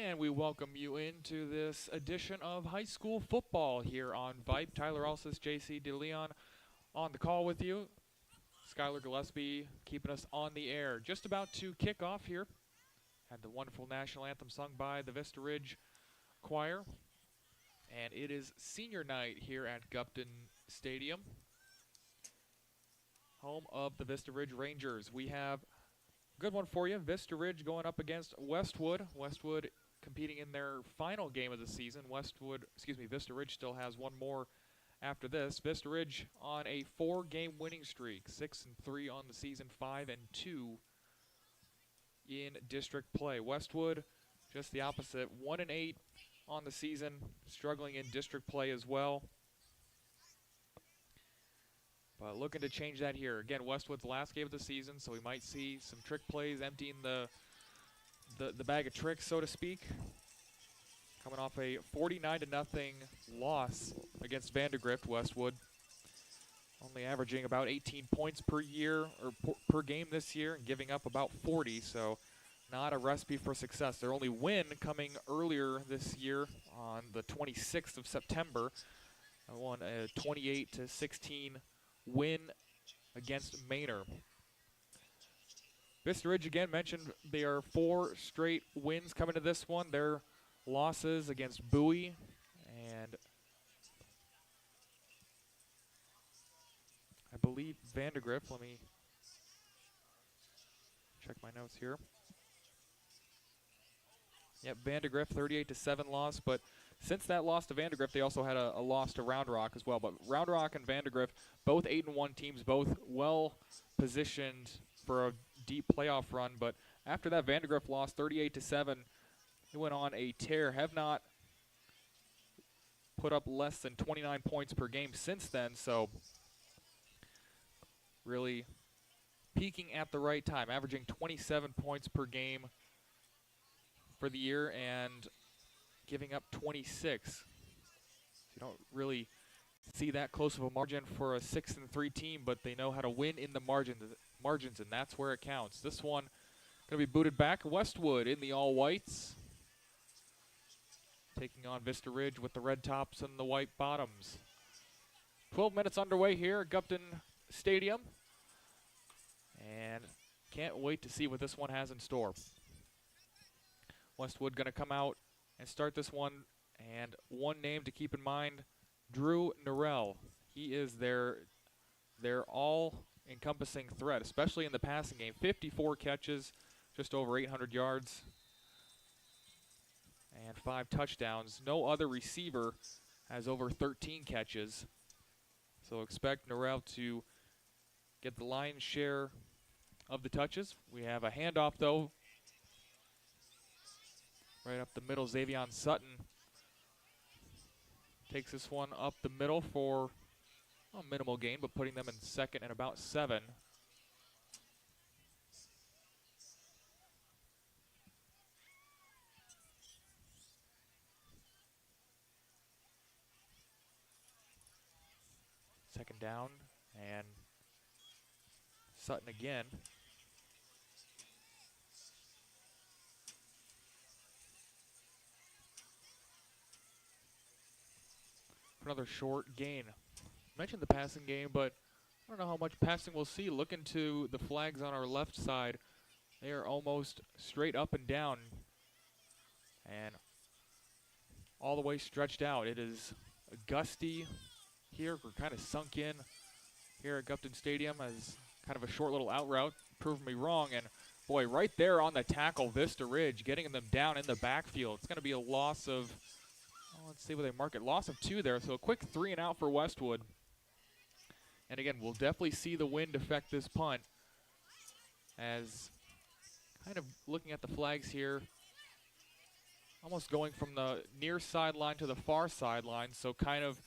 And we welcome you into this edition of high school football here on Vype. Tyler Alsis, JC DeLeon on the call with you. Skylar Gillespie keeping us on the air. Just about to kick off here. Had the wonderful national anthem sung by the Vista Ridge Choir. And it is senior night here at Gupton Stadium, home of the Vista Ridge Rangers. We have a good one for you. Vista Ridge going up against Westwood. Westwood competing in their final game of the season. Vista Ridge still has one more after this. Vista Ridge on a 4-game winning streak, 6-3 on the season, 5-2 in district play. Westwood, just the opposite, 1-8 on the season, struggling in district play as well. But looking to change that here. Again, Westwood's last game of the season, so we might see some trick plays, emptying the bag of tricks, so to speak. Coming off a 49-0 loss against Vandergrift. Westwood only averaging about 18 points per year, or per game this year, and giving up about 40, so not a recipe for success. Their only win coming earlier this year on the 26th of September. I won a 28-16 win against Manor. Vista Ridge, again, mentioned they are 4 straight wins coming to this one. Their losses against Bowie and I believe Vandergrift. Let me check my notes here. Yep, Vandergrift 38-7 loss, but since that loss to Vandergrift, they also had a loss to Round Rock as well. But Round Rock and Vandergrift, both 8-1 teams, both well positioned for a deep playoff run. But after that Vandergrift lost 38-7, he went on a tear. Have not put up less than 29 points per game since then. So really peaking at the right time, averaging 27 points per game for the year and giving up 26. You don't really see that close of a margin for a 6-3 team, but they know how to win in the margins, and that's where it counts. This one going to be booted back. Westwood in the all-whites, taking on Vista Ridge with the red tops and the white bottoms. 12 minutes underway here at Gupton Stadium, and can't wait to see what this one has in store. Westwood going to come out and start this one, and one name to keep in mind, Drew Norell. He is their all-encompassing threat, especially in the passing game. 54 catches, just over 800 yards, and 5 touchdowns. No other receiver has over 13 catches, so expect Norell to get the lion's share of the touches. We have a handoff, though, right up the middle. Xavion Sutton takes this one up the middle for a minimal gain, but putting them in second and about 7. Second down, and Sutton again. Another short gain. Mentioned the passing game, but I don't know how much passing we'll see. Looking to the flags on our left side, they are almost straight up and down and all the way stretched out. It is gusty here. We're kind of sunk in here at Gupton Stadium as kind of a short little out route. Proved me wrong, and boy, right there on the tackle, Vista Ridge, getting them down in the backfield. It's going to be a loss of, let's see where they mark it. Loss of 2 there, so a quick 3 and out for Westwood. And again, we'll definitely see the wind affect this punt, as kind of looking at the flags here, almost going from the near sideline to the far sideline. So kind of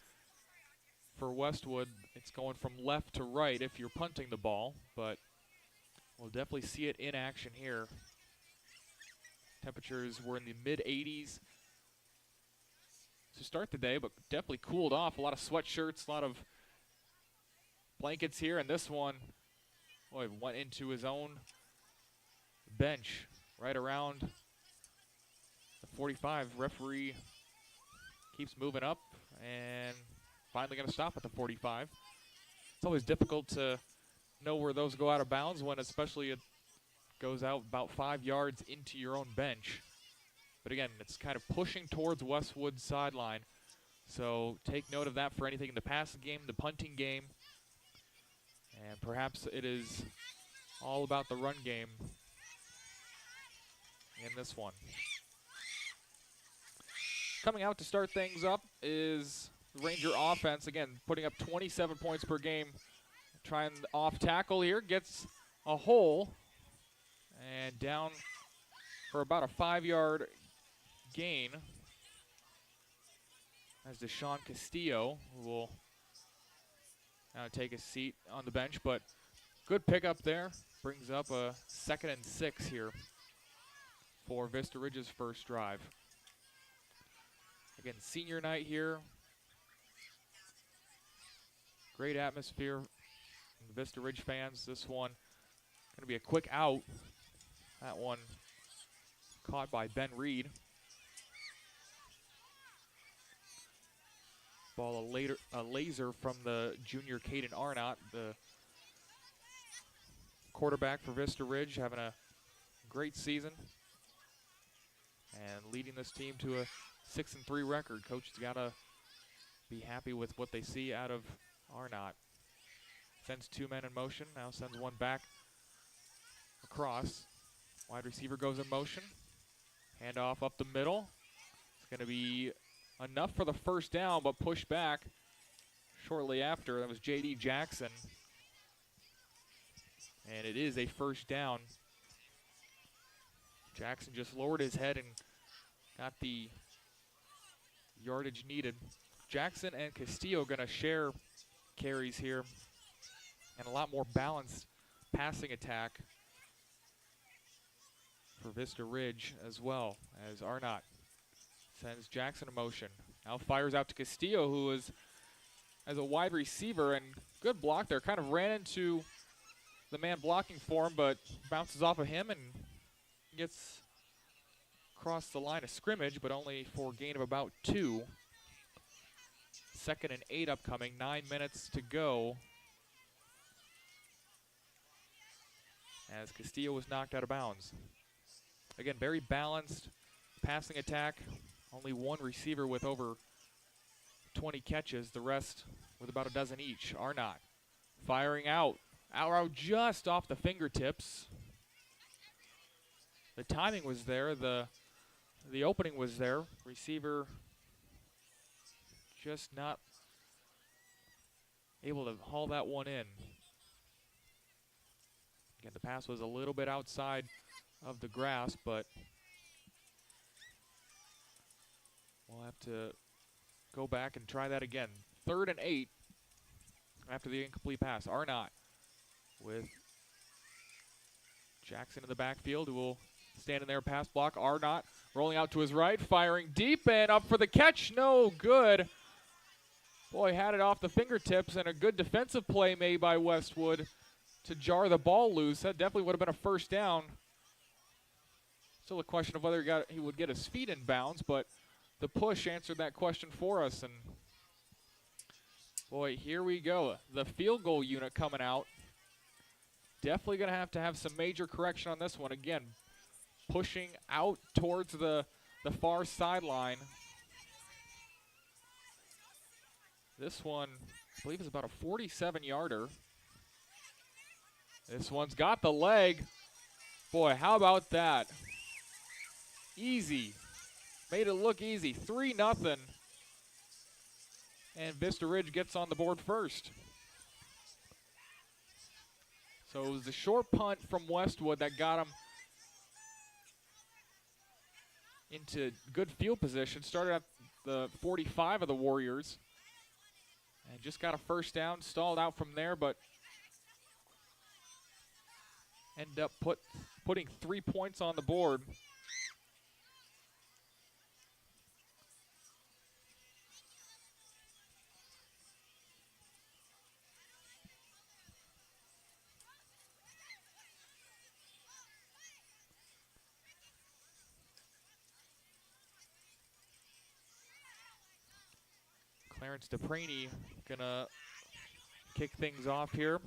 for Westwood, it's going from left to right if you're punting the ball, but we'll definitely see it in action here. Temperatures were in the mid-80s to start the day, but definitely cooled off. A lot of sweatshirts, a lot of blankets here, and this one, boy, went into his own bench right around the 45. Referee keeps moving up and finally going to stop at the 45. It's always difficult to know where those go out of bounds when especially it goes out about 5 yards into your own bench. But again, it's kind of pushing towards Westwood's sideline. So take note of that for anything in the passing game, the punting game. And perhaps it is all about the run game in this one. Coming out to start things up is the Ranger offense. Again, putting up 27 points per game. Trying off tackle here, gets a hole. And down for about a 5-yard gain. As Deshaun Castillo, who will now take a seat on the bench. But good pickup there. Brings up a 2nd and 6 here for Vista Ridge's first drive. Again, senior night here. Great atmosphere from the Vista Ridge fans. This one going to be a quick out. That one caught by Ben Reed. Ball a laser from the junior Caden Arnott, the quarterback for Vista Ridge, having a great season and leading this team to a 6-3 record. Coach has got to be happy with what they see out of Arnott. Sends 2 men in motion, now sends one back across. Wide receiver goes in motion. Handoff up the middle. It's going to be enough for the first down, but pushed back shortly after. That was J.D. Jackson. And it is a first down. Jackson just lowered his head and got the yardage needed. Jackson and Castillo going to share carries here and a lot more balanced passing attack for Vista Ridge as well, as Arnott sends Jackson in motion. Now fires out to Castillo, who is as a wide receiver, and good block there. Kind of ran into the man blocking for him, but bounces off of him and gets across the line of scrimmage, but only for a gain of about 2. 2nd and 8 upcoming, 9 minutes to go. As Castillo was knocked out of bounds. Again, very balanced passing attack. Only one receiver with over 20 catches. The rest with about a dozen each. Arnott firing out. Arrow just off the fingertips. The timing was there. The opening was there. Receiver just not able to haul that one in. Again, the pass was a little bit outside of the grasp, but we'll have to go back and try that again. 3rd and 8 after the incomplete pass. Arnott with Jackson in the backfield, who will stand in there, pass block. Arnott rolling out to his right, firing deep and up for the catch. No good. Boy, had it off the fingertips, and a good defensive play made by Westwood to jar the ball loose. That definitely would have been a first down. Still a question of whether he would get his feet in bounds, but the push answered that question for us. And boy, here we go. The field goal unit coming out. Definitely going to have some major correction on this one. Again, pushing out towards the far sideline. This one, I believe, is about a 47-yarder. This one's got the leg. Boy, how about that? Easy. Made it look easy. 3-0. And Vista Ridge gets on the board first. So it was the short punt from Westwood that got him into good field position. Started at the 45 of the Warriors. And just got a first down. Stalled out from there, but ended up putting 3 points on the board. Terrence DePraney gonna kick things off here.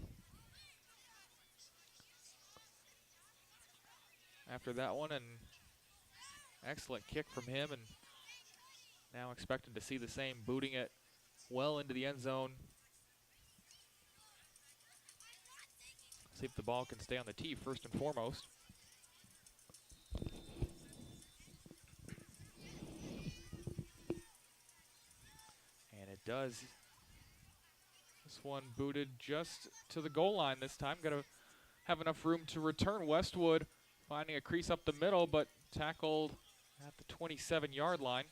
After that one, and excellent kick from him, and now expecting to see the same, booting it well into the end zone. See if the ball can stay on the tee first and foremost. And it does. This one booted just to the goal line this time. Gonna have enough room to return. Westwood finding a crease up the middle, but tackled at the 27-yard line.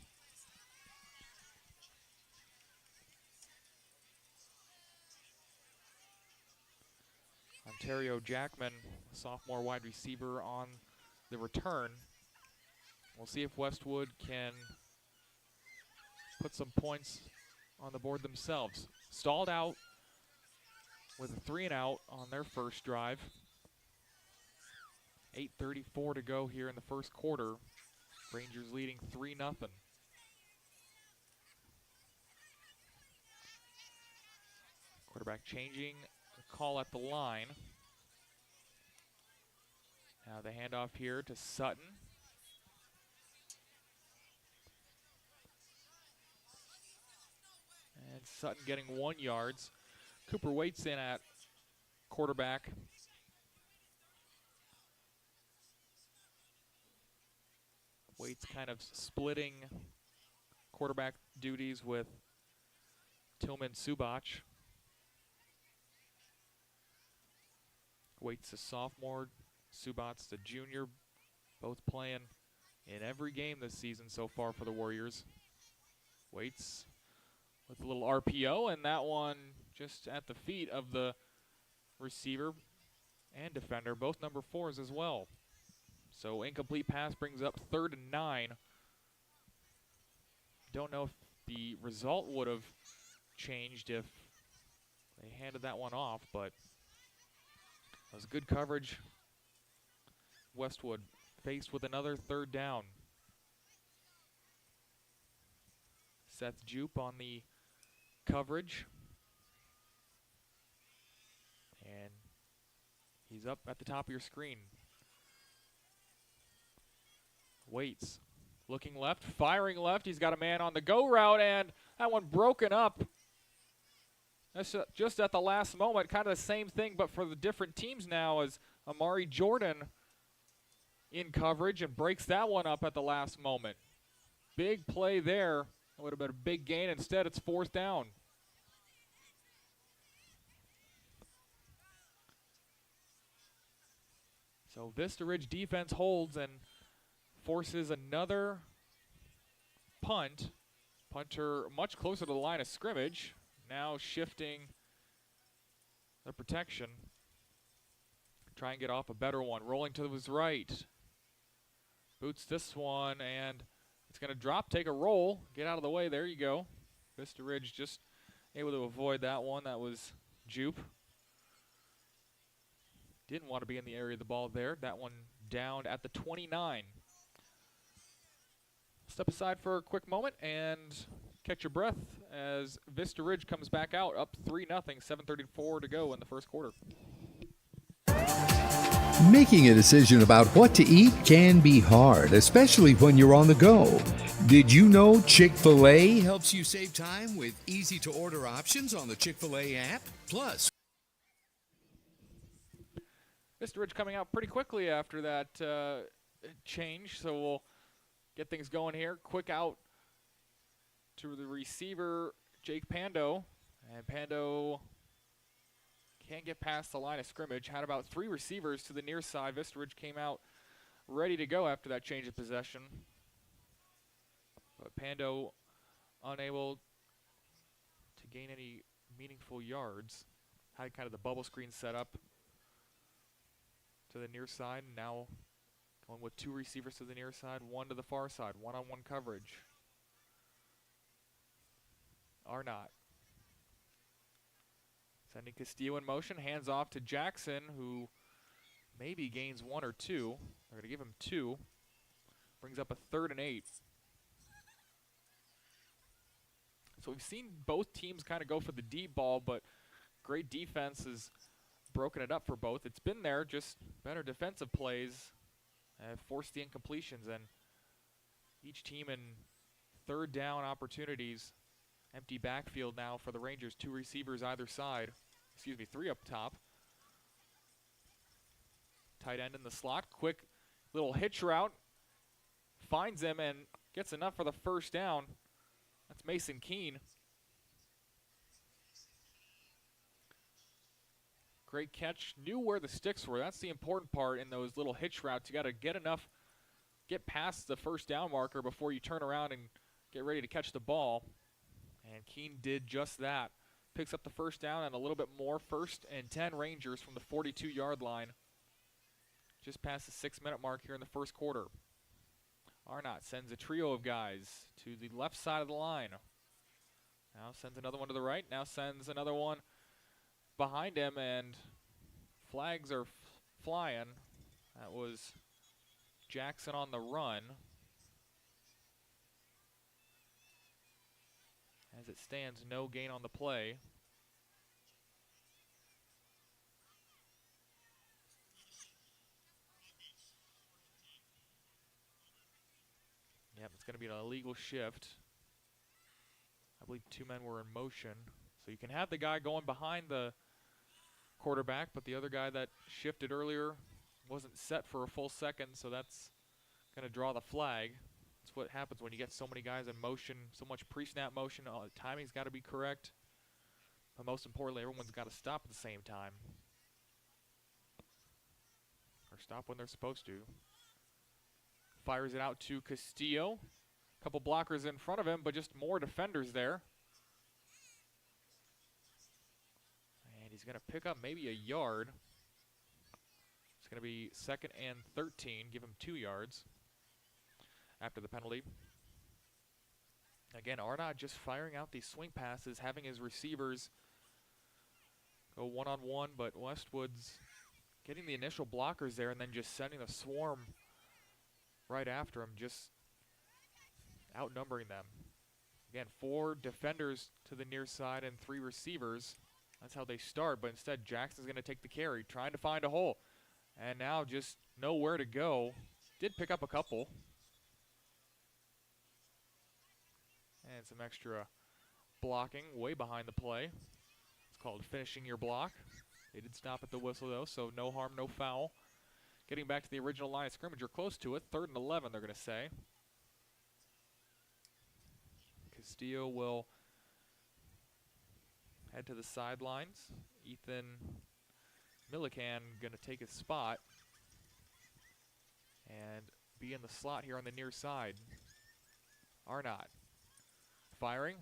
Ontario Jackman, sophomore wide receiver, on the return. We'll see if Westwood can put some points on the board themselves. Stalled out with a 3-and-out on their first drive. 8:34 to go here in the first quarter. Rangers leading 3-0. Quarterback changing the call at the line. Now the handoff here to Sutton. And Sutton getting 1 yard. Cooper Waits in at quarterback. Waits kind of splitting quarterback duties with Tillman Subach. Waits a sophomore, Subach the junior, both playing in every game this season so far for the Warriors. Waits with a little RPO, and that one just at the feet of the receiver and defender, both number 4s as well. So incomplete pass brings up 3rd and 9. Don't know if the result would have changed if they handed that one off, but it was good coverage. Westwood faced with another 3rd down. Seth Jupe on the coverage. And he's up at the top of your screen. Waits, looking left, firing left. He's got a man on the go route, and that one broken up. That's just at the last moment. Kind of the same thing, but for the different teams now, as Amari Jordan in coverage and breaks that one up at the last moment. Big play there. It would have been a big gain. Instead, it's 4th down. So Vista Ridge defense holds and forces another punt. Punter much closer to the line of scrimmage. Now shifting the protection. Try and get off a better one. Rolling to his right. Boots this one, and it's going to drop, take a roll, get out of the way. There you go. Vista Ridge just able to avoid that one. That was Jupe. Didn't want to be in the area of the ball there. That one down at the 29. Step aside for a quick moment and catch your breath as Vista Ridge comes back out, up 3-0, 7:34 to go in the first quarter. Making a decision about what to eat can be hard, especially when you're on the go. Did you know Chick-fil-A helps you save time with easy-to-order options on the Chick-fil-A app? Plus, Vista Ridge coming out pretty quickly after that change, so we'll get things going here. Quick out to the receiver, Jake Pando. And Pando can't get past the line of scrimmage. Had about 3 receivers to the near side. Vista Ridge came out ready to go after that change of possession. But Pando unable to gain any meaningful yards. Had kind of the bubble screen set up to the near side. Now going with 2 receivers to the near side, 1 to the far side. One-on-one coverage. Arnott. Sending Castillo in motion. Hands off to Jackson, who maybe gains 1 or 2. They're going to give him 2. Brings up a 3rd and 8. So we've seen both teams kind of go for the deep ball, but great defense has broken it up for both. It's been there, just better defensive plays have forced the incompletions, and each team in third down opportunities. Empty backfield now for the Rangers. 2 receivers either side. Excuse me, 3 up top. Tight end in the slot. Quick little hitch route. Finds him and gets enough for the first down. That's Mason Keene. Great catch. Knew where the sticks were. That's the important part in those little hitch routes. You got to get past the first down marker before you turn around and get ready to catch the ball. And Keene did just that. Picks up the first down and a little bit more. 1st and 10 Rangers from the 42-yard line. Just past the 6-minute mark here in the first quarter. Arnott sends a trio of guys to the left side of the line. Now sends another one to the right. Now sends another one behind him, and flags are flying. That was Jackson on the run. As it stands, no gain on the play. Yep, it's going to be an illegal shift. I believe 2 men were in motion. So you can have the guy going behind the quarterback, but the other guy that shifted earlier wasn't set for a full second, so that's going to draw the flag. That's what happens when you get so many guys in motion, so much pre-snap motion. The timing's got to be correct. But most importantly, everyone's got to stop at the same time. Or stop when they're supposed to. Fires it out to Castillo. A couple blockers in front of him, but just more defenders there. And he's going to pick up maybe a yard. It's going to be 2nd and 13. Give him 2 yards after the penalty. Again, Arnott just firing out these swing passes, having his receivers go one-on-one, but Westwood's getting the initial blockers there and then just sending a swarm right after him, just outnumbering them. Again, 4 defenders to the near side and 3 receivers. That's how they start, but instead Jackson's going to take the carry, trying to find a hole. And now just nowhere to go. Did pick up a couple. And some extra blocking way behind the play. It's called finishing your block. They did stop at the whistle, though, so no harm, no foul. Getting back to the original line of scrimmage, or close to it. 3rd and 11, they're going to say. Castillo will head to the sidelines. Ethan Millican going to take his spot and be in the slot here on the near side. Arnott firing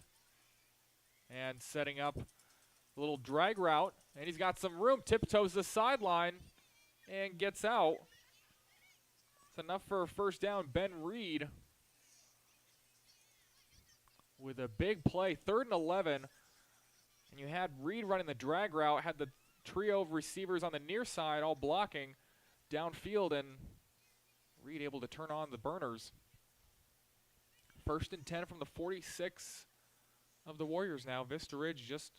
and setting up a little drag route, and he's got some room, tiptoes the sideline and gets out. It's enough for a first down. Ben Reed with a big play, 3rd and 11, and you had Reed running the drag route, had the trio of receivers on the near side all blocking downfield, and Reed able to turn on the burners. 1st and 10 from the 46 of the Warriors now. Vista Ridge just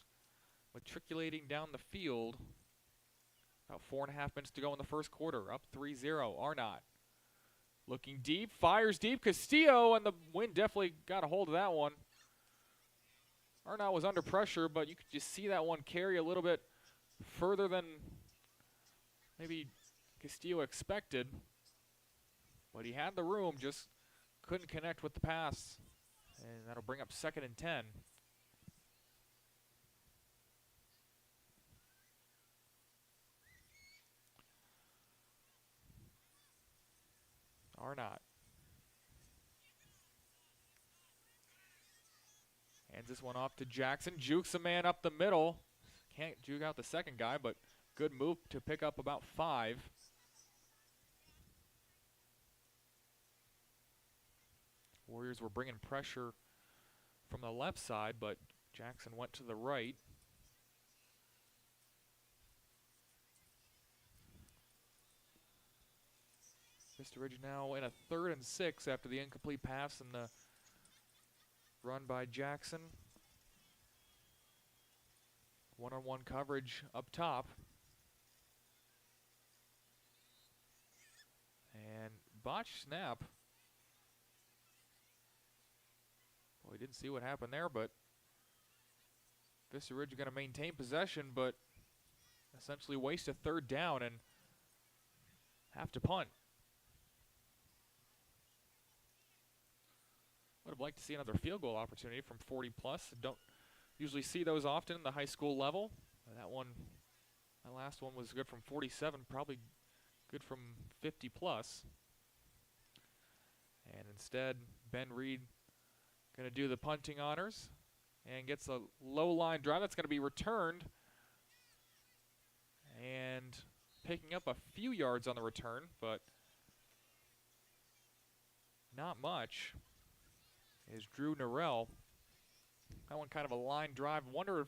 matriculating down the field. About 4.5 minutes to go in the first quarter. Up 3-0. Arnott looking deep, fires deep. Castillo, and the wind definitely got a hold of that one. Arnott was under pressure, but you could just see that one carry a little bit further than maybe Castillo expected. But he had the room, just couldn't connect with the pass. And that'll bring up 2nd and 10. Arnott hands this one off to Jackson. Jukes a man up the middle. Can't juke out the second guy, but good move to pick up about 5. Warriors were bringing pressure from the left side, but Jackson went to the right. Vista Ridge now in a 3rd and 6 after the incomplete pass and the run by Jackson. One-on-one coverage up top. And botch snap. Well, we didn't see what happened there, but Vista Ridge are going to maintain possession, but essentially waste a third down and have to punt. Would have liked to see another field goal opportunity from 40 plus. Don't usually see those often in the high school level. That last one was good from 47, probably good from 50 plus. And instead, Ben Reed going to do the punting honors and gets a low line drive that's going to be returned. And picking up a few yards on the return, but not much, is Drew Norrell. That one kind of a line drive. Wonder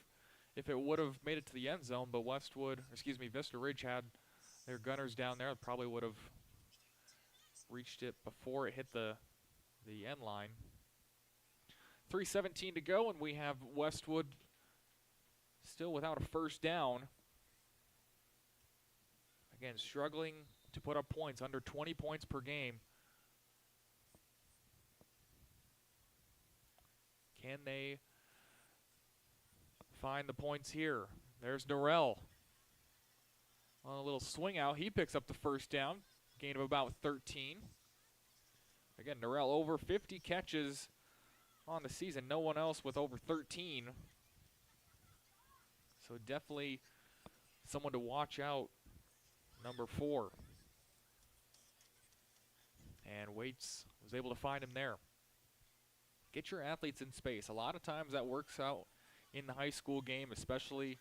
if it would have made it to the end zone, but Vista Ridge had their gunners down there. Probably would have reached it before it hit the end line. 3:17 to go, and we have Westwood still without a first down. Again, struggling to put up points, under 20 points per game. Can they find the points here? There's Norrell on a little swing out. He picks up the first down, gain of about 13. Again, Norrell over 50 catches on the season. No one else with over 13. So definitely someone to watch out. Number 4. And Waits was able to find him there. Get your athletes in space. A lot of times that works out in the high school game, especially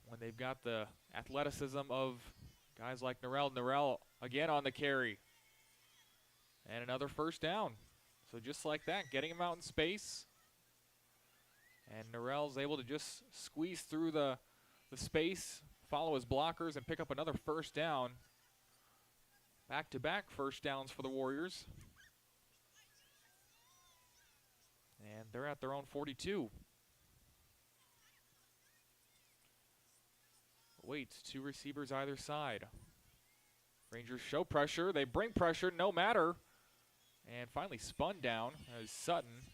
when they've got the athleticism of guys like Norrell. Norrell again on the carry. And another first down. So just like that, getting him out in space. And Norrell's able to just squeeze through the space, follow his blockers, and pick up another first down. Back-to-back first downs for the Warriors. And they're at their own 42. Waits, 2 receivers either side. Rangers show pressure. They bring pressure, no matter. And finally spun down as Sutton.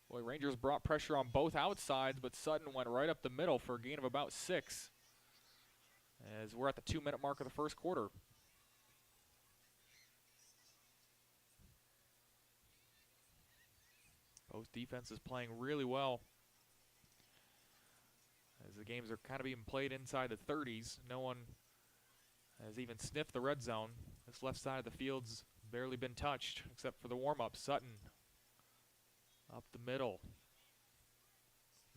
Boy, Rangers brought pressure on both outsides, but Sutton went right up the middle for a gain of about 6. As we're at the 2-minute mark of the first quarter. Both defenses playing really well. As the games are kind of being played inside the 30s. No one has even sniffed the red zone. This left side of the field's barely been touched, except for the warm-up. Sutton up the middle.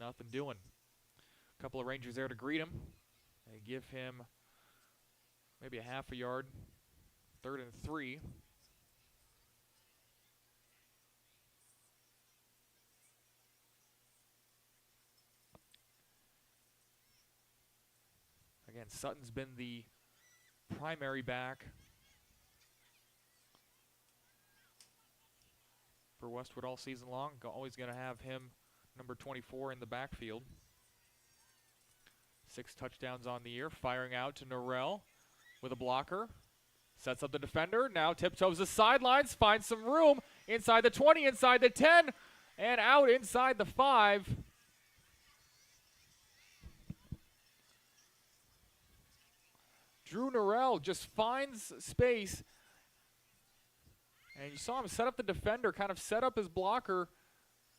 Nothing doing. A couple of Rangers there to greet him. They give him maybe a half a yard. 3rd and 3. Again, Sutton's been the primary back for Westwood all season long. Always going to have him, number 24, in the backfield. 6 touchdowns on the year. Firing out to Norrell with a blocker. Sets up the defender. Now tiptoes the sidelines. Finds some room inside the 20, inside the 10, and out inside the 5. Drew Norrell just finds space. And you saw him set up the defender, kind of set up his blocker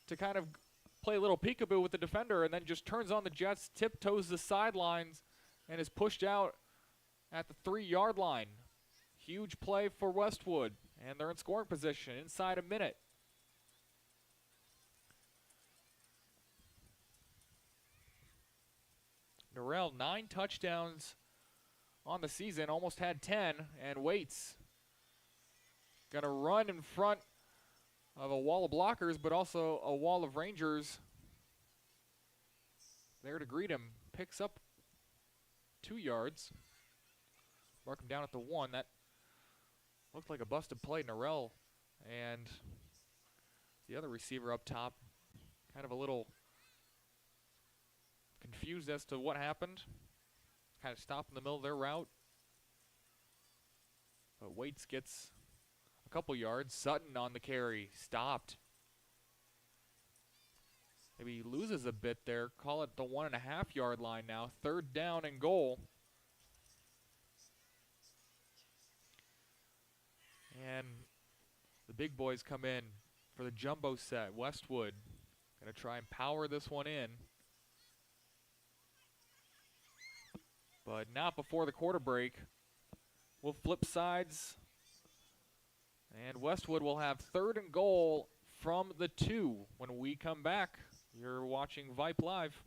to kind of play a little peekaboo with the defender, and then just turns on the jets, tiptoes the sidelines, and is pushed out at the 3-yard line. Huge play for Westwood, and they're in scoring position inside a minute. Norrell, 9 touchdowns on the season, almost had 10, and Waits going to run in front of a wall of blockers, but also a wall of Rangers there to greet him. Picks up 2 yards. Mark him down at the 1. That looked like a busted play. Norrell and the other receiver up top, kind of a little confused as to what happened. Kind of stopped in the middle of their route. But Waits gets a couple yards. Sutton on the carry. Stopped. Maybe he loses a bit there. Call it the 1.5-yard line now. 3rd down and goal. And the big boys come in for the jumbo set. Westwood going to try and power this one in. But not before the quarter break. We'll flip sides. And Westwood will have 3rd and goal from the 2 when we come back. You're watching Vype Live.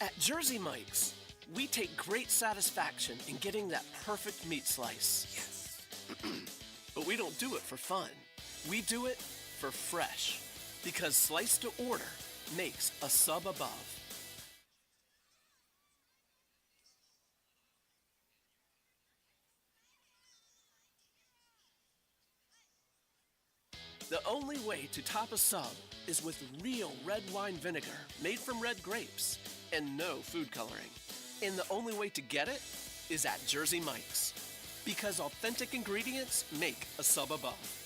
At Jersey Mike's, we take great satisfaction in getting that perfect meat slice. Yes. But we don't do it for fun. We do it for fresh. Because slice to order makes a sub above. The only way to top a sub is with real red wine vinegar made from red grapes and no food coloring. And the only way to get it is at Jersey Mike's. Because authentic ingredients make a sub above.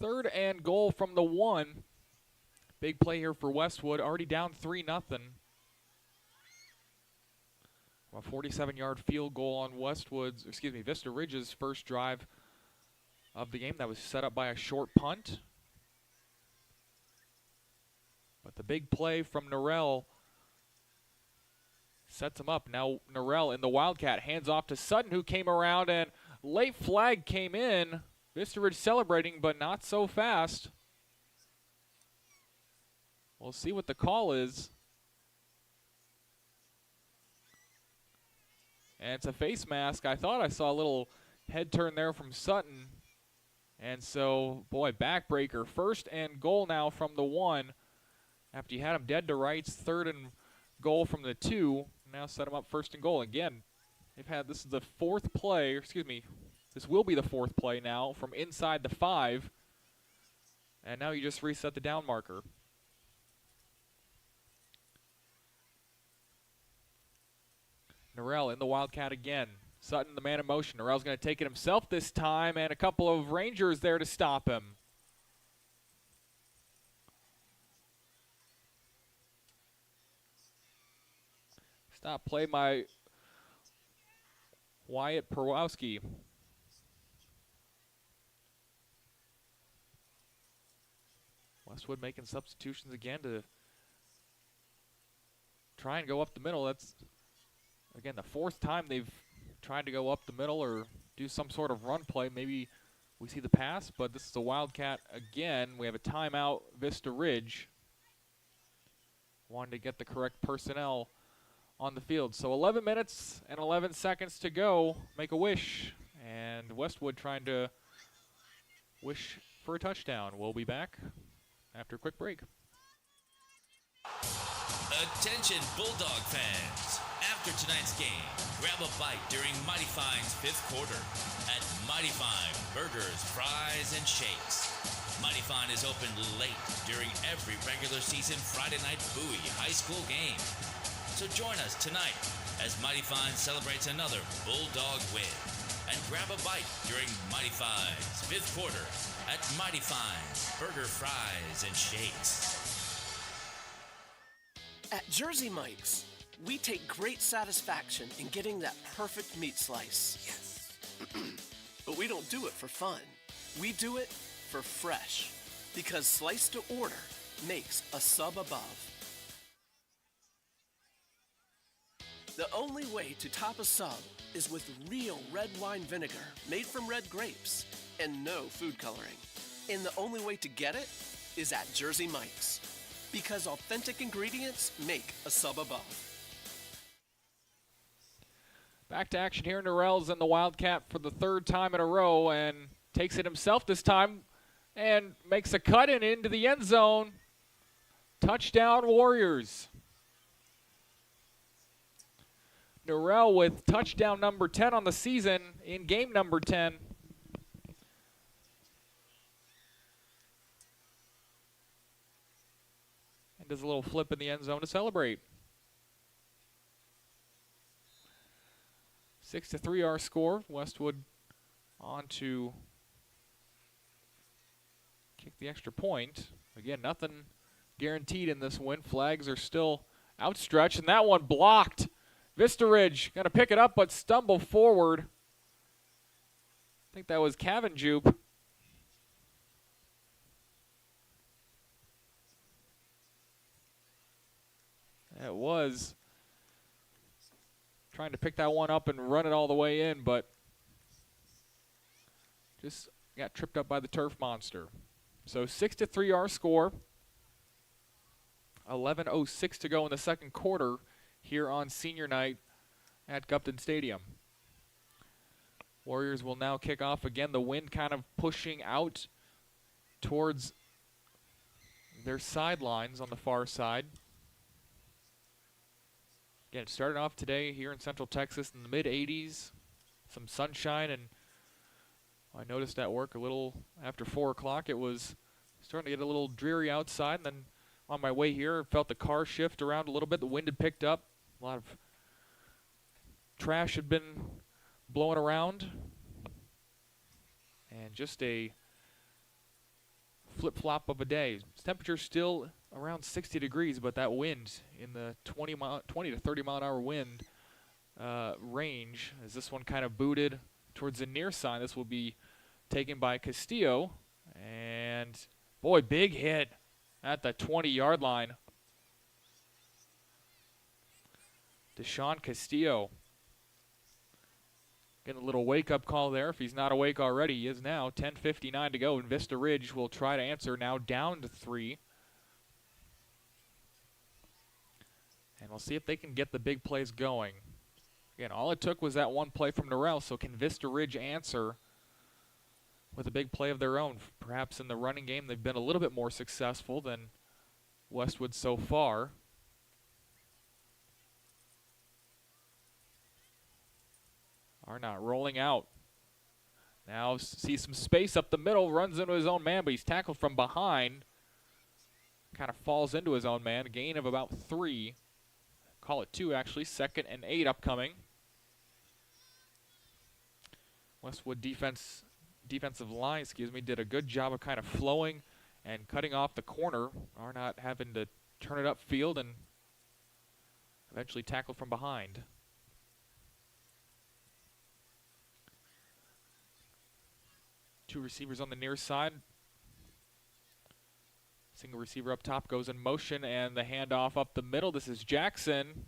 Third and goal from the 1. Big play here for Westwood. Already down 3-0. A 47-yard field goal on Vista Ridge's first drive of the game. That was set up by a short punt. But the big play from Norrell sets him up. Now Norrell in the Wildcat hands off to Sutton, who came around, and late flag came in. Vista Ridge celebrating, but not so fast. We'll see what the call is. And it's a face mask. I thought I saw a little head turn there from Sutton. And so, boy, backbreaker. 1st and goal now from the 1. After you had him dead to rights, 3rd and goal from the 2. Now set him up 1st and goal. Again, this is the 4th play, this will be the 4th play now from inside the 5. And now you just reset the down marker. Norrell in the Wildcat again. Sutton, the man in motion. Norrell's going to take it himself this time, and a couple of Rangers there to stop him. Stop play by Wyatt Perwowski. Westwood making substitutions again to try and go up the middle. That's, again, the 4th time they've tried to go up the middle or do some sort of run play. Maybe we see the pass, but this is a Wildcat again. We have a timeout, Vista Ridge. Wanted to get the correct personnel on the field. So 11 minutes and 11 seconds to go. Make a wish. And Westwood trying to wish for a touchdown. We'll be back after a quick break. Attention Bulldog fans. After tonight's game, grab a bite during Mighty Fine's 5th quarter at Mighty Fine Burgers, Fries, and Shakes. Mighty Fine is open late during every regular season Friday night Bowie high school game. So join us tonight as Mighty Fine celebrates another Bulldog win. And grab a bite during Mighty Fine's 5th quarter at Mighty Fine's Burger, Fries, and Shakes. At Jersey Mike's, we take great satisfaction in getting that perfect meat slice. Yes. But we don't do it for fun. We do it for fresh. Because slice to order makes a sub above. The only way to top a sub is with real red wine vinegar made from red grapes and no food coloring. And the only way to get it is at Jersey Mike's. Because authentic ingredients make a sub above. Back to action here. Norrell's in the Wildcat for the 3rd time in a row and takes it himself this time and makes a cut in into the end zone. Touchdown Warriors. Norrell with touchdown number 10 on the season in game number 10. And does a little flip in the end zone to celebrate. 6-3 our score. Westwood on to kick the extra point. Again, nothing guaranteed in this win. Flags are still outstretched, and that one blocked. Vista Ridge going to pick it up but stumble forward. I think that was Cavenjupe. It was. Trying to pick that one up and run it all the way in, but just got tripped up by the turf monster. So 6-3 our score. 11:06 to go in the second quarter here on senior night at Gupton Stadium. Warriors will now kick off again. The wind kind of pushing out towards their sidelines on the far side. Again, it started off today here in Central Texas in the mid-80s. Some sunshine, and I noticed at work a little after 4 o'clock it was starting to get a little dreary outside. And then on my way here, I felt the car shift around a little bit. The wind had picked up. A lot of trash had been blowing around. And just a flip-flop of a day. Temperature still around 60 degrees, but that wind in the 20 to 30 mile an hour wind range, as this one kind of booted towards the near side. This will be taken by Castillo, and boy, big hit at the 20-yard line. Deshaun Castillo getting a little wake-up call there. If he's not awake already, he is now. 10:59 to go, and Vista Ridge will try to answer, now down to 3. And we'll see if they can get the big plays going. Again, all it took was that one play from Norrell, so can Vista Ridge answer with a big play of their own? Perhaps in the running game they've been a little bit more successful than Westwood so far. Are not rolling out. Now sees some space up the middle, runs into his own man, but he's tackled from behind. Kind of falls into his own man. A gain of about 3. Call it 2, actually. 2nd and 8 upcoming. Westwood defensive line, did a good job of kind of flowing and cutting off the corner. Are not having to turn it upfield and eventually tackle from behind. Two receivers on the near side. Single receiver up top goes in motion, and the handoff up the middle. This is Jackson.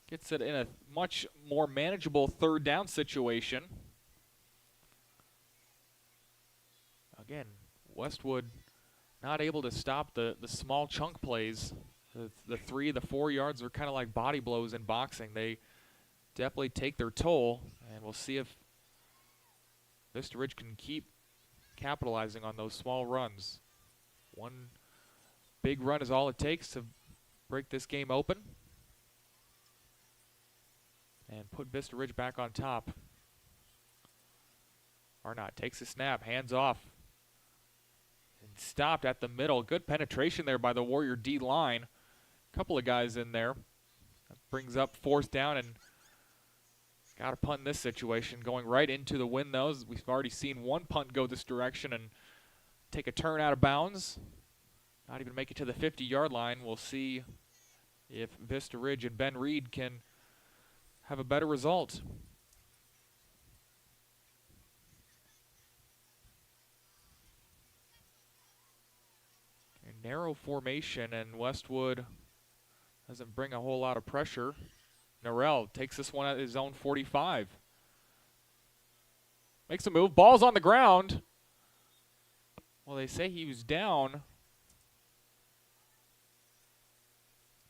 Gets it in a much more manageable 3rd down situation. Again, Westwood not able to stop the small chunk plays. The 3, the 4 yards are kind of like body blows in boxing. They definitely take their toll, and we'll see if Vista Ridge can keep capitalizing on those small runs. One big run is all it takes to break this game open and put Vista Ridge back on top. Arnott takes a snap, hands off, and stopped at the middle. Good penetration there by the Warrior D line. A couple of guys in there. That brings up 4th down, and got to punt in this situation. Going right into the wind, though. We've already seen one punt go this direction and take a turn out of bounds. Not even make it to the 50-yard line. We'll see if Vista Ridge and Ben Reed can have a better result. A narrow formation, and Westwood doesn't bring a whole lot of pressure. Norrell takes this one at his own 45. Makes a move. Ball's on the ground. Well, they say he was down.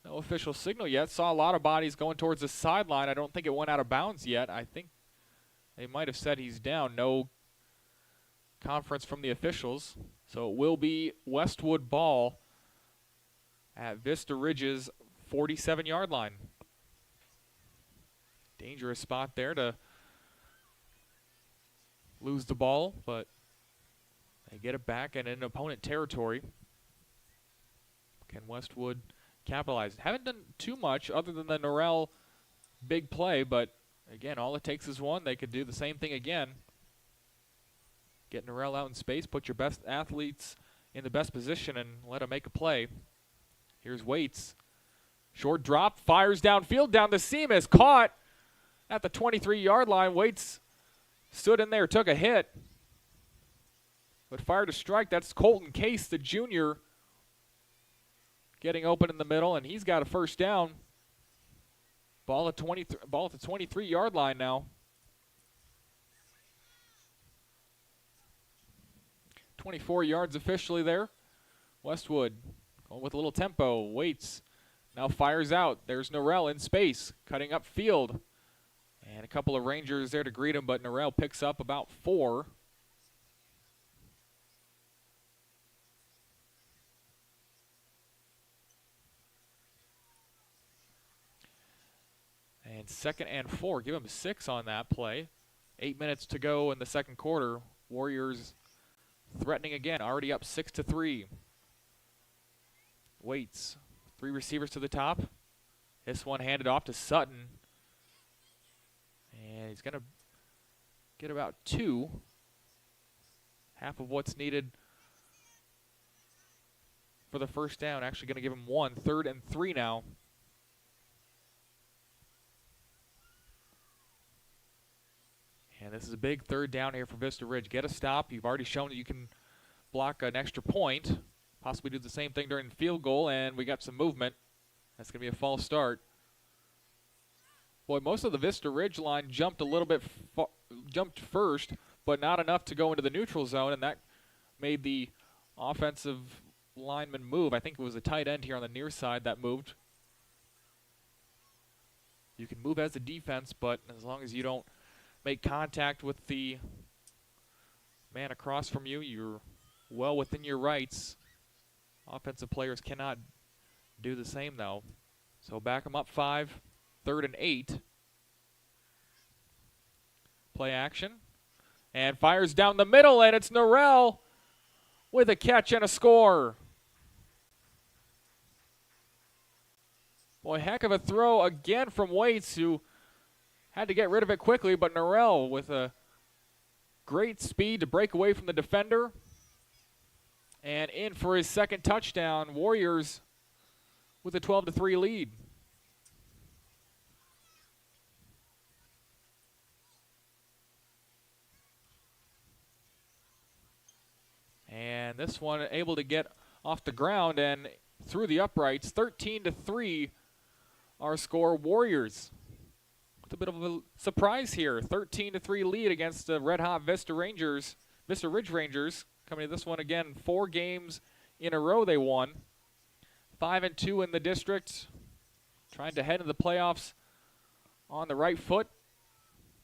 No official signal yet. Saw a lot of bodies going towards the sideline. I don't think it went out of bounds yet. I think they might have said he's down. No conference from the officials. So it will be Westwood ball at Vista Ridge's 47-yard line. Dangerous spot there to lose the ball, but they get it back and in opponent territory. Can Westwood capitalize? Haven't done too much other than the Norrell big play, but again, all it takes is one. They could do the same thing again. Get Norrell out in space, put your best athletes in the best position, and let them make a play. Here's Waits. Short drop, fires downfield, down the seam, is caught at the 23-yard line. Waits stood in there, took a hit, but fired a strike. That's Colton Case, the junior, getting open in the middle, and he's got a first down. Ball at the 23-yard line now. 24 yards officially there. Westwood going with a little tempo. Waits now fires out. There's Norrell in space, cutting up field. And a couple of Rangers there to greet him, but Norrell picks up about 4. And 2nd and 4. Give him 6 on that play. 8 minutes to go in the second quarter. Warriors threatening again, already up 6-3. Waits. 3 receivers to the top. This one handed off to Sutton. And he's going to get about 2. Half of what's needed for the first down. Actually going to give him 1. 3rd and 3 now. And this is a big 3rd down here for Vista Ridge. Get a stop. You've already shown that you can block an extra point. Possibly do the same thing during the field goal, and we got some movement. That's going to be a false start. Boy, most of the Vista Ridge line jumped a little bit, jumped first, but not enough to go into the neutral zone, and that made the offensive lineman move. I think it was a tight end here on the near side that moved. You can move as a defense, but as long as you don't make contact with the man across from you, you're well within your rights. Offensive players cannot do the same, though. So back them up 5, 3rd and 8. Play action. And fires down the middle, and it's Norrell with a catch and a score. Boy, heck of a throw again from Waits, who had to get rid of it quickly, but Norrell with a great speed to break away from the defender. And in for his 2nd touchdown. Warriors with a 12-3 lead. And this one able to get off the ground and through the uprights. 13-3 our score. Warriors a bit of a surprise here. 13-3 lead against the red-hot Vista Ridge Rangers. Coming to this one again, 4 games in a row they won. 5-2 in the district. Trying to head into the playoffs on the right foot.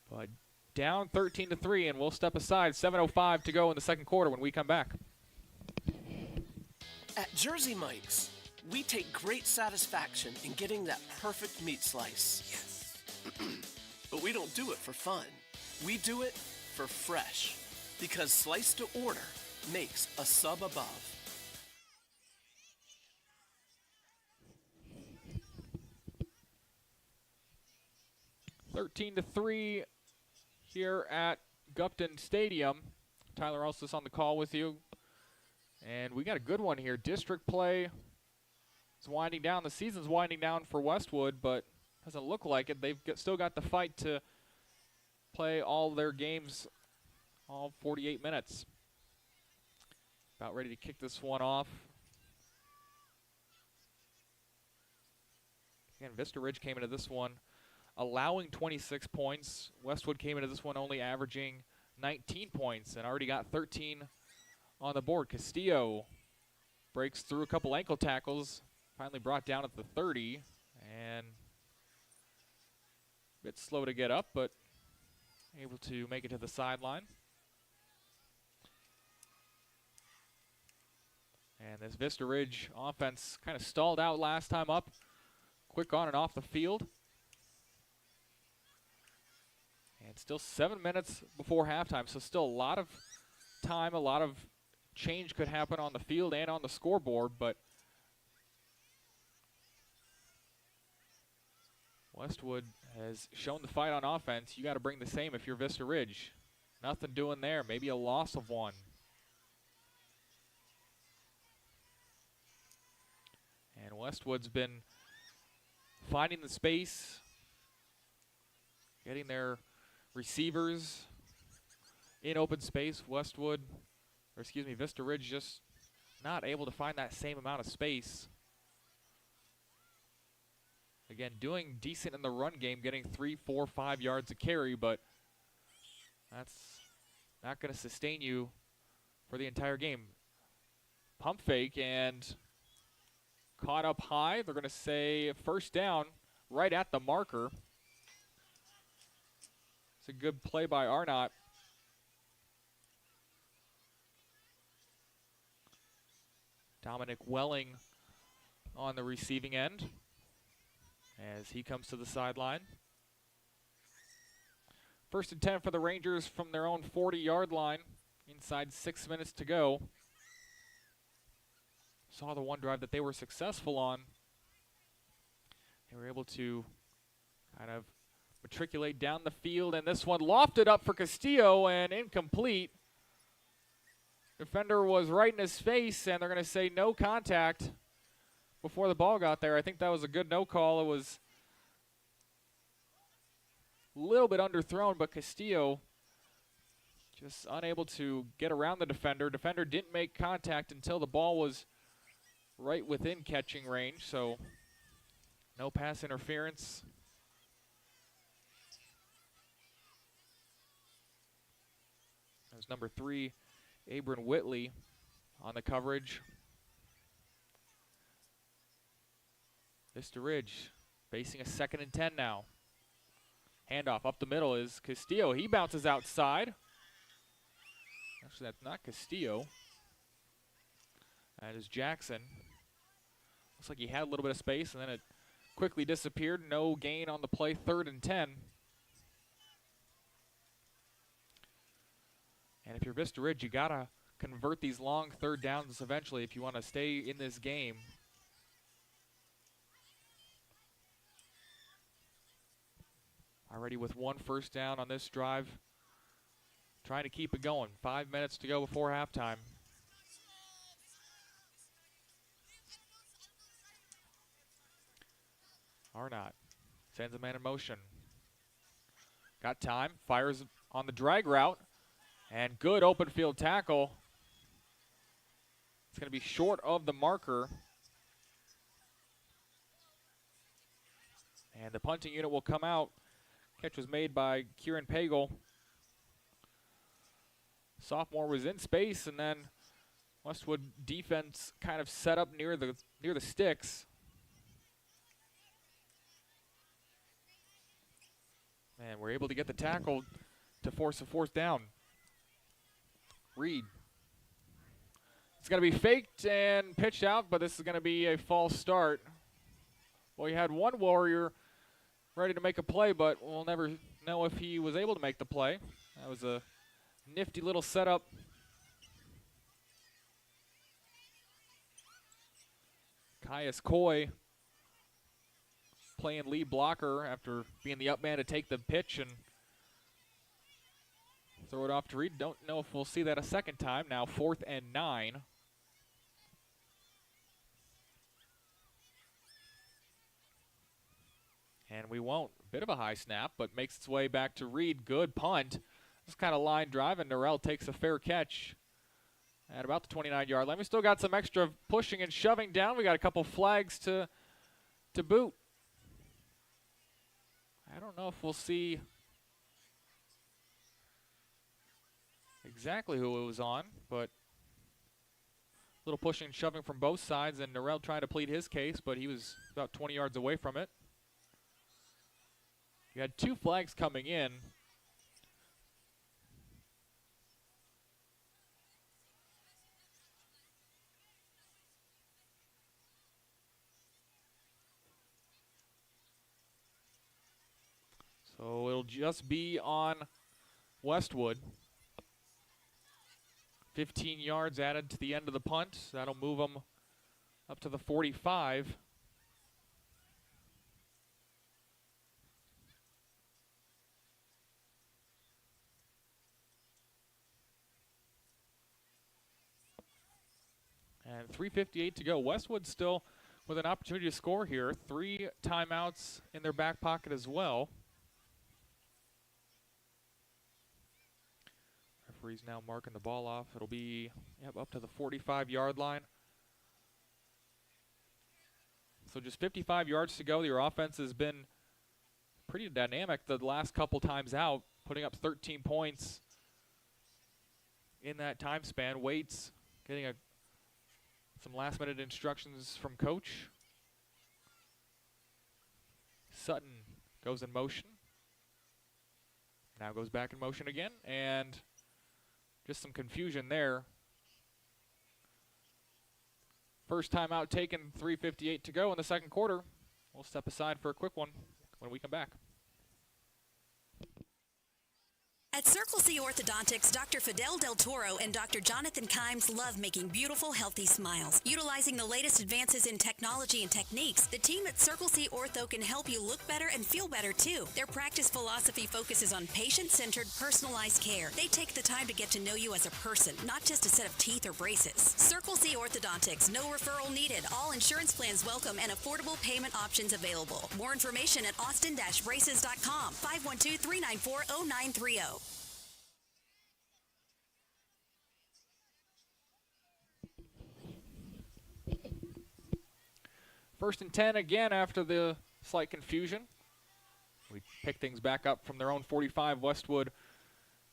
But down 13-3, and we'll step aside. 7:05 to go in the second quarter when we come back. At Jersey Mike's, we take great satisfaction in getting that perfect meat slice. Yes. But we don't do it for fun. We do it for fresh. Because slice to order makes a sub above. Thirteen to 3 here at Gupton Stadium. Tyler Alstis on the call with you. And we got a good one here. District play is winding down. The season's winding down for Westwood, but doesn't look like it. They've still got the fight to play all their games, all 48 minutes. About ready to kick this one off. Again, Vista Ridge came into this one allowing 26 points. Westwood came into this one only averaging 19 points and already got 13 on the board. Castillo breaks through a couple ankle tackles, finally brought down at the 30, and a bit slow to get up, but able to make it to the sideline. And this Vista Ridge offense kind of stalled out last time up. Quick on and off the field. And still 7 minutes before halftime, so still a lot of time, a lot of change could happen on the field and on the scoreboard, but Westwood has shown the fight on offense. You got to bring the same if you're Vista Ridge. Nothing doing there, maybe a loss of one. And Westwood's been finding the space, getting their receivers in open space. Vista Ridge just not able to find that same amount of space. Again, doing decent in the run game, getting 3, 4, 5 yards a carry, but that's not going to sustain you for the entire game. Pump fake and caught up high. They're going to say first down right at the marker. It's a good play by Arnott. Dominic Welling on the receiving end as he comes to the sideline. First and 10 for the Rangers from their own 40-yard line. Inside 6 minutes to go. Saw the one drive that they were successful on. They were able to kind of matriculate down the field, and this one lofted up for Castillo and incomplete. Defender was right in his face, and they're going to say no contact before the ball got there. I think that was a good no call. It was a little bit underthrown, but Castillo just unable to get around the defender. Defender didn't make contact until the ball was right within catching range, so no pass interference. That was number 3, Abram Whitley on the coverage. Vista Ridge facing a 2nd and 10 now. Handoff up the middle is Castillo. He bounces outside. Actually, that's not Castillo. That is Jackson. Looks like he had a little bit of space, and then it quickly disappeared. No gain on the play, 3rd and 10. And if you're Vista Ridge, you got to convert these long 3rd downs eventually if you want to stay in this game. Already with 1 first down on this drive. Trying to keep it going. 5 minutes to go before halftime. Arnott sends a man in motion. Got time, fires on the drag route, and good open field tackle. It's going to be short of the marker. And the punting unit will come out. Catch was made by Kieran Pagel. Sophomore was in space, and then Westwood defense kind of set up near the sticks. And we're able to get the tackle to force a 4th down. Reed. It's going to be faked and pitched out, but this is going to be a false start. Well, you had one Warrior ready to make a play, but we'll never know if he was able to make the play. That was a nifty little setup. Caius Coy playing lead blocker after being the up man to take the pitch and throw it off to Reed. Don't know if we'll see that a second time. Now 4th and 9. And we won't. Bit of a high snap, but makes its way back to Reed. Good punt. This kind of line drive, and Norrell takes a fair catch at about the 29-yard line. We still got some extra pushing and shoving down. We got a couple flags to boot. I don't know if we'll see exactly who it was on, but a little pushing and shoving from both sides, and Norrell trying to plead his case, but he was about 20 yards away from it. You had 2 flags coming in. So it'll just be on Westwood. 15 yards added to the end of the punt. That'll move them up to the 45. And 3:58 to go. Westwood still with an opportunity to score here. 3 timeouts in their back pocket as well. Referee's now marking the ball off. It'll be up to the 45-yard line. So just 55 yards to go. Your offense has been pretty dynamic the last couple times out, putting up 13 points in that time span. Waits getting some last-minute instructions from coach. Sutton goes in motion. Now goes back in motion again, and just some confusion there. First timeout taken, 3:58 to go in the second quarter. We'll step aside for a quick one when we come back. At Circle C Orthodontics, Dr. Fidel Del Toro and Dr. Jonathan Kimes love making beautiful, healthy smiles. Utilizing the latest advances in technology and techniques, the team at Circle C Ortho can help you look better and feel better, too. Their practice philosophy focuses on patient-centered, personalized care. They take the time to get to know you as a person, not just a set of teeth or braces. Circle C Orthodontics, no referral needed. All insurance plans welcome and affordable payment options available. More information at austin-braces.com, 512-394-0930. First and 10 again after the slight confusion. We pick things back up from their own 45. Westwood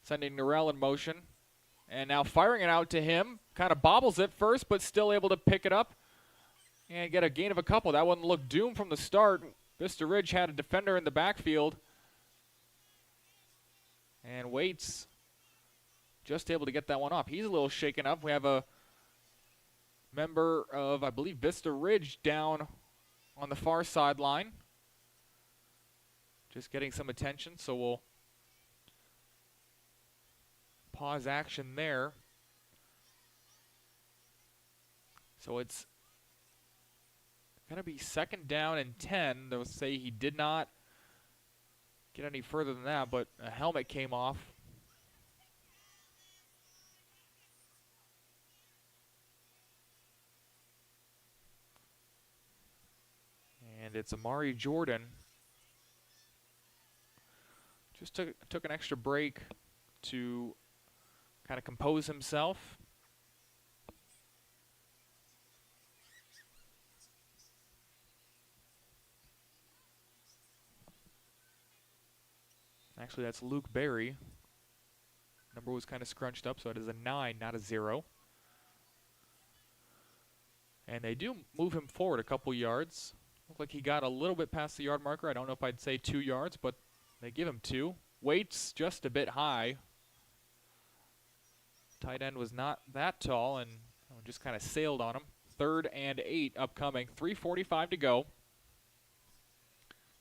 sending Norrell in motion. And now firing it out to him. Kind of bobbles it first, but still able to pick it up and get a gain of a couple. That one looked doomed from the start. Vista Ridge had a defender in the backfield. And Waits just able to get that one off. He's a little shaken up. We have a member of, I believe, Vista Ridge down on the far sideline. Just getting some attention, so we'll pause action there. So it's going to be second down and 10. They'll say he did not get any further than that, but a helmet came off. And it's Amari Jordan. Just took an extra break to kind of compose himself. Actually, that's Luke Berry. Number was kind of scrunched up, so it is a 9, not a 0. And they do move him forward a couple yards. Looked like he got a little bit past the yard marker. I don't know if I'd say 2 yards, but they give him 2. Waits just a bit high. Tight end was not that tall and just kind of sailed on him. 3rd and 8 upcoming. 3:45 to go.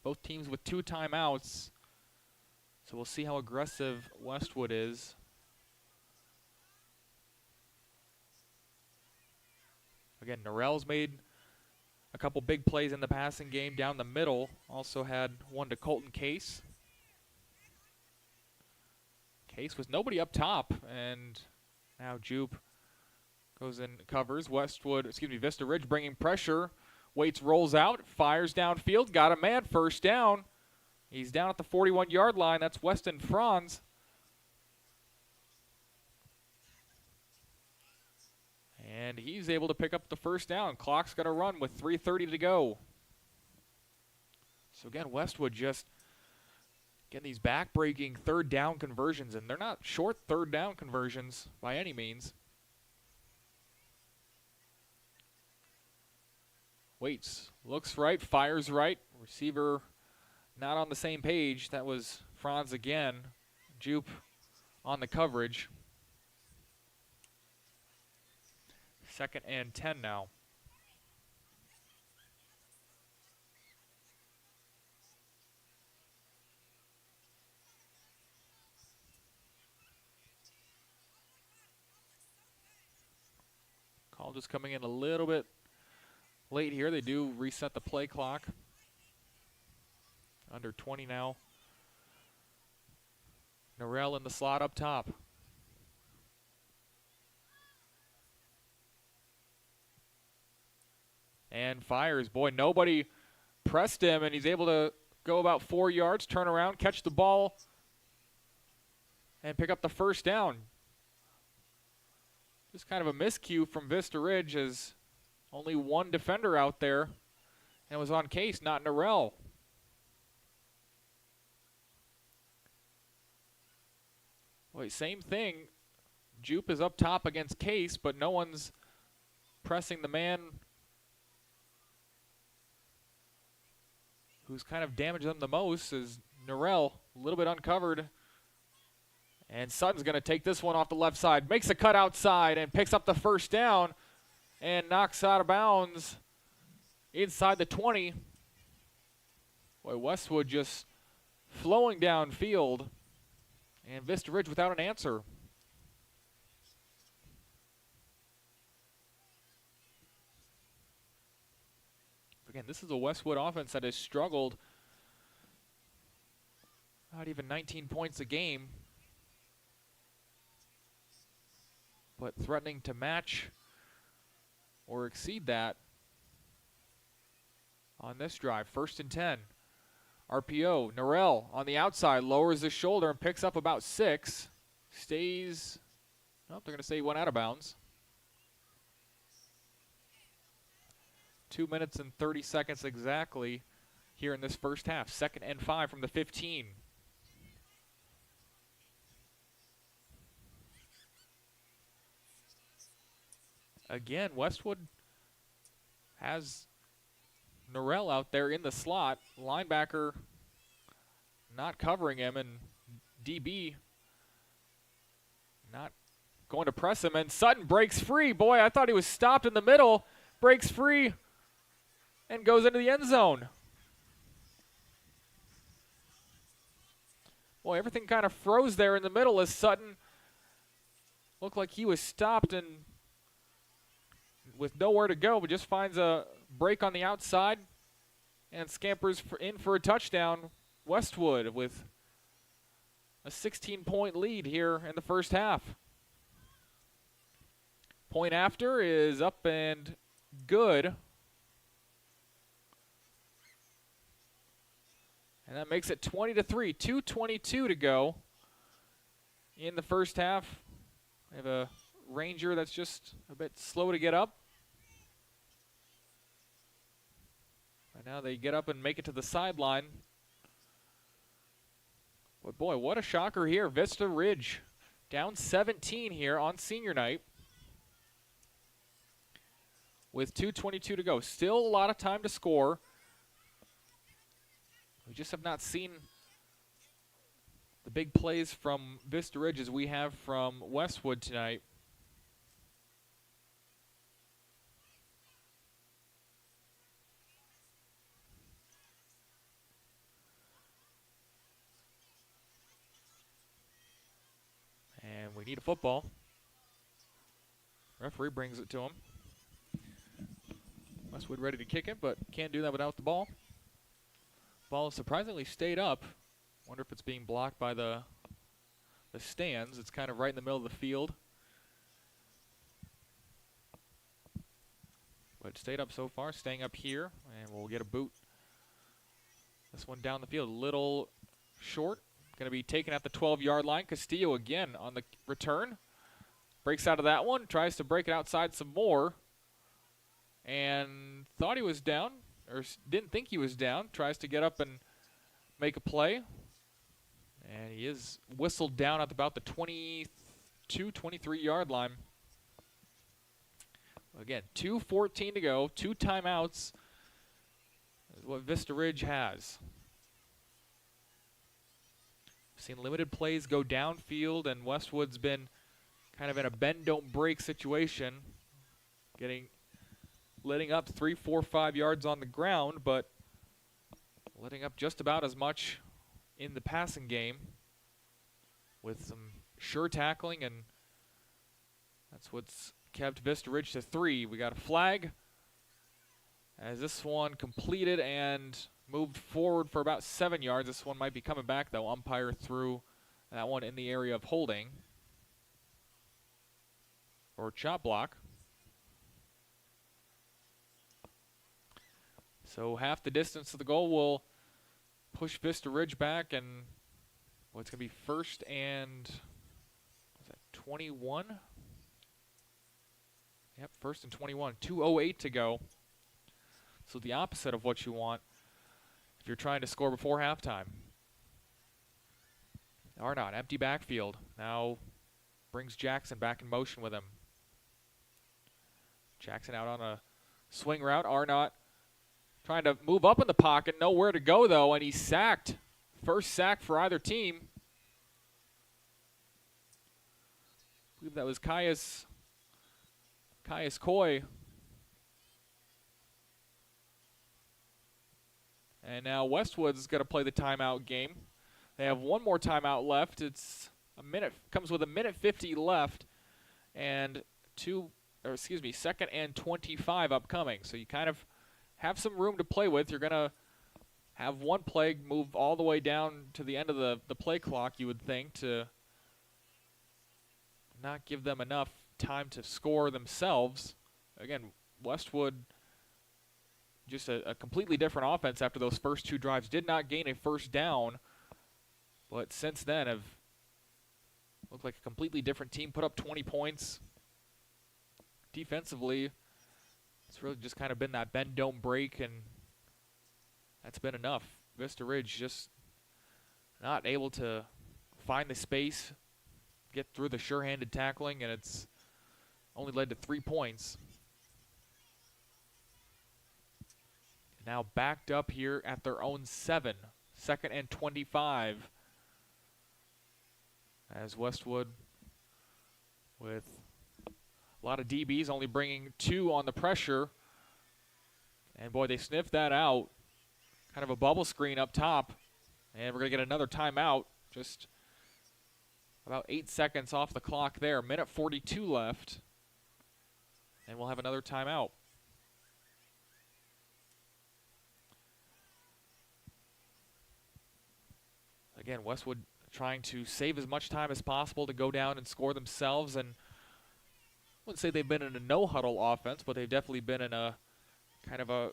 Both teams with 2 timeouts. So we'll see how aggressive Westwood is. Again, Norrell's made a couple big plays in the passing game down the middle. Also had one to Colton Case. Case with nobody up top, and now Jupe goes in, covers. Vista Ridge bringing pressure. Waits rolls out, fires downfield, got a man, first down. He's down at the 41-yard line. That's Weston Franz. And he's able to pick up the first down. Clock's going to run with 3:30 to go. So again, Westwood just getting these back-breaking 3rd down conversions, and they're not short 3rd down conversions by any means. Waits, looks right, fires right. Receiver not on the same page. That was Franz again. Jupe on the coverage. 2nd and 10 now. Ball just coming in a little bit late here. They do reset the play clock. Under 20 now. Norrell in the slot up top. And fires. Boy, nobody pressed him, and he's able to go about 4 yards, turn around, catch the ball, and pick up the first down. Just kind of a miscue from Vista Ridge, as only one defender out there, and it was on Case, not Norrell. Wait, same thing. Jupe is up top against Case, but no one's pressing the man who's kind of damaged them the most, is Norrell, a little bit uncovered. And Sutton's going to take this one off the left side. Makes a cut outside and picks up the first down and knocks out of bounds inside the 20. Boy, Westwood just flowing downfield. And Vista Ridge without an answer. Again, this is a Westwood offense that has struggled. Not even 19 points a game. But threatening to match or exceed that on this drive. 1st and 10. RPO, Norrell on the outside, lowers his shoulder and picks up about 6. Stays, oh, they're going to say he went out of bounds. 2 minutes and 30 seconds exactly here in this first half. 2nd and 5 from the 15. Again, Westwood has Norrell out there in the slot. Linebacker not covering him, and DB not going to press him. And Sutton breaks free. Boy, I thought he was stopped in the middle. Breaks free and goes into the end zone. Boy, everything kind of froze there in the middle as Sutton looked like he was stopped and with nowhere to go, but just finds a break on the outside and scampers in for a touchdown. Westwood with a 16-point lead here in the first half. Point after is up and good. And that makes it 20-3. 2:22 to go in the first half. We have a Ranger that's just a bit slow to get up. And now they get up and make it to the sideline. But boy, what a shocker here. Vista Ridge down 17 here on senior night with 2:22 to go. Still a lot of time to score. We just have not seen the big plays from Vista Ridge as we have from Westwood tonight. And we need a football. Referee brings it to him. Westwood ready to kick it, but can't do that without the ball. Ball surprisingly stayed up. Wonder if it's being blocked by the stands. It's kind of right in the middle of the field. But it stayed up so far, staying up here, and we'll get a boot. This one down the field, a little short. Going to be taken at the 12-yard line. Castillo again on the return. Breaks out of that one, tries to break it outside some more. And thought he was down, or didn't think he was down. Tries to get up and make a play. And he is whistled down at about the 22, 23-yard line. Again, 2:14 to go, 2 timeouts is what Vista Ridge has. We've seen limited plays go downfield, and Westwood's been kind of in a bend-don't-break situation, letting up 3, 4, 5 yards on the ground, but letting up just about as much in the passing game with some sure tackling, and that's what's kept Vista Ridge to 3. We got a flag as this one completed and moved forward for about 7 yards. This one might be coming back, though. Umpire threw that one in the area of holding or chop block. So half the distance to the goal will push Vista Ridge back, and it's going to be first and 21? Yep, first and 21. 2:08 to go. So the opposite of what you want if you're trying to score before halftime. Arnott, empty backfield. Now brings Jackson back in motion with him. Jackson out on a swing route. Arnott trying to move up in the pocket. Nowhere to go, though, and he's sacked. First sack for either team. I believe that was Caius Coy. And now Westwood's going to play the timeout game. They have one more timeout left. It's a minute, comes with a minute 50 left, and second and 25 upcoming. So you kind of have some room to play with. You're going to have one play move all the way down to the end of the play clock, you would think, to not give them enough time to score themselves. Again, Westwood, just a completely different offense after those first two drives. Did not gain a first down, but since then have looked like a completely different team. Put up 20 points. Defensively, it's really just kind of been that bend, don't break, and that's been enough. Vista Ridge just not able to find the space, get through the sure-handed tackling, and it's only led to 3 points. Now backed up here at their own 7. Second and 25. As Westwood with a lot of DBs, only bringing 2 on the pressure. And boy, they sniffed that out. Kind of a bubble screen up top. And we're going to get another timeout. Just about 8 seconds off the clock there. Minute 42 left. And we'll have another timeout. Again, Westwood trying to save as much time as possible to go down and score themselves. And I wouldn't say they've been in a no-huddle offense, but they've definitely been in a kind of a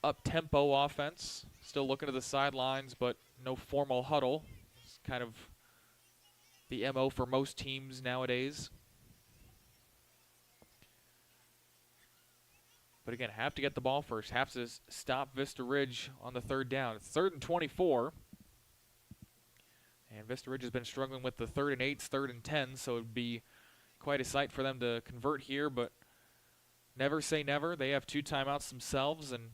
up-tempo offense. Still looking to the sidelines, but no formal huddle. It's kind of the MO for most teams nowadays. But again, have to get the ball first. Have to stop Vista Ridge on the third down. It's 3rd and 24. And Vista Ridge has been struggling with the 3rd and 8s, 3rd and 10, so it would be quite a sight for them to convert here, but never say never. They have 2 timeouts themselves, and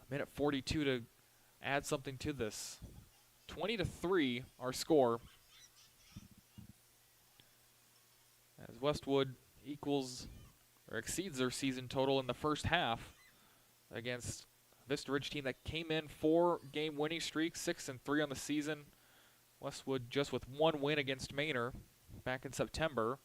a minute 42 to add something to this. 20-3 our score. As Westwood equals or exceeds their season total in the first half against Vista Ridge team that came in 4-game winning streak, 6-3 on the season. Westwood just with 1 win against Manor back in September.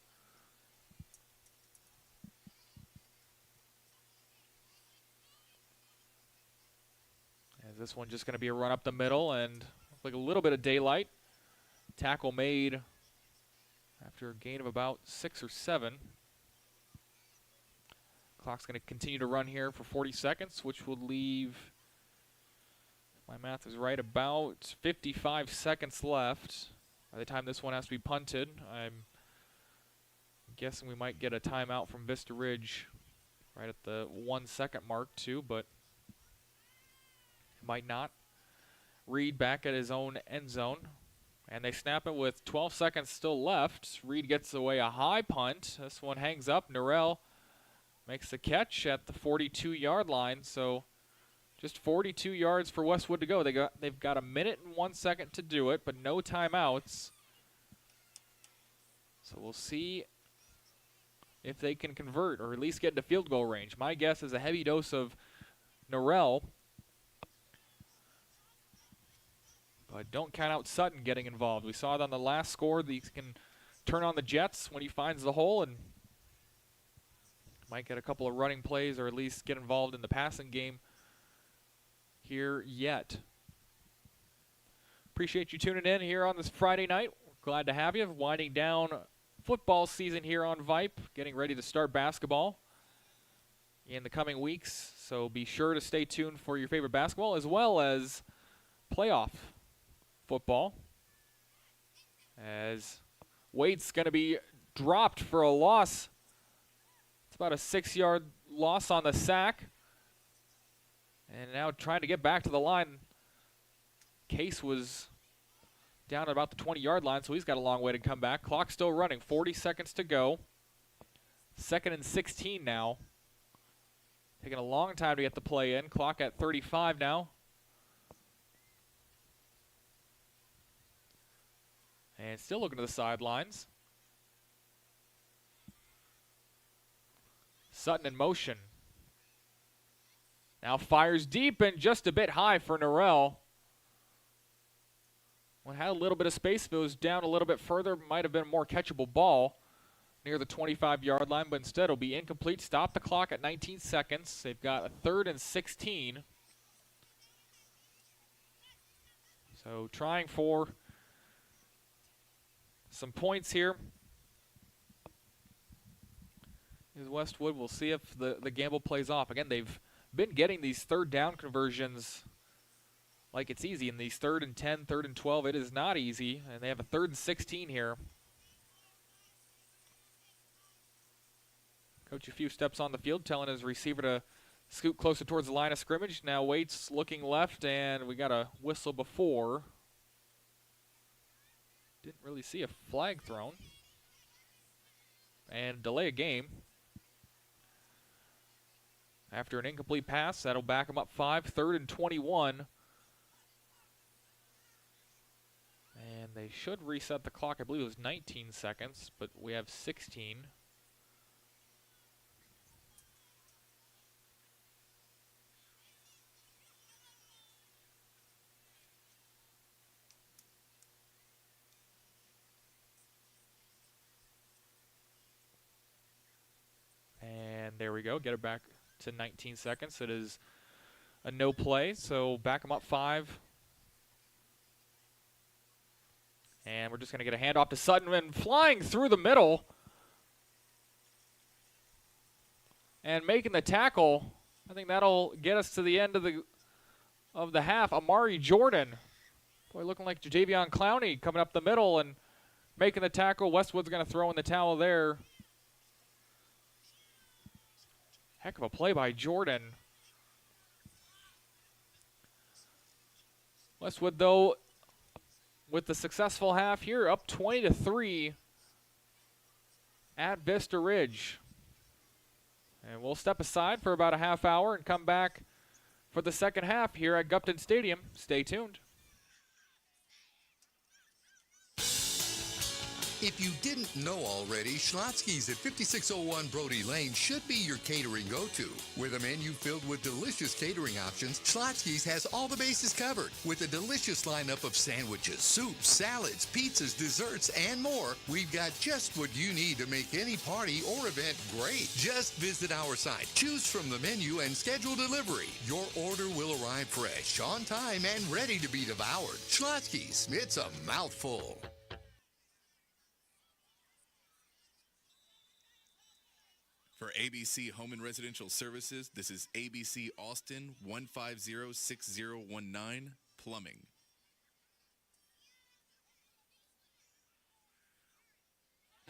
As this one just going to be a run up the middle and like a little bit of daylight. Tackle made after a gain of about 6 or 7. Clock's going to continue to run here for 40 seconds, which would leave, if my math is right, about 55 seconds left. By the time this one has to be punted, I'm guessing we might get a timeout from Vista Ridge right at the 1 second mark too, but might not. Reed back at his own end zone, and they snap it with 12 seconds still left. Reed gets away a high punt. This one hangs up. Norell makes the catch at the 42-yard line, so just 42 yards for Westwood to go. They've got a minute and 1 second to do it, but no timeouts. So we'll see if they can convert or at least get into field goal range. My guess is a heavy dose of Norell, but don't count out Sutton getting involved. We saw it on the last score that he can turn on the jets when he finds the hole and might get a couple of running plays or at least get involved in the passing game here yet. Appreciate you tuning in here on this Friday night. Glad to have you. Winding down football season here on Vype, getting ready to start basketball in the coming weeks. So be sure to stay tuned for your favorite basketball as well as playoff football. As Wade's going to be dropped for a loss. It's about a 6-yard loss on the sack. And now trying to get back to the line. Case was down at about the 20-yard line, so he's got a long way to come back. Clock still running, 40 seconds to go. 2nd and 16 now. Taking a long time to get the play in. Clock at 35 now. And still looking to the sidelines. Sutton in motion. Now fires deep and just a bit high for Norrell. When had a little bit of space, if it was down a little bit further, might have been a more catchable ball near the 25-yard line, but instead it'll be incomplete. Stop the clock at 19 seconds. They've got a 3rd and 16. So trying for some points here is Westwood. We'll see if the gamble plays off. Again, they've been getting these 3rd down conversions like it's easy. In these 3rd and 10, 3rd and 12, it is not easy. And they have a 3rd and 16 here. Coach a few steps on the field, telling his receiver to scoot closer towards the line of scrimmage. Now waits, looking left, and we got a whistle before. Didn't really see a flag thrown. And delay a game. After an incomplete pass, that'll back them up 5, 3rd and 21. And they should reset the clock. I believe it was 19 seconds, but we have 16. And there we go. Get it back to 19 seconds. It is a no play, so back them up 5. And we're just going to get a handoff to Sutton, and flying through the middle and making the tackle. I think that'll get us to the end of the half. Amari Jordan, boy, looking like Jadeveon Clowney coming up the middle and making the tackle. Westwood's going to throw in the towel there. Heck of a play by Jordan. Westwood, though, with the successful half here, up 20-3 at Vista Ridge. And we'll step aside for about a half hour and come back for the second half here at Gupton Stadium. Stay tuned. If you didn't know already, Schlotzsky's at 5601 Brody Lane should be your catering go-to. With a menu filled with delicious catering options, Schlotzsky's has all the bases covered. With a delicious lineup of sandwiches, soups, salads, pizzas, desserts, and more, we've got just what you need to make any party or event great. Just visit our site, choose from the menu, and schedule delivery. Your order will arrive fresh, on time, and ready to be devoured. Schlotzsky's, it's a mouthful. For ABC Home and Residential Services, this is ABC Austin 1506019 Plumbing.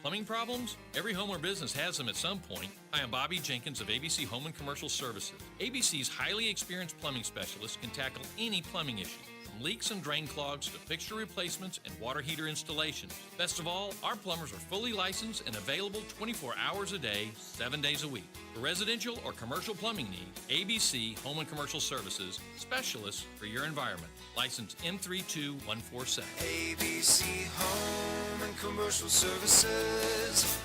Plumbing problems? Every home or business has them at some point. I am Bobby Jenkins of ABC Home and Commercial Services. ABC's highly experienced plumbing specialists can tackle any plumbing issue, from leaks and drain clogs to fixture replacements and water heater installations. Best of all, our plumbers are fully licensed and available 24 hours a day, 7 days a week. For residential or commercial plumbing needs, ABC Home and Commercial Services, specialists for your environment. License M32147. ABC Home and Commercial Services.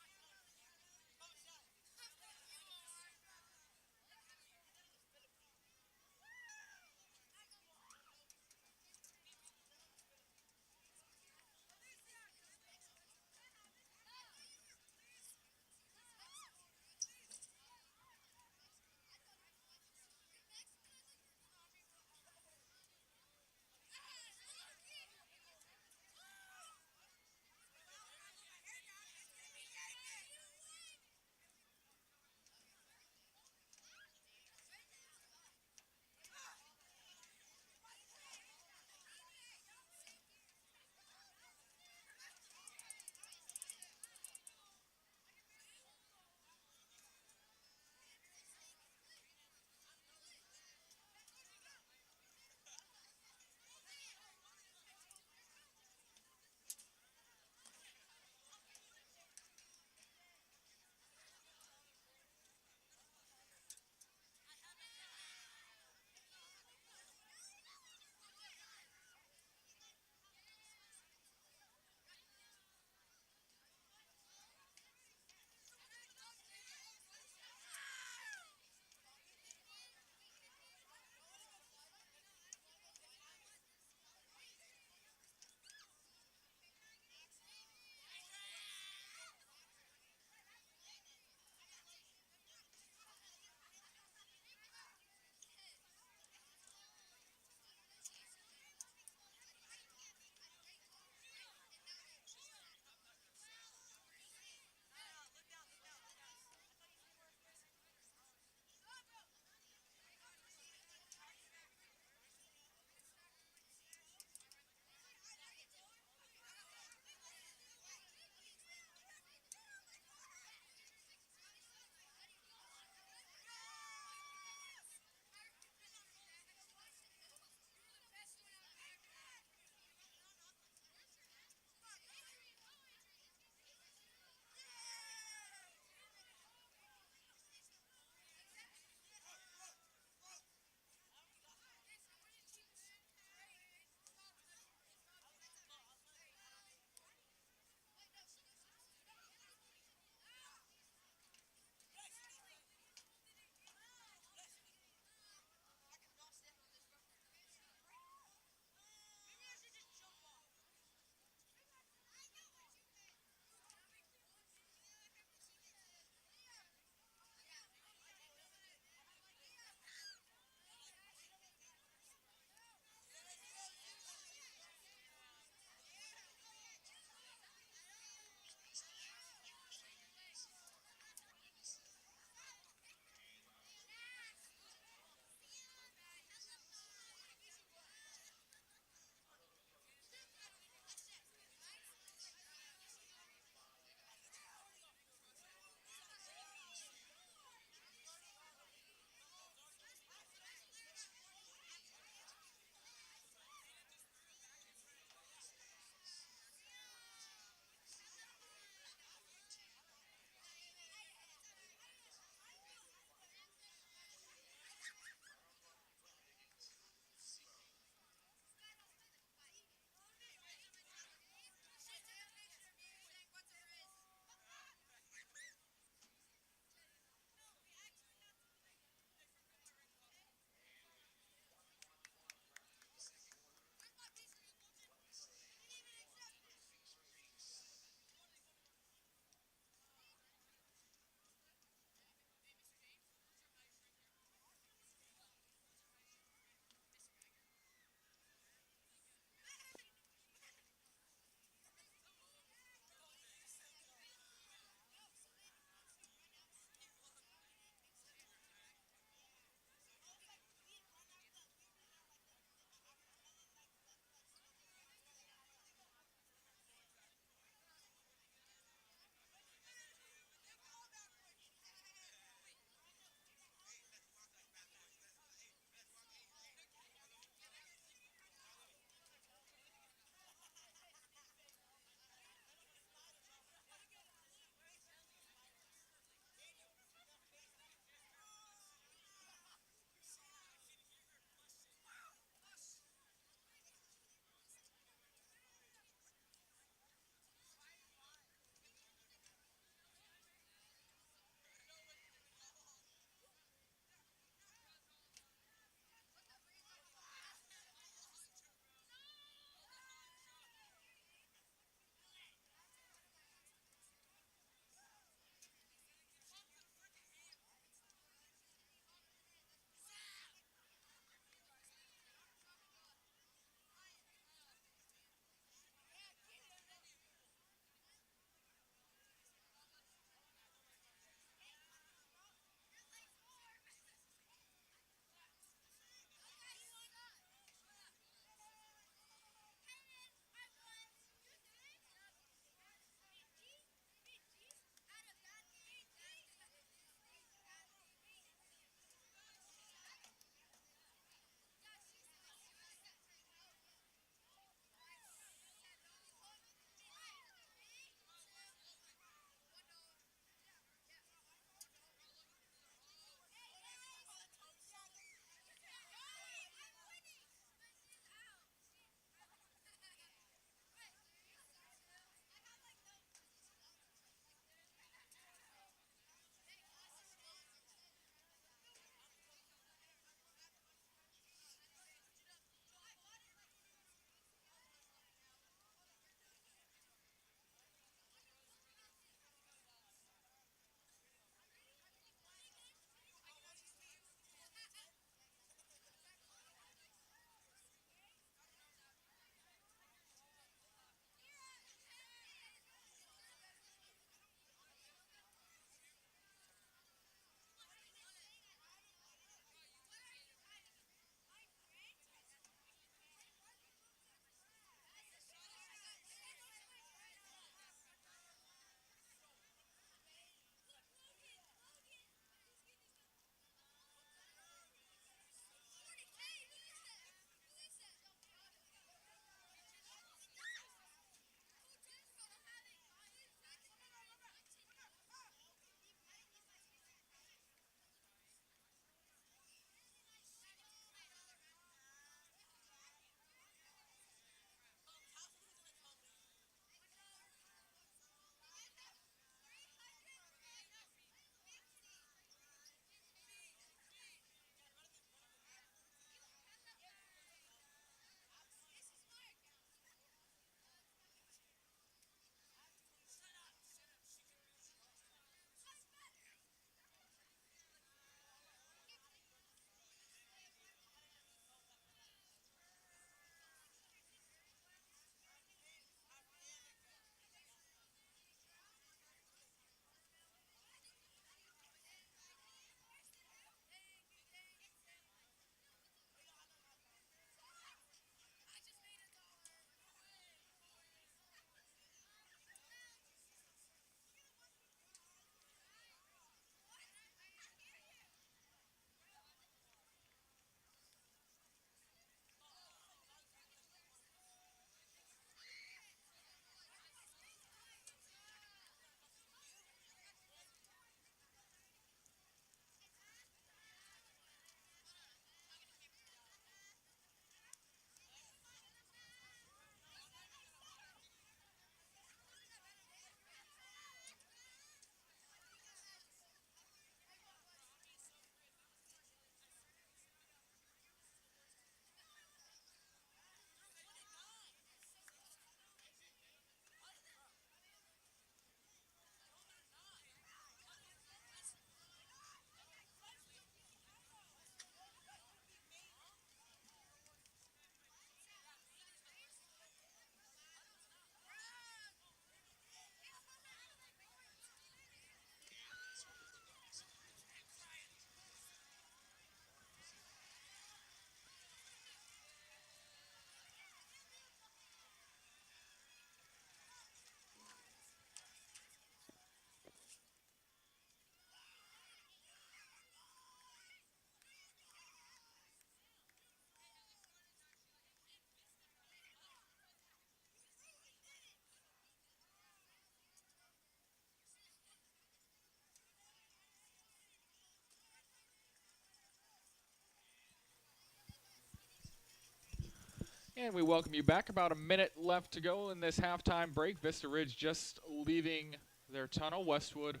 And we welcome you back. About a minute left to go in this halftime break. Vista Ridge just leaving their tunnel. Westwood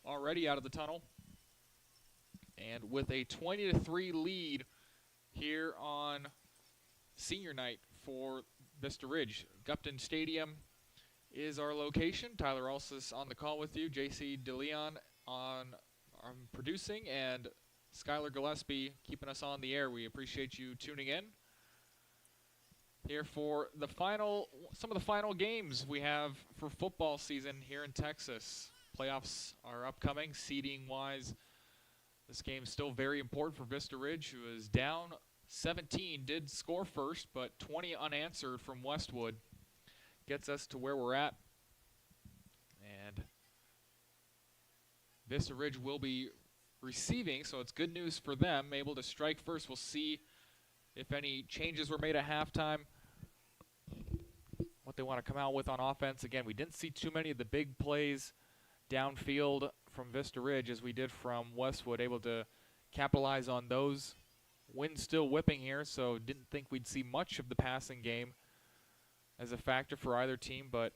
already out of the tunnel. And with a 20-3 lead here on senior night for Vista Ridge. Gupton Stadium is our location. Tyler Alsis on the call with you. JC DeLeon on producing, and Skylar Gillespie keeping us on the air. We appreciate you tuning in. Here for the some of the final games we have for football season here in Texas. Playoffs are upcoming, seeding-wise. This game is still very important for Vista Ridge, who is down 17, did score first, but 20 unanswered from Westwood gets us to where we're at. And Vista Ridge will be receiving, so it's good news for them, able to strike first. We'll see if any changes were made at halftime, what they want to come out with on offense. Again, we didn't see too many of the big plays downfield from Vista Ridge as we did from Westwood, able to capitalize on those. Wind still whipping here, so didn't think we'd see much of the passing game as a factor for either team, but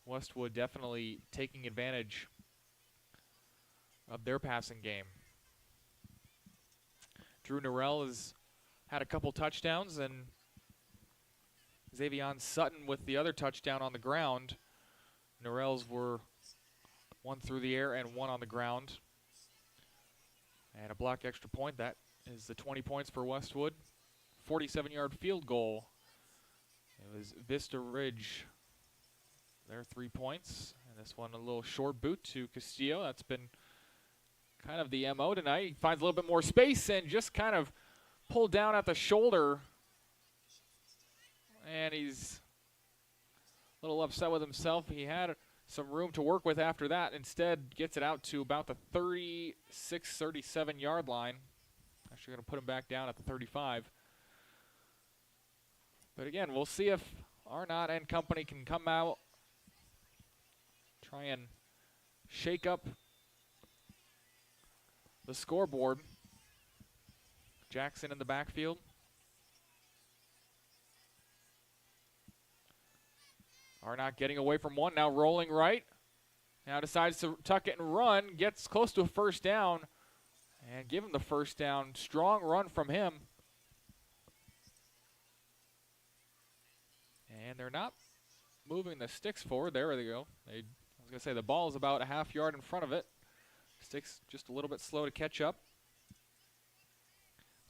Westwood definitely taking advantage of their passing game. Drew Norrell has had a couple touchdowns, and Xavion Sutton with the other touchdown on the ground. Norrell's were one through the air and one on the ground. And a block extra point. That is the 20 points for Westwood. 47-yard field goal. It was Vista Ridge. Their 3 points. And this one a little short boot to Castillo. That's been kind of the MO tonight. He finds a little bit more space and just kind of pulled down at the shoulder. And he's a little upset with himself. He had some room to work with after that. Instead, gets it out to about the 36, 37-yard line. Actually going to put him back down at the 35. But again, we'll see if Arnott and company can come out, try and shake up the scoreboard. Jackson in the backfield. Arnott getting away from one, now rolling right. Now decides to tuck it and run, gets close to a first down, and give him the first down. Strong run from him. And they're not moving the sticks forward. There they go. I was going to say the ball is about a half yard in front of it. Sticks just a little bit slow to catch up.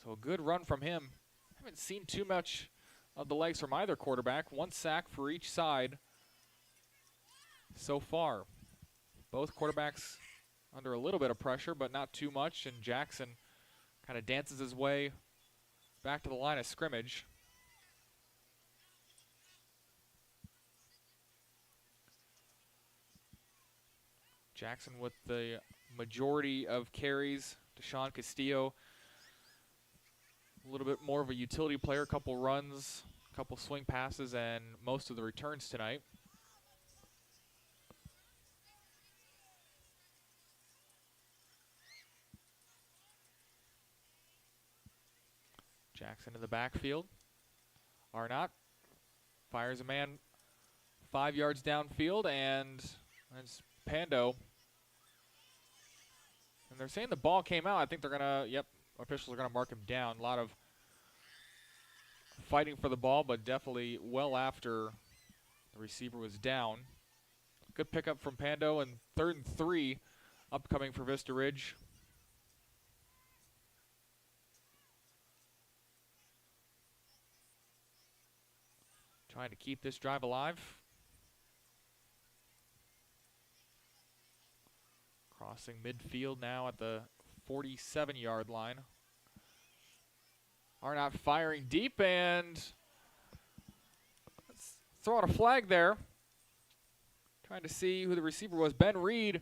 So a good run from him. Haven't seen too much of the legs from either quarterback. One sack for each side so far. Both quarterbacks under a little bit of pressure, but not too much. And Jackson kind of dances his way back to the line of scrimmage. Jackson with the majority of carries. Deshaun Castillo, a little bit more of a utility player, a couple runs, a couple swing passes, and most of the returns tonight. Jackson in the backfield. Arnott fires a man 5 yards downfield, and that's Pando. And they're saying the ball came out. I think they're going to, officials are going to mark him down. A lot of fighting for the ball, but definitely well after the receiver was down. Good pickup from Pando, and 3rd and 3 upcoming for Vista Ridge. Trying to keep this drive alive. Crossing midfield now at the 47-yard line. Arnott firing deep, and let's throw out a flag there. Trying to see who the receiver was. Ben Reed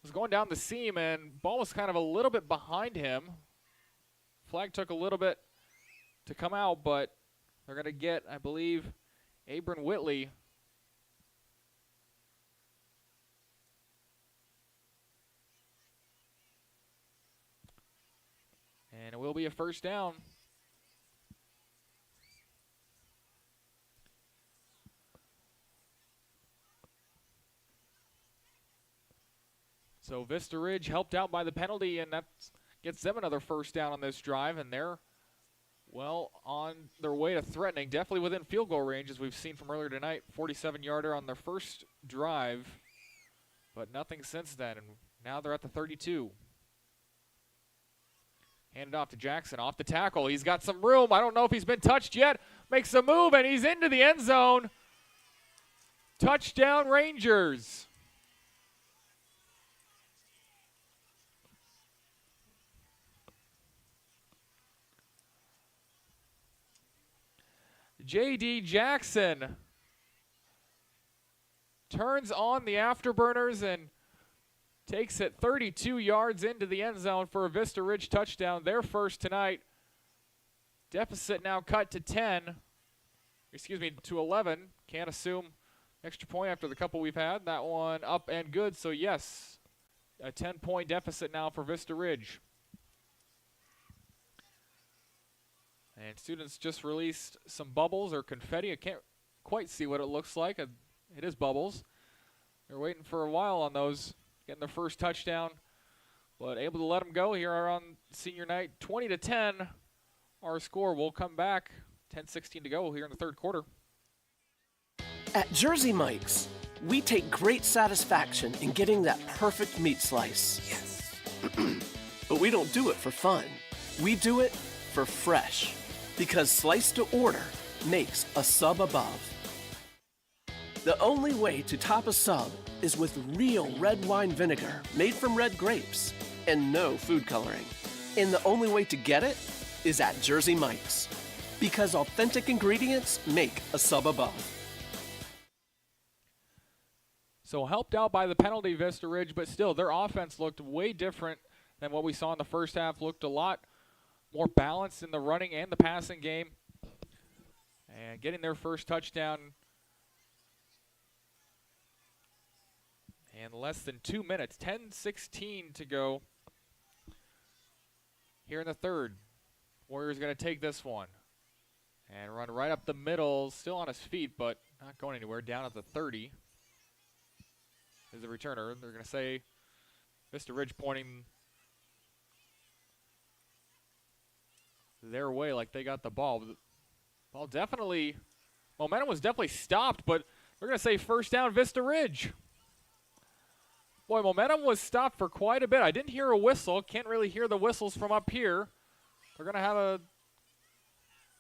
was going down the seam, and ball was kind of a little bit behind him. Flag took a little bit to come out, but they're going to get, I believe, Abram Whitley. And it will be a first down. So Vista Ridge helped out by the penalty, and that gets them another first down on this drive, and they're, well, on their way to threatening, definitely within field goal range, as we've seen from earlier tonight. 47-yarder on their first drive, but nothing since then, and now they're at the 32. Handed off to Jackson, off the tackle. He's got some room. I don't know if he's been touched yet. Makes a move, and he's into the end zone. Touchdown, Rangers. J.D. Jackson turns on the afterburners and takes it 32 yards into the end zone for a Vista Ridge touchdown, their first tonight. Deficit now cut to 11. Can't assume extra point after the couple we've had. That one up and good, so yes, a 10-point deficit now for Vista Ridge. And students just released some bubbles or confetti. I can't quite see what it looks like. It is bubbles. They're waiting for a while on those, getting their first touchdown, but able to let them go here on senior night. 20-10, our score. We'll come back. 10:16 to go here in the third quarter. At Jersey Mike's, we take great satisfaction in getting that perfect meat slice. Yes. But we don't do it for fun. We do it for fresh. Because slice to order makes a sub above. The only way to top a sub is with real red wine vinegar made from red grapes and no food coloring. And the only way to get it is at Jersey Mike's. Because authentic ingredients make a sub above. So helped out by the penalty, Vista Ridge, but still their offense looked way different than what we saw in the first half. Looked a lot more balanced in the running and the passing game. And getting their first touchdown in less than 2 minutes. 10:16 to go here in the third. Warriors going to take this one and run right up the middle. Still on his feet, but not going anywhere. Down at the 30 is the returner. They're going to say Vista Ridge pointing their way like they got the ball. Ball definitely, momentum was definitely stopped, but they're going to say first down Vista Ridge. Boy, momentum was stopped for quite a bit. I didn't hear a whistle. Can't really hear the whistles from up here. They're going to have a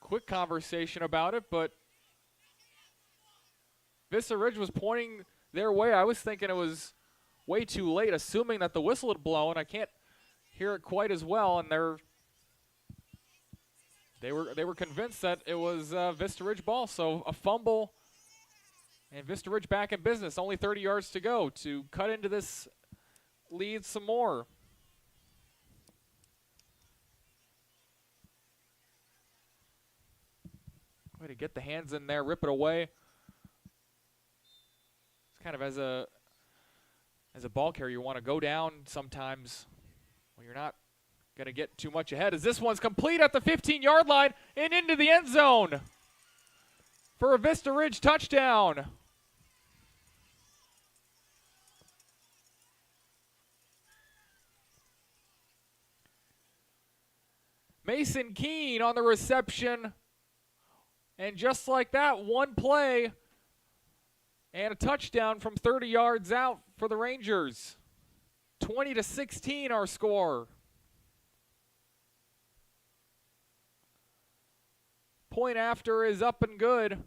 quick conversation about it, but Vista Ridge was pointing their way. I was thinking it was way too late, assuming that the whistle had blown. I can't hear it quite as well, and they were convinced that it was Vista Ridge ball. So a fumble, and Vista Ridge back in business. Only 30 yards to go to cut into this lead some more. Way to get the hands in there, rip it away. It's kind of as a ball carrier, you want to go down sometimes when you're not going to get too much ahead, as this one's complete at the 15-yard line and into the end zone for a Vista Ridge touchdown. Mason Keene on the reception, and just like that, one play and a touchdown from 30 yards out for the Rangers. 20-16 our score. Point after is up and good.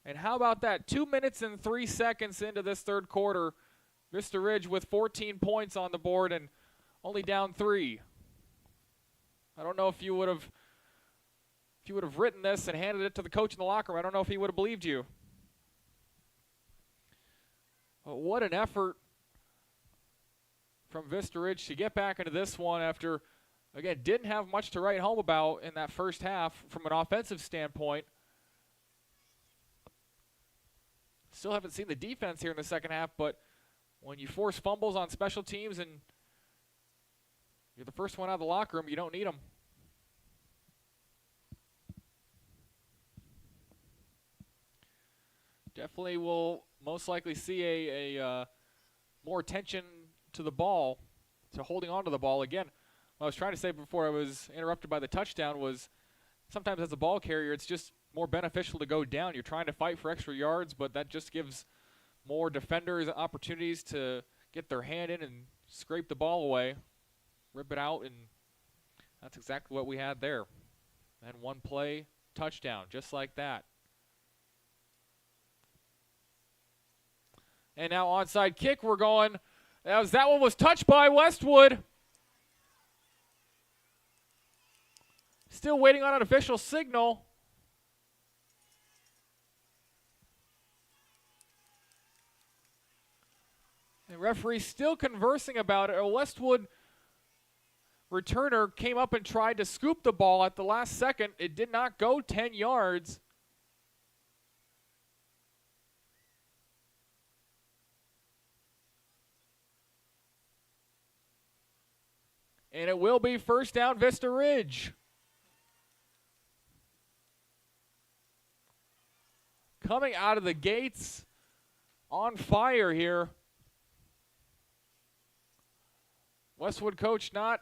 And how about that? 2 minutes and 3 seconds into this third quarter. Vista Ridge with 14 points on the board and only down 3. I don't know if you would have written this and handed it to the coach in the locker room. I don't know if he would have believed you. But what an effort from Vista Ridge to get back into this one after, again, didn't have much to write home about in that first half from an offensive standpoint. Still haven't seen the defense here in the second half, but when you force fumbles on special teams and you're the first one out of the locker room, you don't need them. Definitely will most likely see a more attention to the ball, to holding on to the ball. Again, what I was trying to say before I was interrupted by the touchdown was sometimes as a ball carrier, it's just more beneficial to go down. You're trying to fight for extra yards, but that just gives more defenders opportunities to get their hand in and scrape the ball away, rip it out, and that's exactly what we had there. And one play, touchdown, just like that. And now onside kick, we're going. That one was touched by Westwood. Still waiting on an official signal. The referee still conversing about it. A Westwood returner came up and tried to scoop the ball at the last second. It did not go 10 yards. And it will be first down, Vista Ridge. Coming out of the gates on fire here. Westwood coach not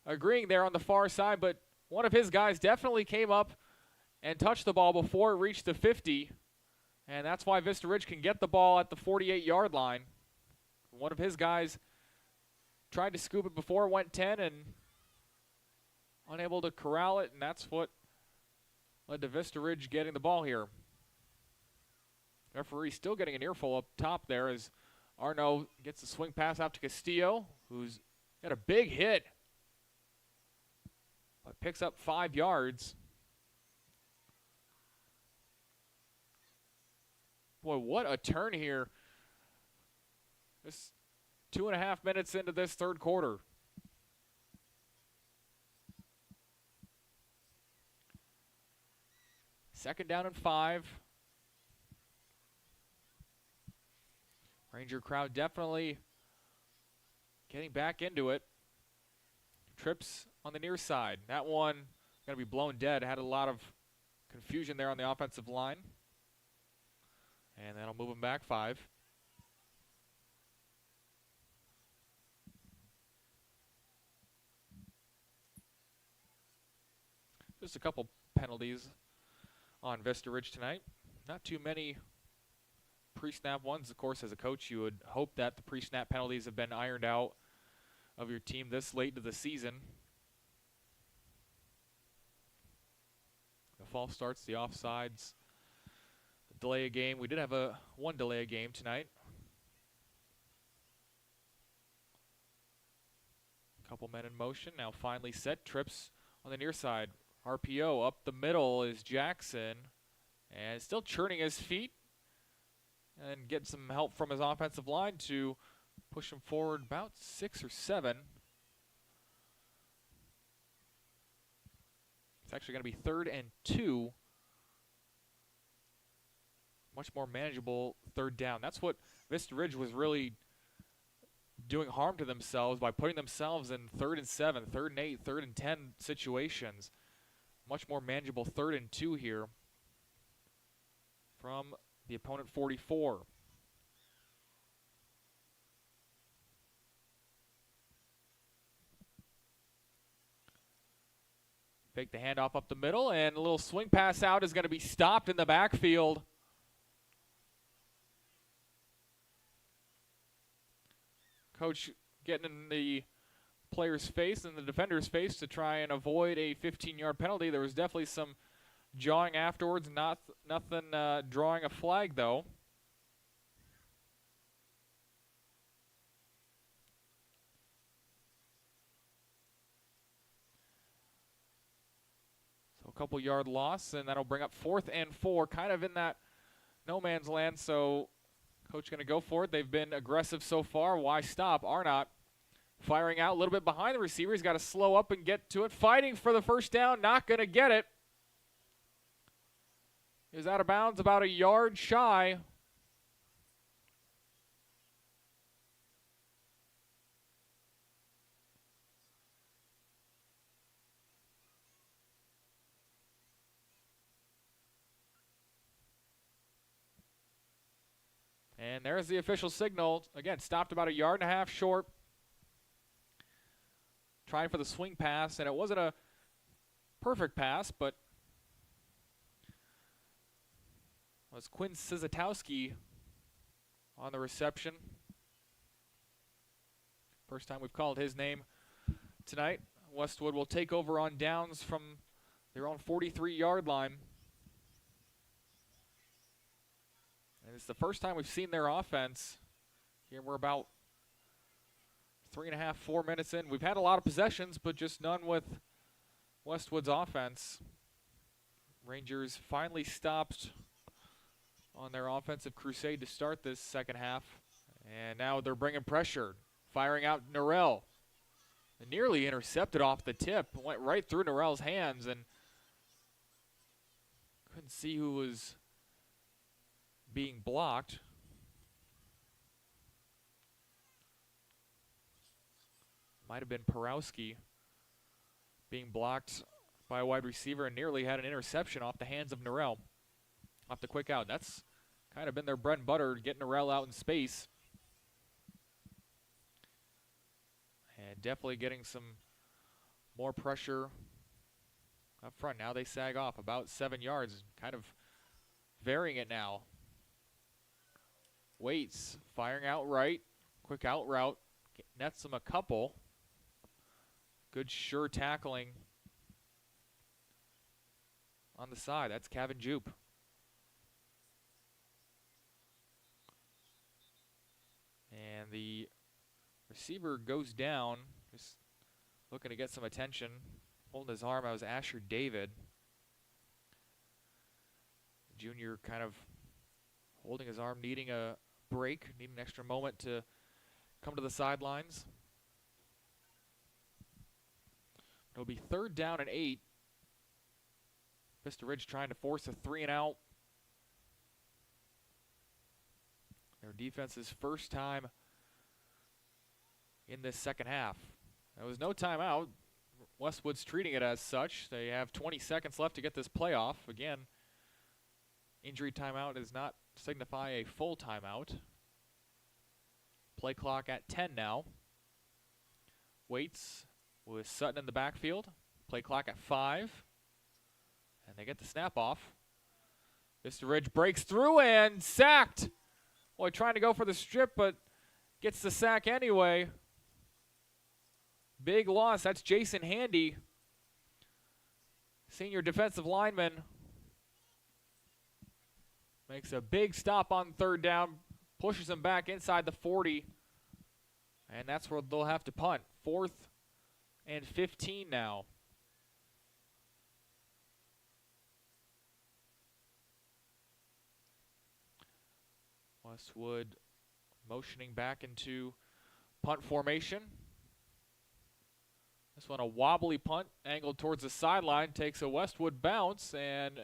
agreeing there on the far side, but one of his guys definitely came up and touched the ball before it reached the 50. And that's why Vista Ridge can get the ball at the 48-yard line. One of his guys tried to scoop it before it went 10 and unable to corral it, and that's what led to Vista Ridge getting the ball here. Referee still getting an earful up top there as Arno gets the swing pass out to Castillo, who's got a big hit, but picks up 5 yards. Boy, what a turn here. This 2.5 minutes into this third quarter. Second down and 5. Ranger crowd definitely getting back into it. Trips on the near side. That one going to be blown dead. Had a lot of confusion there on the offensive line. And that'll move him back 5. Just a couple penalties on Vista Ridge tonight. Not too many pre-snap ones. Of course, as a coach, you would hope that the pre-snap penalties have been ironed out of your team this late into the season. The false starts, the offsides, the delay a game. We did have one delay a game tonight. Couple men in motion. Now finally set. Trips on the near side. RPO up the middle is Jackson. And still churning his feet. And get some help from his offensive line to push him forward about 6 or 7. It's actually going to be 3rd and 2. Much more manageable third down. That's what Vista Ridge was really doing harm to themselves by putting themselves in 3rd and 7, 3rd and 8, 3rd and 10 situations. Much more manageable 3rd and 2 here from the opponent 44. Fake the handoff up the middle, and a little swing pass out is going to be stopped in the backfield. Coach getting in the player's face and the defender's face to try and avoid a 15-yard penalty. There was definitely some jawing afterwards, nothing drawing a flag, though. So a couple yard loss, and that'll bring up 4th and 4, kind of in that no man's land. So coach going to go for it. They've been aggressive so far. Why stop? Arnott firing out a little bit behind the receiver. He's got to slow up and get to it. Fighting for the first down, not going to get it. Is out of bounds, about a yard shy. And there's the official signal. Again, stopped about 1.5 yards short. Trying for the swing pass, and it wasn't a perfect pass, but it was Quinn Sizatowski on the reception. First time we've called his name tonight. Westwood will take over on downs from their own 43-yard line. And it's the first time we've seen their offense. Here we're about 3.5, 4 minutes in. We've had a lot of possessions, but just none with Westwood's offense. Rangers finally stopped on their offensive crusade to start this second half. And now they're bringing pressure, firing out Norrell. Nearly intercepted off the tip, went right through Norrell's hands, and couldn't see who was being blocked. Might have been Porowski being blocked by a wide receiver and nearly had an interception off the hands of Norrell. Off the quick out. That's kind of been their bread and butter, getting Norrell out in space. And definitely getting some more pressure up front. Now they sag off about 7 yards, kind of varying it now. Waits, firing out right, quick out route, nets them a couple. Good sure tackling on the side. That's Kevin Jupe. And the receiver goes down, just looking to get some attention. Holding his arm, that was Asher David. Junior kind of holding his arm, needing a break, needing an extra moment to come to the sidelines. It'll be 3rd down and 8. Vista Ridge trying to force a 3-and-out. Their defense's first time in this second half. There was no timeout. Westwood's treating it as such. They have 20 seconds left to get this play off. Again, injury timeout does not signify a full timeout. Play clock at 10 now. Waits with Sutton in the backfield. Play clock at 5. And they get the snap off. Vista Ridge breaks through and sacked. Boy, trying to go for the strip, but gets the sack anyway. Big loss. That's Jason Handy, senior defensive lineman. Makes a big stop on 3rd down, pushes him back inside the 40, and that's where they'll have to punt. 4th and 15 now. Westwood motioning back into punt formation. This one a wobbly punt, angled towards the sideline, takes a Westwood bounce, and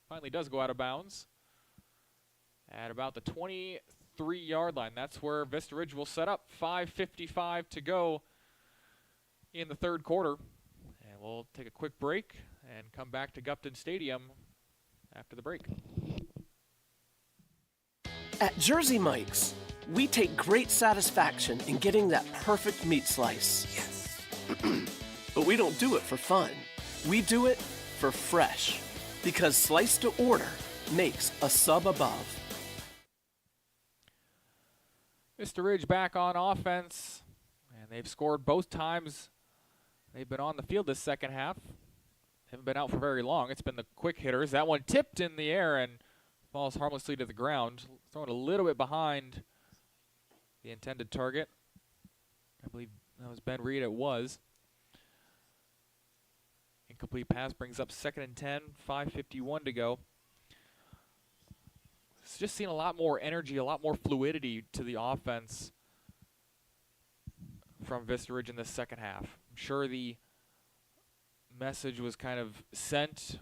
finally does go out of bounds at about the 23-yard line. That's where Vista Ridge will set up. 5:55 to go in the 3rd quarter. And we'll take a quick break and come back to Gupton Stadium after the break. At Jersey Mike's, we take great satisfaction in getting that perfect meat slice. Yes. But we don't do it for fun. We do it for fresh. Because slice to order makes a sub above. Vista Ridge back on offense, and they've scored both times they've been on the field this second half. They haven't been out for very long. It's been the quick hitters. That one tipped in the air and falls harmlessly to the ground, throwing a little bit behind the intended target. I believe that was Ben Reed. It was. Incomplete pass brings up 2nd and 10, 5:51 to go. It's just seen a lot more energy, a lot more fluidity to the offense from Vista Ridge in the second half. I'm sure the message was kind of sent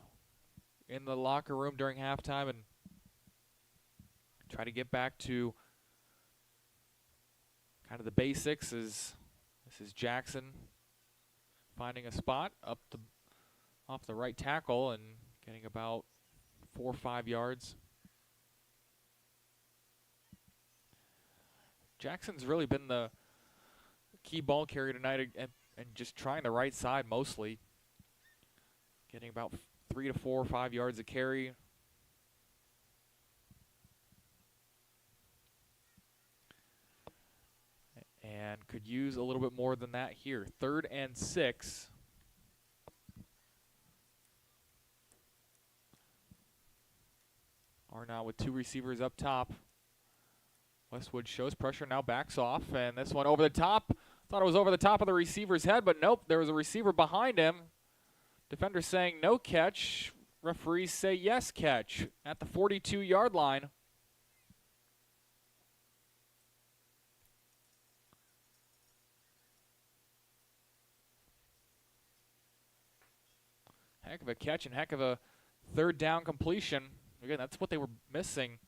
in the locker room during halftime and try to get back to kind of the basics. This is Jackson finding a spot up off the right tackle and getting about 4 or 5 yards. Jackson's really been the key ball carrier tonight and just trying the right side mostly. Getting about 3 to 4 or 5 yards a carry. And could use a little bit more than that here. 3rd and 6. Arnott with 2 receivers up top. Westwood shows pressure, now backs off, and this one over the top. Thought it was over the top of the receiver's head, but nope, there was a receiver behind him. Defender saying no catch. Referees say yes catch at the 42-yard line. Heck of a catch and heck of a 3rd down completion. Again, that's what they were missing,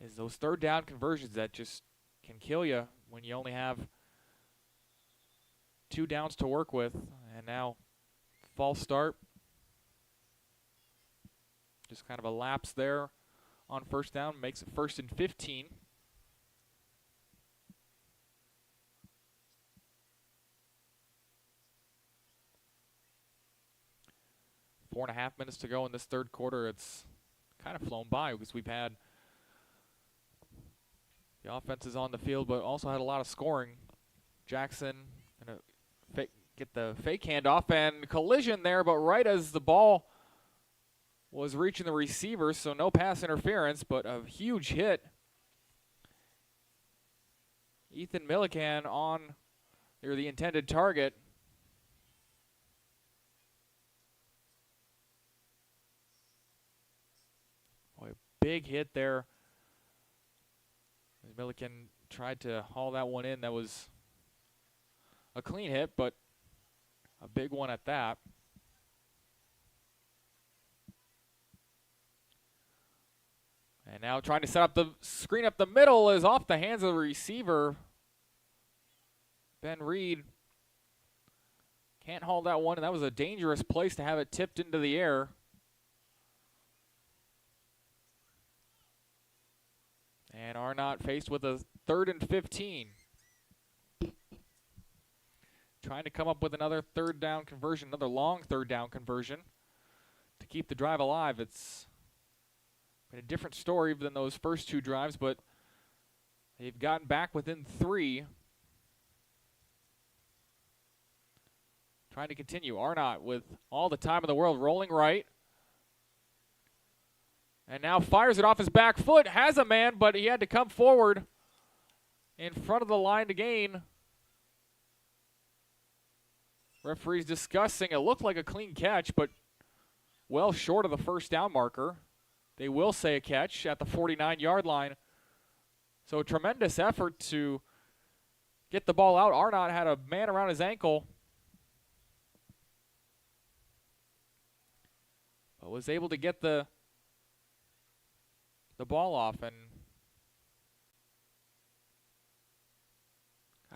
is those 3rd down conversions that just can kill you when you only have 2 downs to work with. And now false start. Just kind of a lapse there on 1st down. Makes it 1st and 15. Four and a half minutes to go in this 3rd quarter. It's kind of flown by because we've had the offenses on the field, but also had a lot of scoring. Jackson gonna get the fake handoff and collision there, but right as the ball was reaching the receiver, so no pass interference, but a huge hit. Ethan Millican on the intended target. Boy, big hit there. Millican tried to haul that one in. That was a clean hit, but a big one at that. And now trying to set up the screen up the middle is off the hands of the receiver. Ben Reed can't haul that one, and that was a dangerous place to have it tipped into the air. And Arnott faced with a 3rd and 15. Trying to come up with another 3rd down conversion, another long 3rd down conversion to keep the drive alive. It's been a different story than those first 2 drives, but they've gotten back within 3. Trying to continue. Arnott with all the time in the world, rolling right. And now fires it off his back foot. Has a man, but he had to come forward in front of the line to gain. Referees discussing. It looked like a clean catch, but well short of the 1st down marker. They will say a catch at the 49-yard line. So a tremendous effort to get the ball out. Arnott had a man around his ankle, but was able to get the ball off. And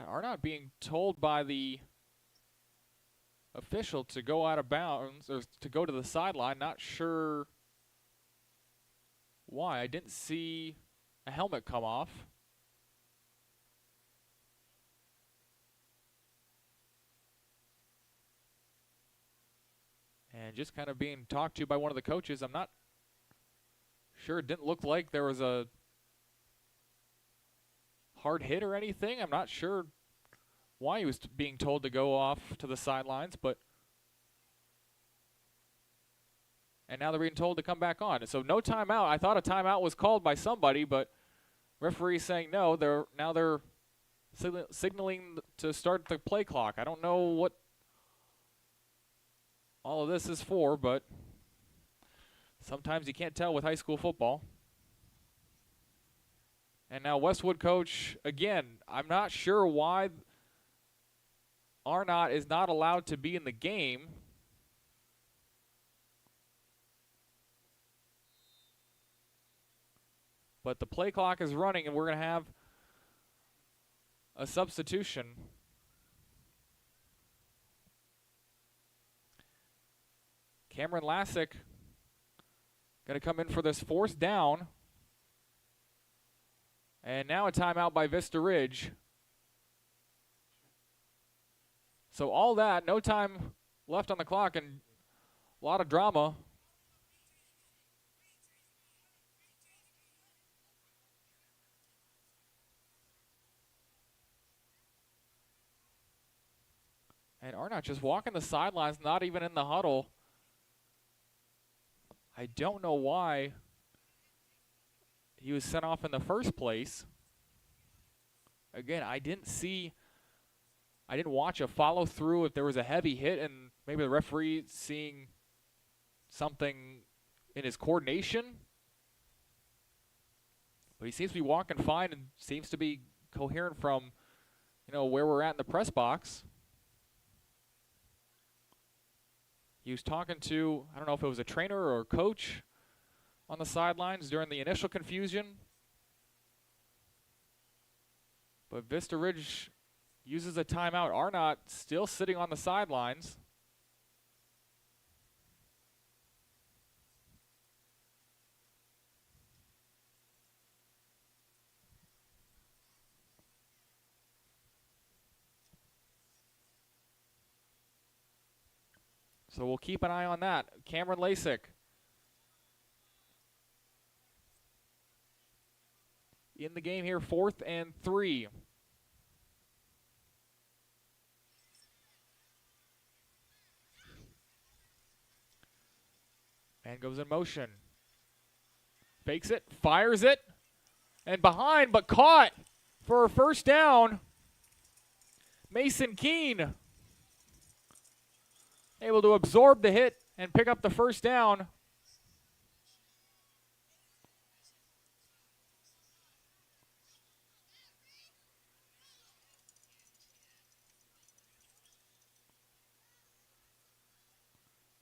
Arnott being told by the official to go out of bounds, or to go to the sideline. Not sure why. I didn't see a helmet come off. And just kind of being talked to by one of the coaches. I'm not sure. It didn't look like there was a hard hit or anything. I'm not sure why he was being told to go off to the sidelines, but and now they're being told to come back on. So no timeout. I thought a timeout was called by somebody, but referee saying no. They're signaling to start the play clock. I don't know what all of this is for, but sometimes you can't tell with high school football. And now Westwood coach, again, I'm not sure why Arnott is not allowed to be in the game. But the play clock is running, and we're going to have a substitution. Cameron Lassick going to come in for this 4th down. And now a timeout by Vista Ridge. So all that, no time left on the clock, and a lot of drama. And Arnott just walking the sidelines, not even in the huddle. I don't know why he was sent off in the first place. Again, I didn't watch a follow through if there was a heavy hit and maybe the referee seeing something in his coordination. But he seems to be walking fine and seems to be coherent from, where we're at in the press box. He was talking to, I don't know if it was a trainer or a coach on the sidelines during the initial confusion. But Vista Ridge uses a timeout. Arnott still sitting on the sidelines. So we'll keep an eye on that. Cameron Lasik. In the game here, 4th and 3. Man goes in motion. Fakes it, fires it, and behind, but caught for a first down. Mason Keene able to absorb the hit and pick up the first down.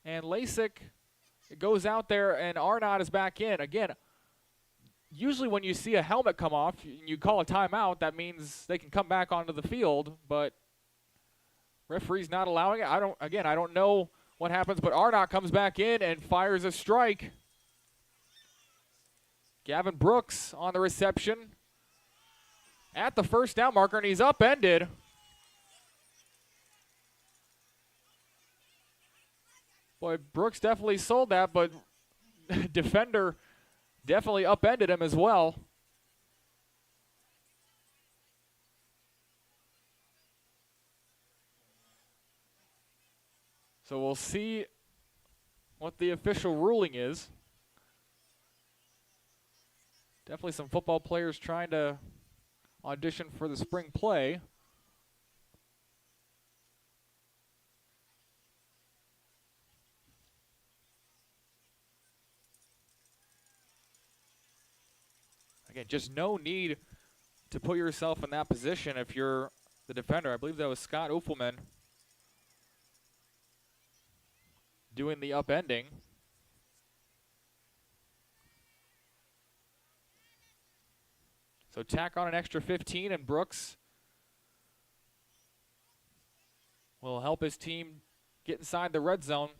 And Lasik goes out there, and Arnott is back in. Again, usually when you see a helmet come off, you call a timeout. That means they can come back onto the field, but referee's not allowing it. I don't know what happens, but Arnott comes back in and fires a strike. Gavin Brooks on the reception at the first down marker, and he's upended. Boy, Brooks definitely sold that, but defender definitely upended him as well. So we'll see what the official ruling is. Definitely some football players trying to audition for the spring play. Again, just no need to put yourself in that position if you're the defender. I believe that was Scott Uffelman doing the upending. So tack on an extra 15, and Brooks will help his team get inside the red zone.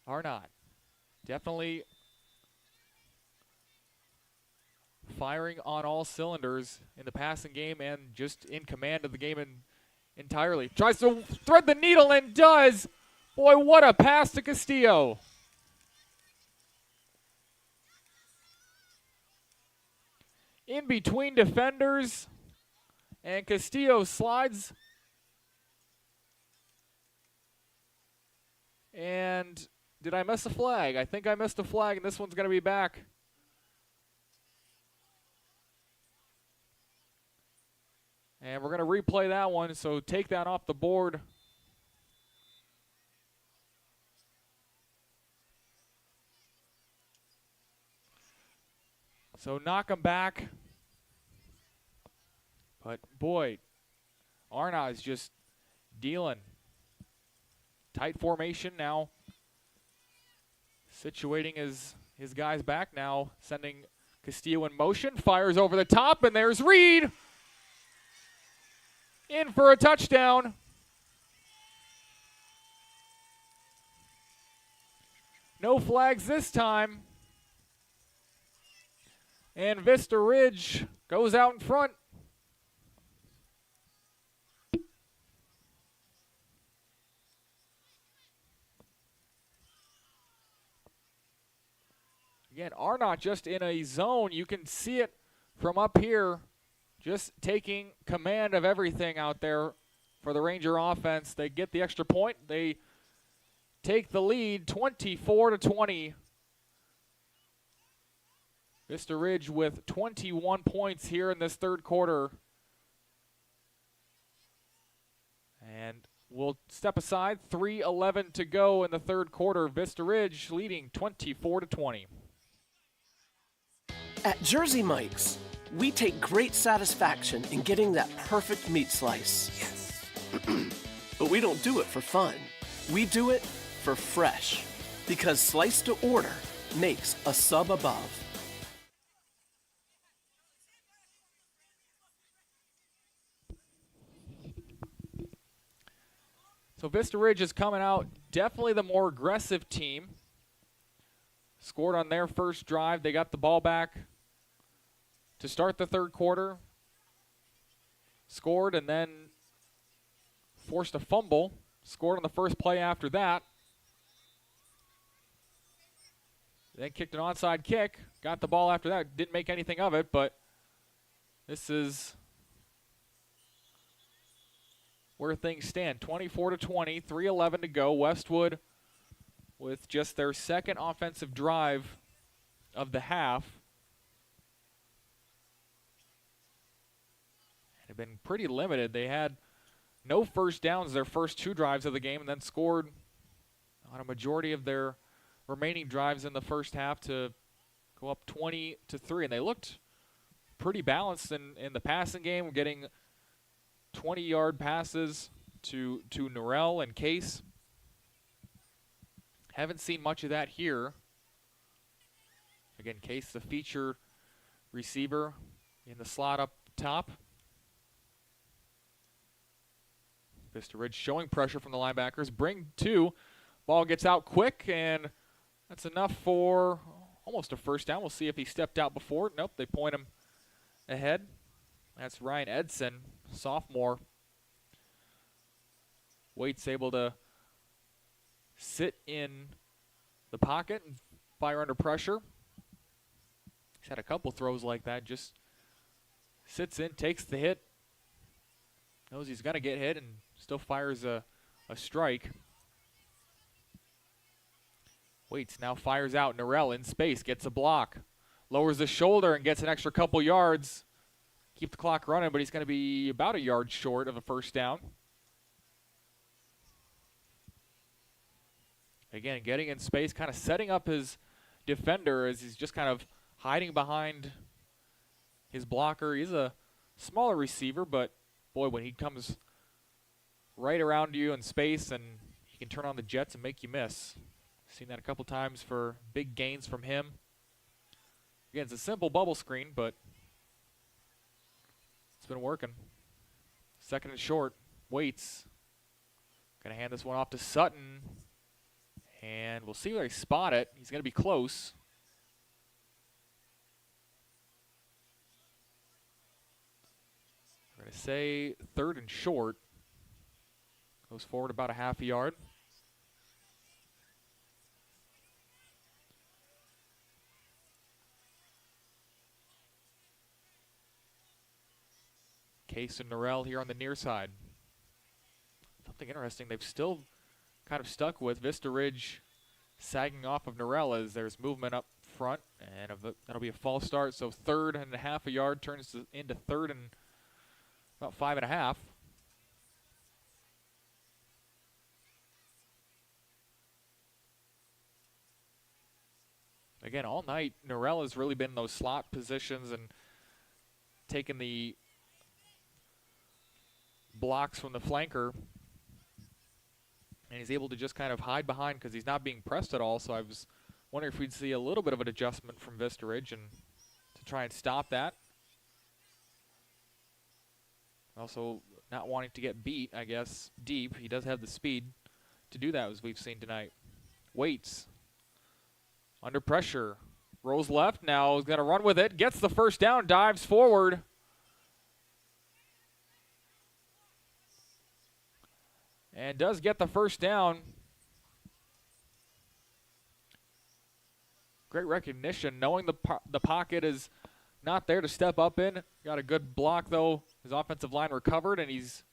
Arnott definitely firing on all cylinders in the passing game and just in command of the game entirely. Tries to thread the needle and does. Boy, what a pass to Castillo. In between defenders, and Castillo slides. And did I miss a flag? I think I missed a flag, and this one's going to be back. And we're going to replay that one, so take that off the board. So knock him back. But, boy, Arnott is just dealing. Tight formation now. Situating his guys back now. Sending Castillo in motion. Fires over the top, and there's Reed. In for a touchdown. No flags this time. And Vista Ridge goes out in front. Again, Arnott just in a zone. You can see it from up here, just taking command of everything out there for the Ranger offense. They get the extra point. They take the lead 24-20. Vista Ridge with 21 points here in this third quarter. And we'll step aside. 3:11 to go in the third quarter. Vista Ridge leading 24-20. At Jersey Mike's, we take great satisfaction in getting that perfect meat slice. Yes. But we don't do it for fun. We do it for fresh. Because slice to order makes a sub above. So Vista Ridge is coming out definitely the more aggressive team. Scored on their first drive. They got the ball back to start the third quarter. Scored and then forced a fumble. Scored on the first play after that. Then kicked an onside kick. Got the ball after that. Didn't make anything of it, but this is where things stand. 24-20, 3:11 to go. Westwood with just their second offensive drive of the half. They've been pretty limited. They had no first downs their first two drives of the game and then scored on a majority of their remaining drives in the first half to go up 20-3. And they looked pretty balanced in the passing game, getting 20-yard passes to Norrell and Case. Haven't seen much of that here. Again, Case, the feature receiver in the slot up top. Vista Ridge showing pressure from the linebackers. Bring two. Ball gets out quick, and that's enough for almost a first down. We'll see if he stepped out before. Nope, they point him ahead. That's Ryan Edson, sophomore. Waite's able to sit in the pocket and fire under pressure. He's had a couple throws like that. Just sits in, takes the hit. Knows he's going to get hit and still fires a strike. Waits now fires out. Norrell in space, gets a block. Lowers the shoulder and gets an extra couple yards. Keep the clock running, but he's going to be about a yard short of a first down. Again, getting in space, kind of setting up his defender as he's just kind of hiding behind his blocker. He's a smaller receiver, but boy, when he comes right around you in space and he can turn on the jets and make you miss. Seen that a couple times for big gains from him. Again, it's a simple bubble screen, but it's been working. Second and short. Waits. Going to hand this one off to Sutton. And we'll see where they spot it. He's going to be close. We're going to say third and short. Goes forward about a half a yard. Case and Norrell here on the near side. Something interesting, they've still kind of stuck with Vista Ridge sagging off of Norrell as there's movement up front, and that'll be a false start. So third and a half a yard turns into third and about 5.5. Again, all night, Norrell has really been in those slot positions and taken the blocks from the flanker, and he's able to just kind of hide behind because he's not being pressed at all. So I was wondering if we'd see a little bit of an adjustment from Vista Ridge and to try and stop that. Also not wanting to get beat, I guess, deep. He does have the speed to do that, as we've seen tonight. Waits Under pressure. Rolls left. Now is going to run with it. Gets the first down. Dives forward. And does get the first down. Great recognition, knowing the pocket is not there to step up in. Got a good block, though. His offensive line recovered, and he's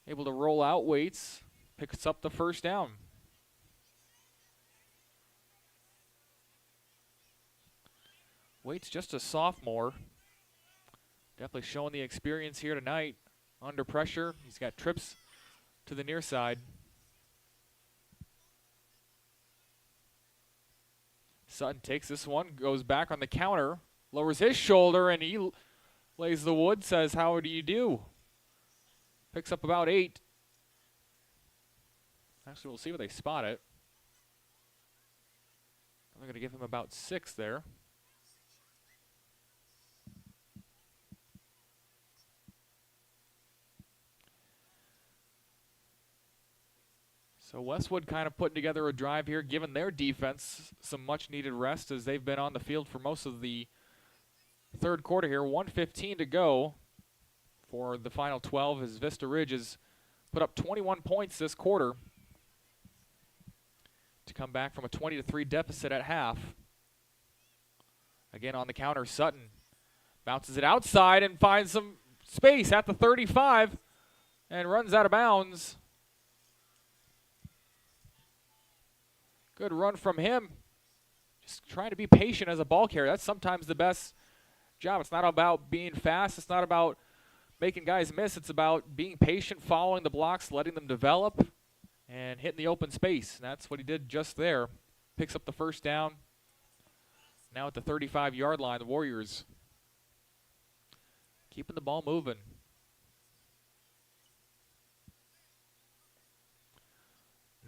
able to roll out, waits, picks up the first down. Waits just a sophomore. Definitely showing the experience here tonight. Under pressure, he's got trips to the near side. Sutton takes this one, goes back on the counter, lowers his shoulder, and he lays the wood, says, "How do you do?" Picks up about 8. Actually, we'll see where they spot it. They're going to give him about 6 there. So Westwood kind of putting together a drive here, giving their defense some much-needed rest as they've been on the field for most of the third quarter here. 1:15 to go for the final 12 as Vista Ridge has put up 21 points this quarter to come back from a 20-3 deficit at half. Again on the counter, Sutton bounces it outside and finds some space at the 35 and runs out of bounds. Good run from him. Just trying to be patient as a ball carrier. That's sometimes the best job. It's not about being fast. It's not about making guys miss. It's about being patient, following the blocks, letting them develop, and hitting the open space. And that's what he did just there. Picks up the first down. Now at the 35-yard line, the Warriors keeping the ball moving.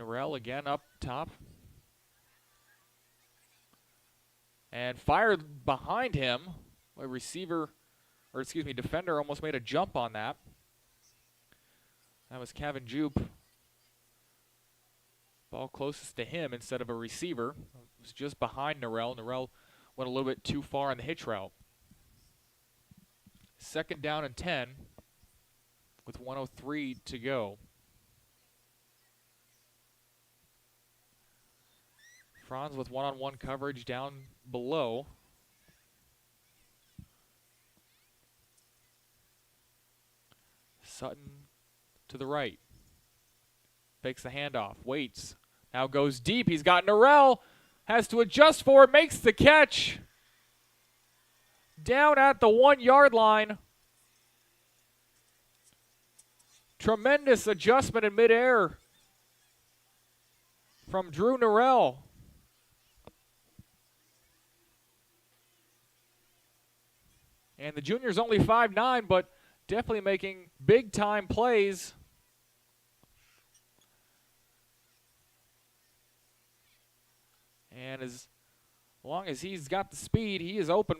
Norrell again up top. And fired behind him. A defender almost made a jump on that. That was Kevin Jupe. Ball closest to him instead of a receiver. It was just behind Norrell. Norrell went a little bit too far on the hitch route. 2nd down and 10 with 1:03 to go. Franz with one-on-one coverage down below. Sutton to the right. Fakes the handoff, waits. Now goes deep. He's got Norrell. Has to adjust for it, makes the catch. Down at the 1-yard line. Tremendous adjustment in midair from Drew Norrell. And the junior's only 5'9", but definitely making big-time plays. And as long as he's got the speed, he is open.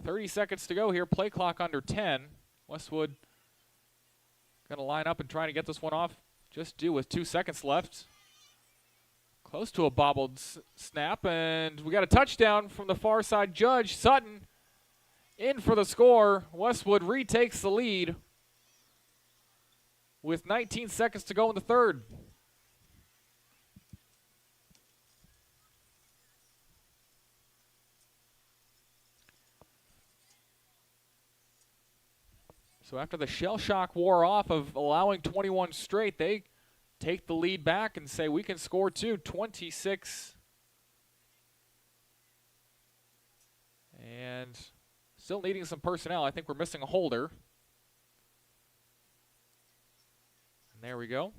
30 seconds to go here. Play clock under 10. Westwood going to line up and try to get this one off. Just due with 2 seconds left. Close to a bobbled snap, and we got a touchdown from the far side judge. Sutton in for the score. Westwood retakes the lead with 19 seconds to go in the third. So after the shell shock wore off of allowing 21 straight, they take the lead back and say we can score too. 26. And still needing some personnel. I think we're missing a holder. And there we go.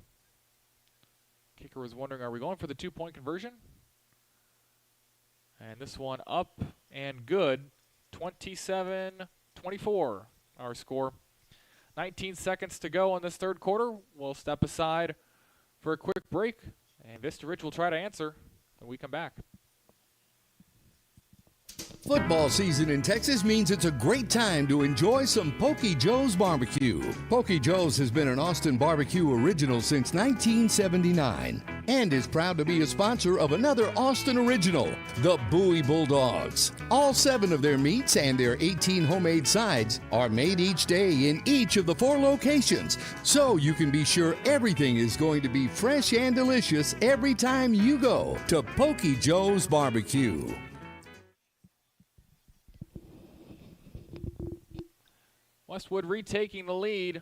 Kicker was wondering, are we going for the 2-point conversion? And this one up and good. 27-24 our score. 19 seconds to go in this third quarter. We'll step aside for a quick break, and Vista Ridge will try to answer when we come back. Football season in Texas means it's a great time to enjoy some Pokey Joe's barbecue. Pokey Joe's has been an Austin barbecue original since 1979. and is proud to be a sponsor of another Austin original, the Bowie Bulldogs. All 7 of their meats and their 18 homemade sides are made each day in each of the 4 locations, so you can be sure everything is going to be fresh and delicious every time you go to Pokey Joe's Barbecue. Westwood retaking the lead.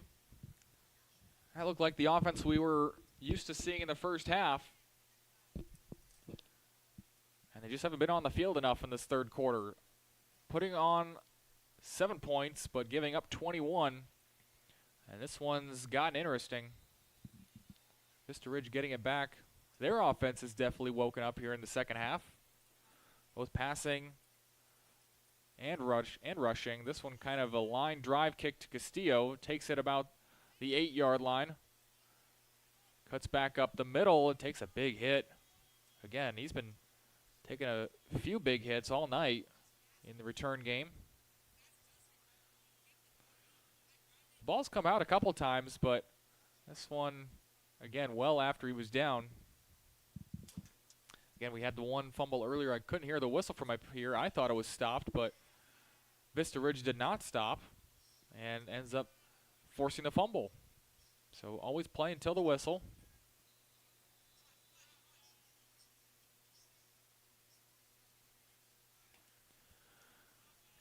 That looked like the offense we were used to seeing in the first half. And they just haven't been on the field enough in this third quarter. Putting on 7 points, but giving up 21. And this one's gotten interesting. Vista Ridge getting it back. Their offense has definitely woken up here in the second half. Both passing and rushing. This one kind of a line drive kick to Castillo. Takes it about the 8-yard line. Cuts back up the middle and takes a big hit. Again, he's been taking a few big hits all night in the return game. The ball's come out a couple times, but this one, again, well after he was down. Again, we had the one fumble earlier. I couldn't hear the whistle from up here. I thought it was stopped, but Vista Ridge did not stop and ends up forcing the fumble. So always play until the whistle.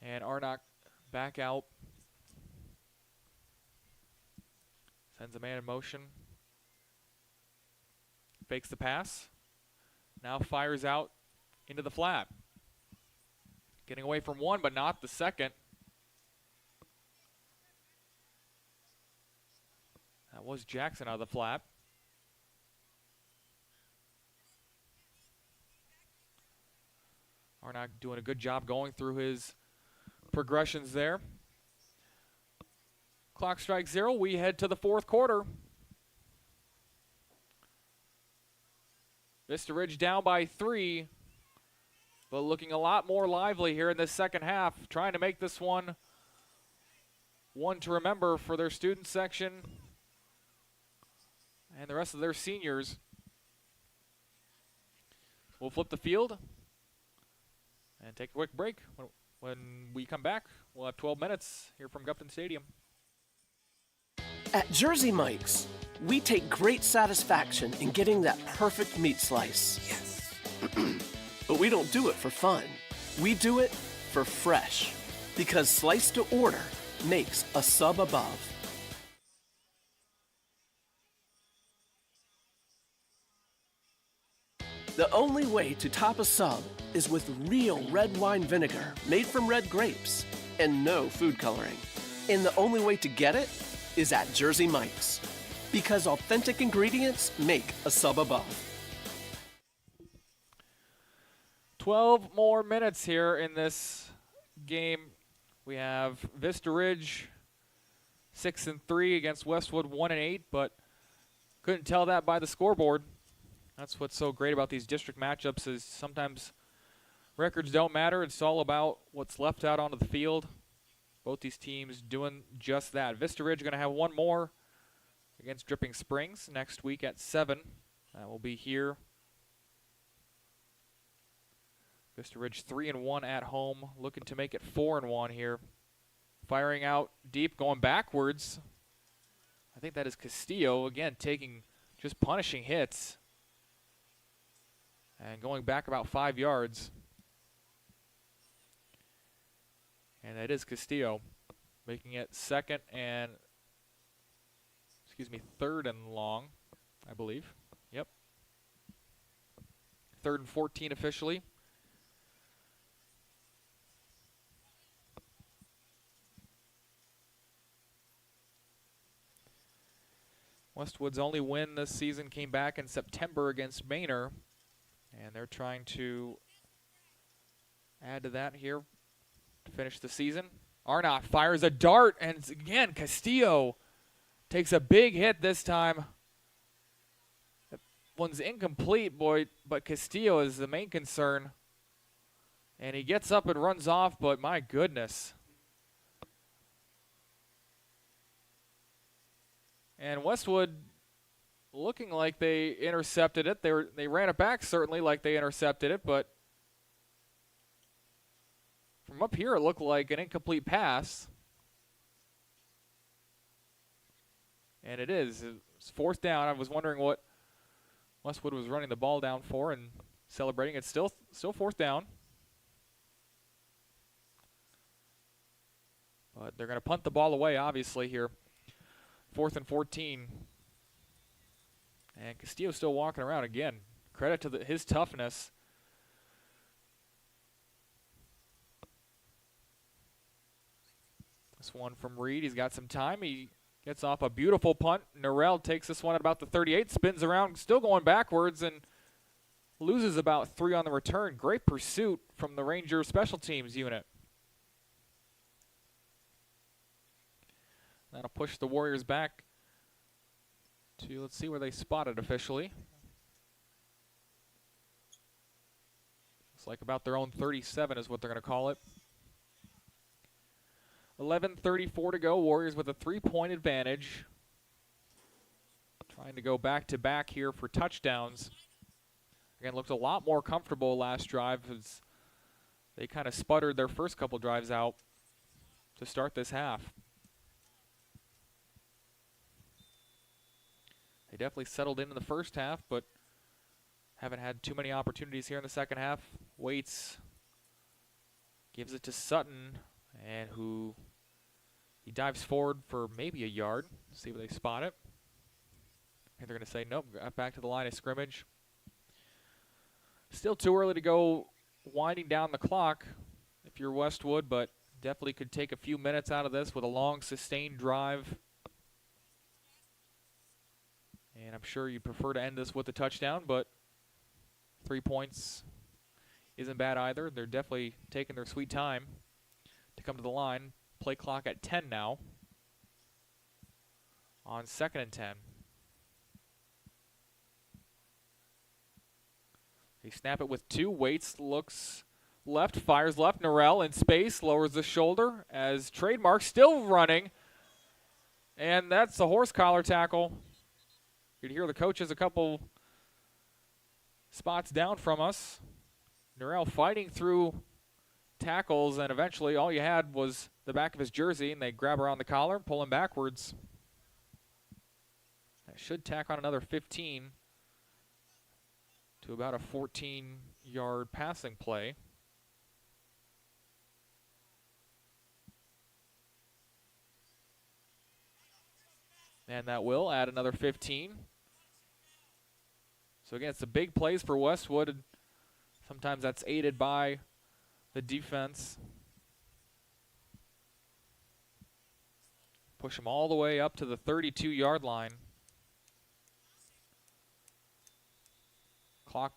And Arnott back out. Sends a man in motion. Fakes the pass. Now fires out into the flat. Getting away from one, but not the second. That was Jackson out of the flat. Arnott doing a good job going through his progressions there. Clock strikes 0. We head to the fourth quarter. Vista Ridge down by 3, but looking a lot more lively here in this second half, trying to make this one to remember for their student section and the rest of their seniors. We'll flip the field and take a quick break. When we come back, we'll have 12 minutes here from Gupton Stadium. At Jersey Mike's, we take great satisfaction in getting that perfect meat slice. Yes. But we don't do it for fun. We do it for fresh. Because slice to order makes a sub above. The only way to top a sub is with real red wine vinegar made from red grapes and no food coloring. And the only way to get it is at Jersey Mike's. Because authentic ingredients make a sub above. 12 more minutes here in this game. We have Vista Ridge 6-3 against Westwood 1-8, but couldn't tell that by the scoreboard. That's what's so great about these district matchups is sometimes records don't matter. It's all about what's left out onto the field. Both these teams doing just that. Vista Ridge going to have one more against Dripping Springs next week at 7. That will be here. Vista Ridge 3-1 at home, looking to make it 4-1 here. Firing out deep, going backwards. I think that is Castillo, again, just punishing hits. And going back about 5 yards. And that is Castillo, making it third and long, I believe. Yep. 3rd and 14 officially. Westwood's only win this season came back in September against Manor, and they're trying to add to that here to finish the season. Arnott fires a dart, and again, Castillo takes a big hit this time. That one's incomplete, but Castillo is the main concern. And he gets up and runs off, but my goodness. And Westwood looking like they intercepted it. They ran it back certainly like they intercepted it, but from up here it looked like an incomplete pass. And it is. It's fourth down. I was wondering what Westwood was running the ball down for and celebrating. It's still fourth down. But they're going to punt the ball away, obviously, here. 4th and 14. And Castillo's still walking around again. Credit to his toughness. This one from Reed. He's got some time. He gets off a beautiful punt. Norrell takes this one at about the 38, spins around, still going backwards, and loses about 3 on the return. Great pursuit from the Ranger special teams unit. That'll push the Warriors back to, let's see where they spot it officially. Looks like about their own 37 is what they're going to call it. 11:34 to go. Warriors with a 3-point advantage. Trying to go back-to-back here for touchdowns. Again, looked a lot more comfortable last drive as they kind of sputtered their first couple drives out to start this half. They definitely settled in the first half, but haven't had too many opportunities here in the second half. Waits gives it to Sutton, and he dives forward for maybe a yard. See where they spot it. And they're going to say, nope, got back to the line of scrimmage. Still too early to go winding down the clock if you're Westwood, but definitely could take a few minutes out of this with a long, sustained drive. And I'm sure you prefer to end this with a touchdown, but 3 points isn't bad either. They're definitely taking their sweet time to come to the line. Play clock at 10 now on 2nd and 10. They snap it with 2. Waits, looks left, fires left. Norrell in space, lowers the shoulder as Trademark still running. And that's a horse collar tackle. You can hear the coaches a couple spots down from us. Norrell fighting through tackles, and eventually all you had was the back of his jersey, and they grab around the collar, pull him backwards. That should tack on another 15 to about a 14-yard passing play. And that will add another 15. So again, it's the big plays for Westwood. Sometimes that's aided by the defense. Push them all the way up to the 32-yard line. Clock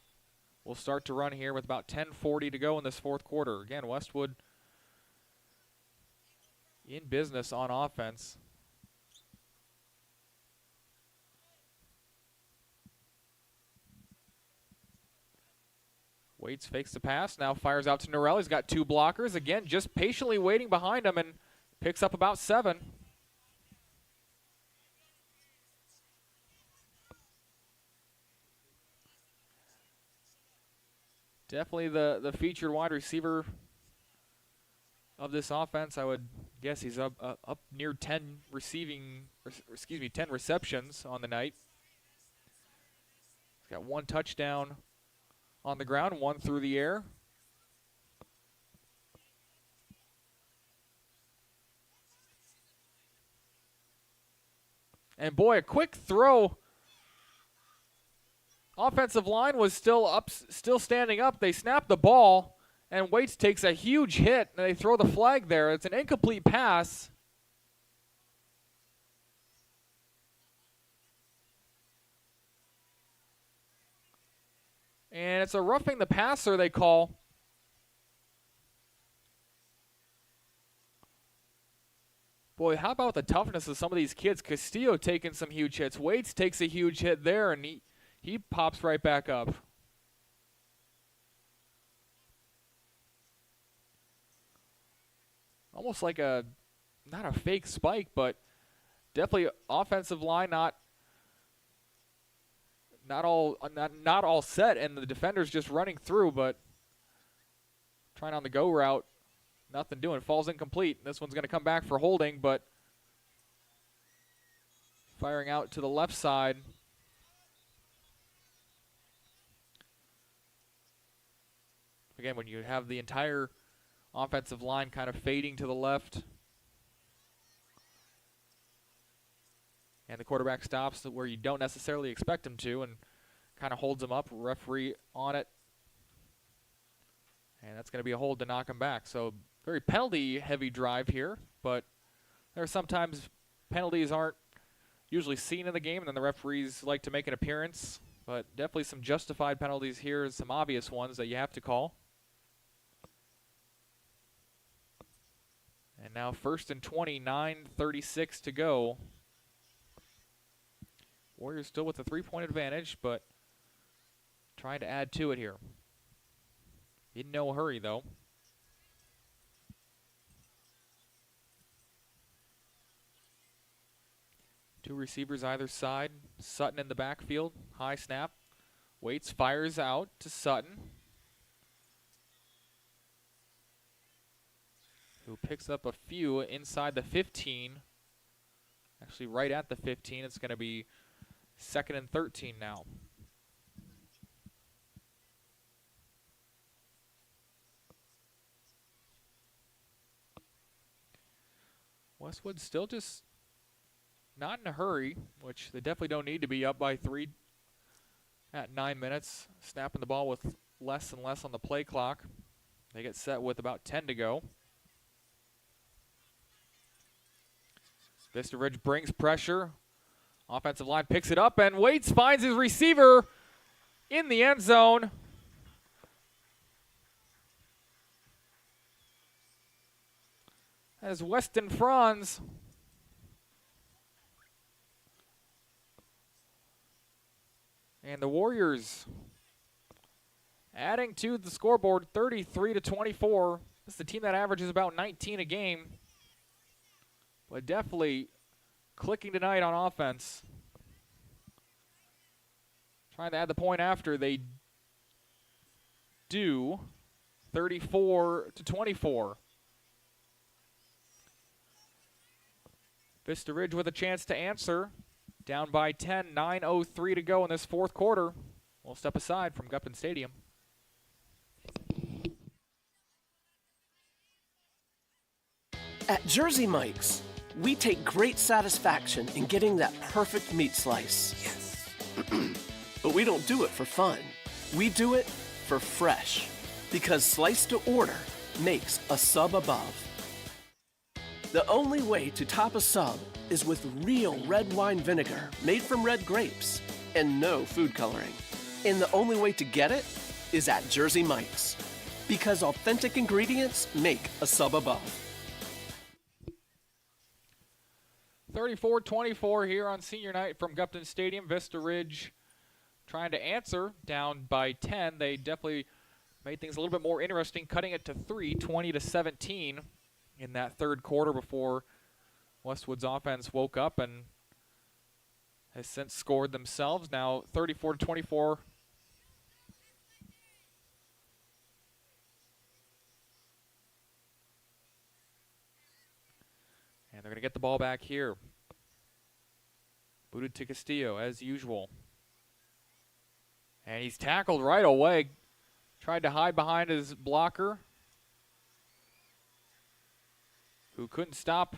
will start to run here with about 10:40 to go in this fourth quarter. Again, Westwood in business on offense. Waits, fakes the pass, now fires out to Norrell. He's got 2 blockers. Again, just patiently waiting behind him and picks up about 7. Definitely the featured wide receiver of this offense. I would guess he's up near 10 10 receptions on the night. He's got 1 touchdown on the ground, 1 through the air. And boy, a quick throw. Offensive line was still standing up. They snap the ball, and Waits takes a huge hit, and they throw the flag there. It's an incomplete pass. And it's a roughing the passer they call. Boy, how about the toughness of some of these kids? Castillo taking some huge hits. Waits takes a huge hit there, and he pops right back up. Almost like not a fake spike, but definitely offensive line not not all set, and the defender's just running through, but trying on the go route, nothing doing. Falls incomplete. This one's going to come back for holding, but firing out to the left side. Again, when you have the entire offensive line kind of fading to the left, and the quarterback stops where you don't necessarily expect him to and kind of holds him up, referee on it. And that's going to be a hold to knock him back. So very penalty-heavy drive here, but there are sometimes penalties aren't usually seen in the game, and then the referees like to make an appearance. But definitely some justified penalties here, some obvious ones that you have to call. And now 1st and 20, 9:36 to go. Warriors still with a 3-point advantage, but trying to add to it here. In no hurry, though. Two receivers either side. Sutton in the backfield. High snap. Waits, fires out to Sutton, who picks up a few inside the 15. Actually, right at the 15. It's going to be 2nd and 13 now. Westwood still just not in a hurry, which they definitely don't need to be, up by 3 at 9 minutes. Snapping the ball with less and less on the play clock. They get set with about 10 to go. Vista Ridge brings pressure. Offensive line picks it up, and Waits finds his receiver in the end zone. That is Weston Franz. And the Warriors adding to the scoreboard, 33-24. This is the team that averages about 19 a game, but definitely clicking tonight on offense. Trying to add the point after they do, 34-24. Vista Ridge with a chance to answer. Down by 10, 9:03 to go in this fourth quarter. We'll step aside from Gupton Stadium. At Jersey Mike's, we take great satisfaction in getting that perfect meat slice. Yes. But we don't do it for fun. We do it for fresh. Because slice to order makes a sub above. The only way to top a sub is with real red wine vinegar made from red grapes and no food coloring. And the only way to get it is at Jersey Mike's. Because authentic ingredients make a sub above. 34-24 here on senior night from Gupton Stadium. Vista Ridge trying to answer, down by 10. They definitely made things a little bit more interesting, cutting it to 3, 20-17 in that third quarter before Westwood's offense woke up and has since scored themselves. Now 34-24. And they're going to get the ball back here. Booted to Castillo, as usual. And he's tackled right away. Tried to hide behind his blocker, who couldn't stop.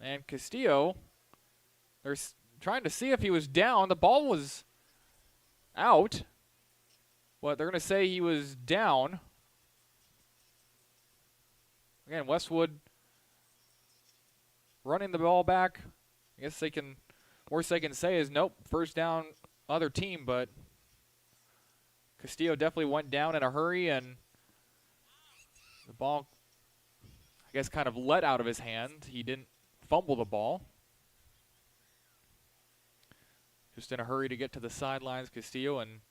And Castillo, they're trying to see if he was down. The ball was out, but they're going to say he was down. Again, Westwood running the ball back. I guess they can, worst they can say is, nope, first down, other team, but Castillo definitely went down in a hurry, and the ball, I guess, kind of let out of his hand. He didn't fumble the ball. Just in a hurry to get to the sidelines, Castillo, and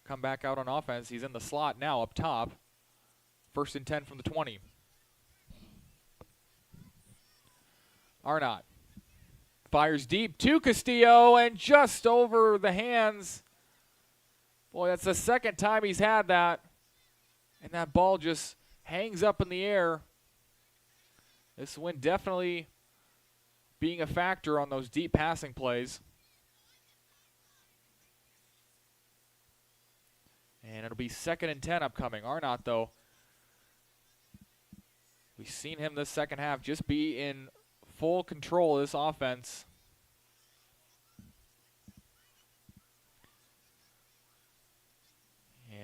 come back out on offense. He's in the slot now up top. 1st and 10 from the 20. Arnott fires deep to Castillo and just over the hands. Boy, that's the second time he's had that. And that ball just hangs up in the air. This wind definitely being a factor on those deep passing plays. And it'll be 2nd and 10 upcoming. Arnott, though, we've seen him this second half just be in full control of this offense.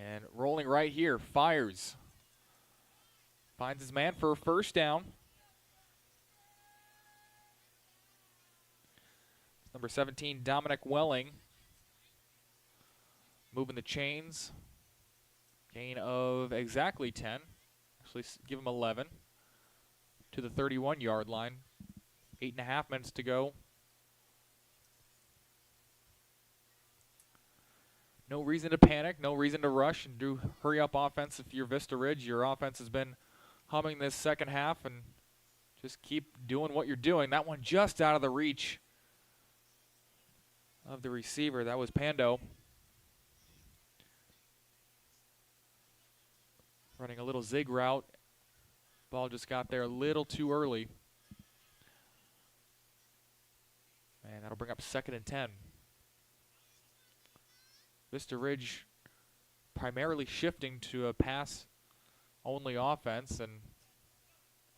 And rolling right here, fires. Finds his man for a first down. Number 17, Dominic Welling. Moving the chains. Gain of exactly 10. Actually, give him 11. To the 31-yard line. 8.5 minutes to go. No reason to panic, no reason to rush and do hurry-up offense if you're Vista Ridge. Your offense has been humming this second half, and just keep doing what you're doing. That one just out of the reach of the receiver. That was Pando. Running a little zig route. Ball just got there a little too early. And that'll bring up 2nd and 10. Vista Ridge primarily shifting to a pass-only offense, and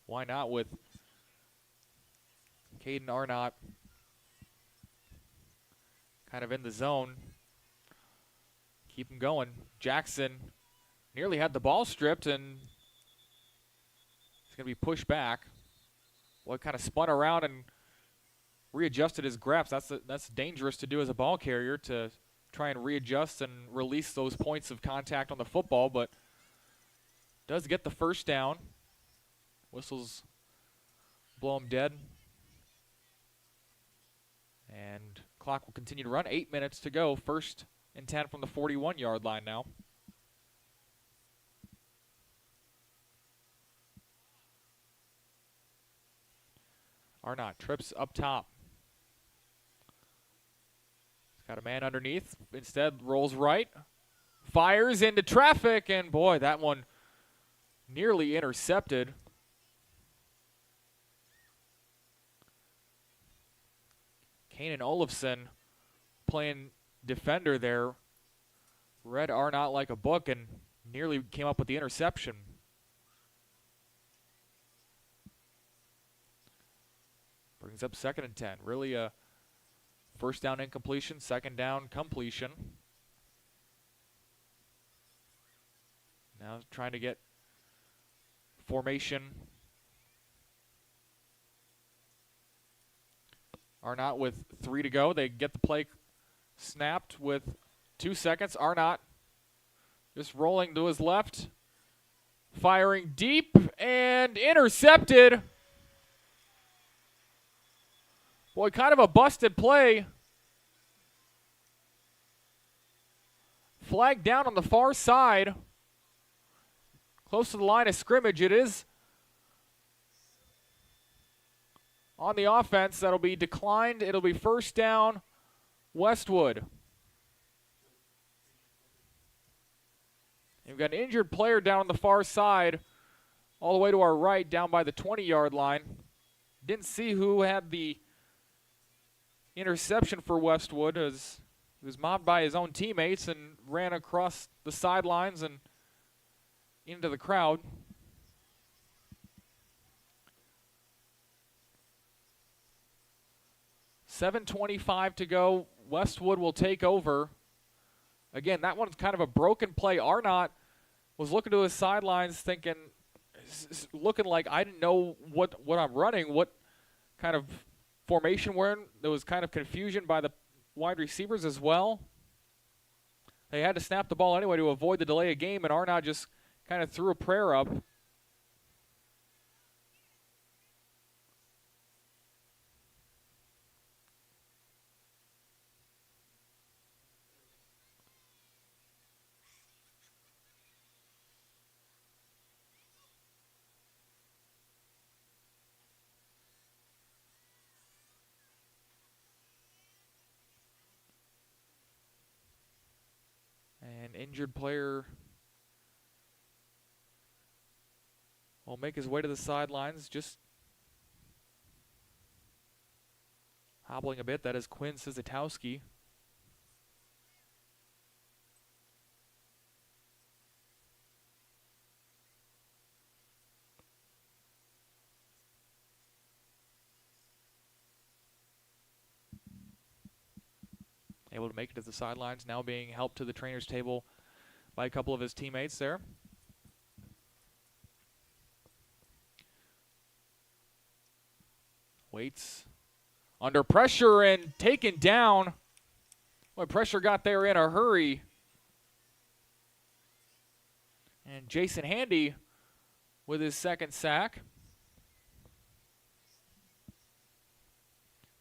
why not with Caden Arnott kind of in the zone. Keep him going. Jackson nearly had the ball stripped, and it's going to be pushed back. Well, kind of spun around and readjusted his grips. That's dangerous to do as a ball carrier, to try and readjust and release those points of contact on the football, but does get the first down. Whistles blow him dead. And clock will continue to run. 8 minutes to go. 1st and 10 from the 41-yard line now. Arnott trips up top. Got a man underneath. Instead, rolls right. Fires into traffic, and boy, that one nearly intercepted. Kanan Olafson playing defender there. Read Arnott like a book and nearly came up with the interception. Brings up 2nd and 10. Really a first down incompletion, 2nd down completion. Now trying to get formation. Arnott with 3 to go. They get the play snapped with 2 seconds. Arnott just rolling to his left. Firing deep and intercepted. Boy, kind of a busted play. Flag down on the far side. Close to the line of scrimmage. It is on the offense. That'll be declined. It'll be first down, Westwood. And we've got an injured player down on the far side, all the way to our right, down by the 20-yard line. Didn't see who had the interception for Westwood, as he was mobbed by his own teammates and ran across the sidelines and into the crowd. $7:25 to go. Westwood will take over. Again, that one's kind of a broken play. Arnott was looking to his sidelines thinking, looking like I didn't know what I'm running, what kind of formation we're in. There was kind of confusion by the wide receivers as well. They had to snap the ball anyway to avoid the delay of game, and Arnott just kind of threw a prayer up. injured player will make his way to the sidelines, just hobbling a bit. That is Quinn Sizatowski. Able to make it to the sidelines, now being helped to the trainer's table by a couple of his teammates there. Waits under pressure and taken down. Boy, pressure got there in a hurry. And Jason Handy with his second sack.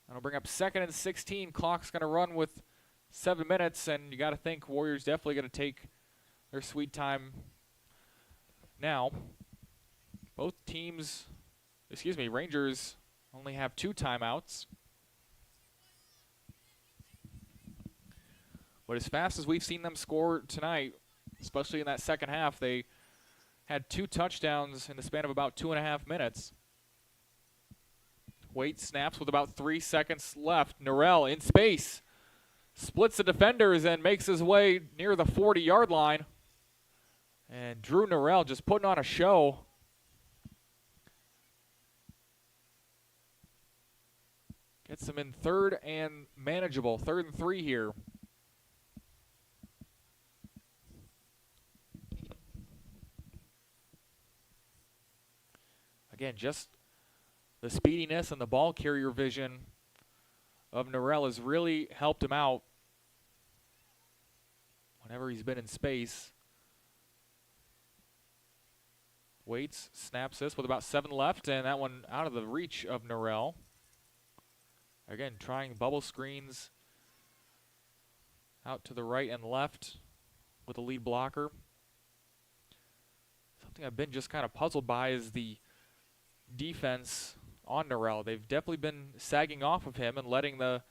That'll bring up 2nd and 16. Clock's going to run with 7 minutes, and you got to think Warriors definitely going to take their sweet time now. Both teams, Rangers only have 2 timeouts. But as fast as we've seen them score tonight, especially in that second half, they had 2 touchdowns in the span of about 2.5 minutes. Wait snaps with about 3 seconds left. Norrell in space. Splits the defenders and makes his way near the 40-yard line. And Drew Norrell just putting on a show. Gets him in 3rd and manageable. 3rd and 3 here. Again, just the speediness and the ball carrier vision of Norrell has really helped him out whenever he's been in space. Waits, snaps this with about 7 left, and that one out of the reach of Norrell. Again, trying bubble screens out to the right and left with a lead blocker. Something I've been just kind of puzzled by is the defense on Norrell. They've definitely been sagging off of him and letting the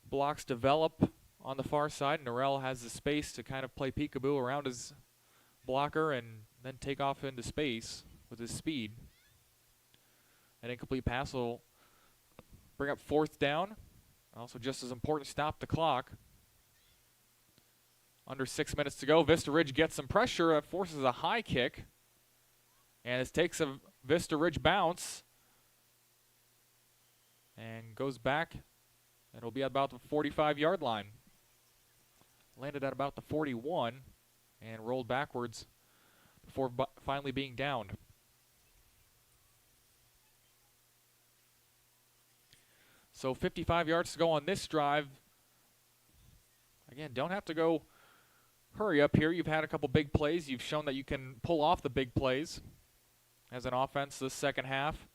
blocks develop on the far side. Norrell has the space to kind of play peekaboo around his blocker and then take off into space with his speed. An incomplete pass will bring up 4th down. Also just as important, stop the clock. Under 6 minutes to go. Vista Ridge gets some pressure. That forces a high kick. And it takes a Vista Ridge bounce and goes back. It'll be about the 45-yard line. Landed at about the 41 and rolled backwards before finally being downed. So 55 yards to go on this drive. Again, don't have to go hurry up here. You've had a couple big plays. You've shown that you can pull off the big plays as an offense this second half.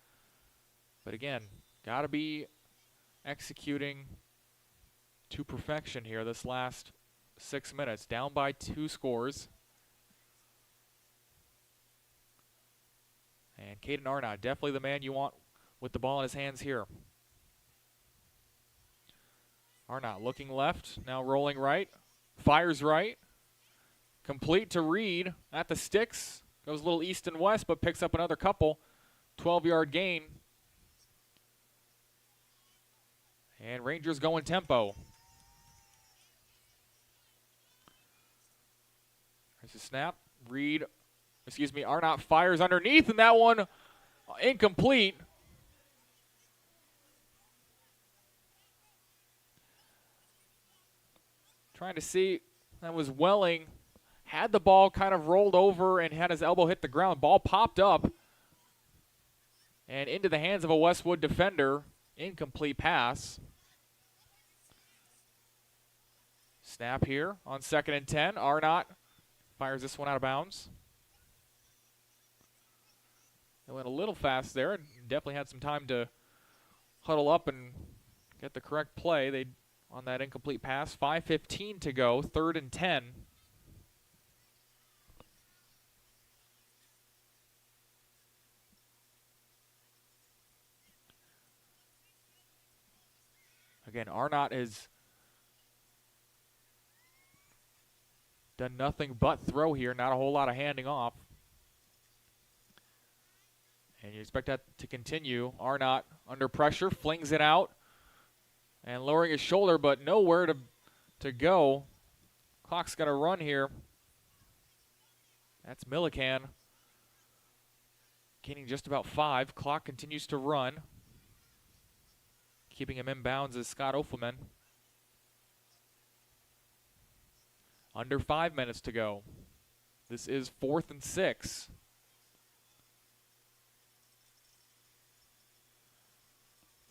But again, got to be executing to perfection here this last 6 minutes. Down by 2 scores. And Caden Arnott, definitely the man you want with the ball in his hands here. Arnott looking left, now rolling right. Fires right. Complete to Reed at the sticks. Goes a little east and west, but picks up another couple. 12-yard gain. And Rangers going tempo. There's a snap. Arnott fires underneath, and that one incomplete. Trying to see, that was Welling. Had the ball kind of rolled over and had his elbow hit the ground. Ball popped up and into the hands of a Westwood defender. Incomplete pass. Snap here on 2nd and 10. Arnott fires this one out of bounds. They went a little fast there and definitely had some time to huddle up and get the correct play. They on that incomplete pass. 5:15 to go, 3rd and 10. Again, Arnott is done nothing but throw here. Not a whole lot of handing off. And you expect that to continue. Arnott under pressure, flings it out. And lowering his shoulder, but nowhere to go. Clock's got to run here. That's Millican. Gaining just about 5. Clock continues to run. Keeping him in bounds is Scott Offelman. Under 5 minutes to go. This is 4th and 6.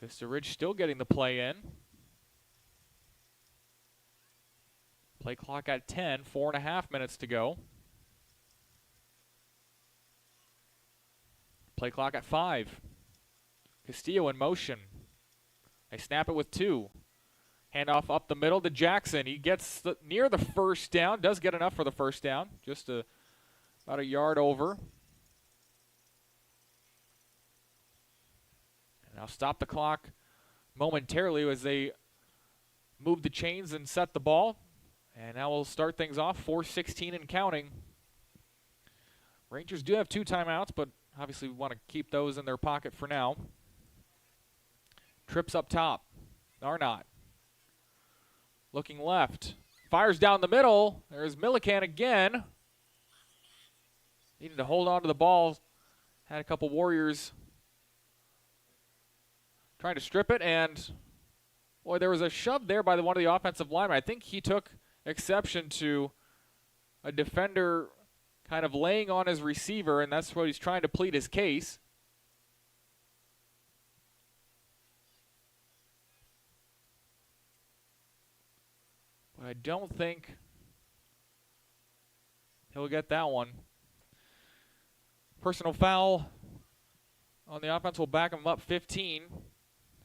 Vista Ridge still getting the play in. Play clock at 10, 4.5 minutes to go. Play clock at 5. Castillo in motion. They snap it with 2. Handoff up the middle to Jackson. He gets near the first down. Does get enough for the first down. Just about a yard over. And I'll stop the clock momentarily as they move the chains and set the ball. And now we'll start things off. 4:16 and counting. Rangers do have 2 timeouts, but obviously we want to keep those in their pocket for now. Trips up top. Arnott. Looking left. Fires down the middle. There's Millican again. Needed to hold on to the ball. Had a couple Warriors trying to strip it, and boy, there was a shove there by one of the offensive linemen. I think he took exception to a defender kind of laying on his receiver, and that's what he's trying to plead his case. But I don't think he'll get that one. Personal foul on the offense will back him up 15.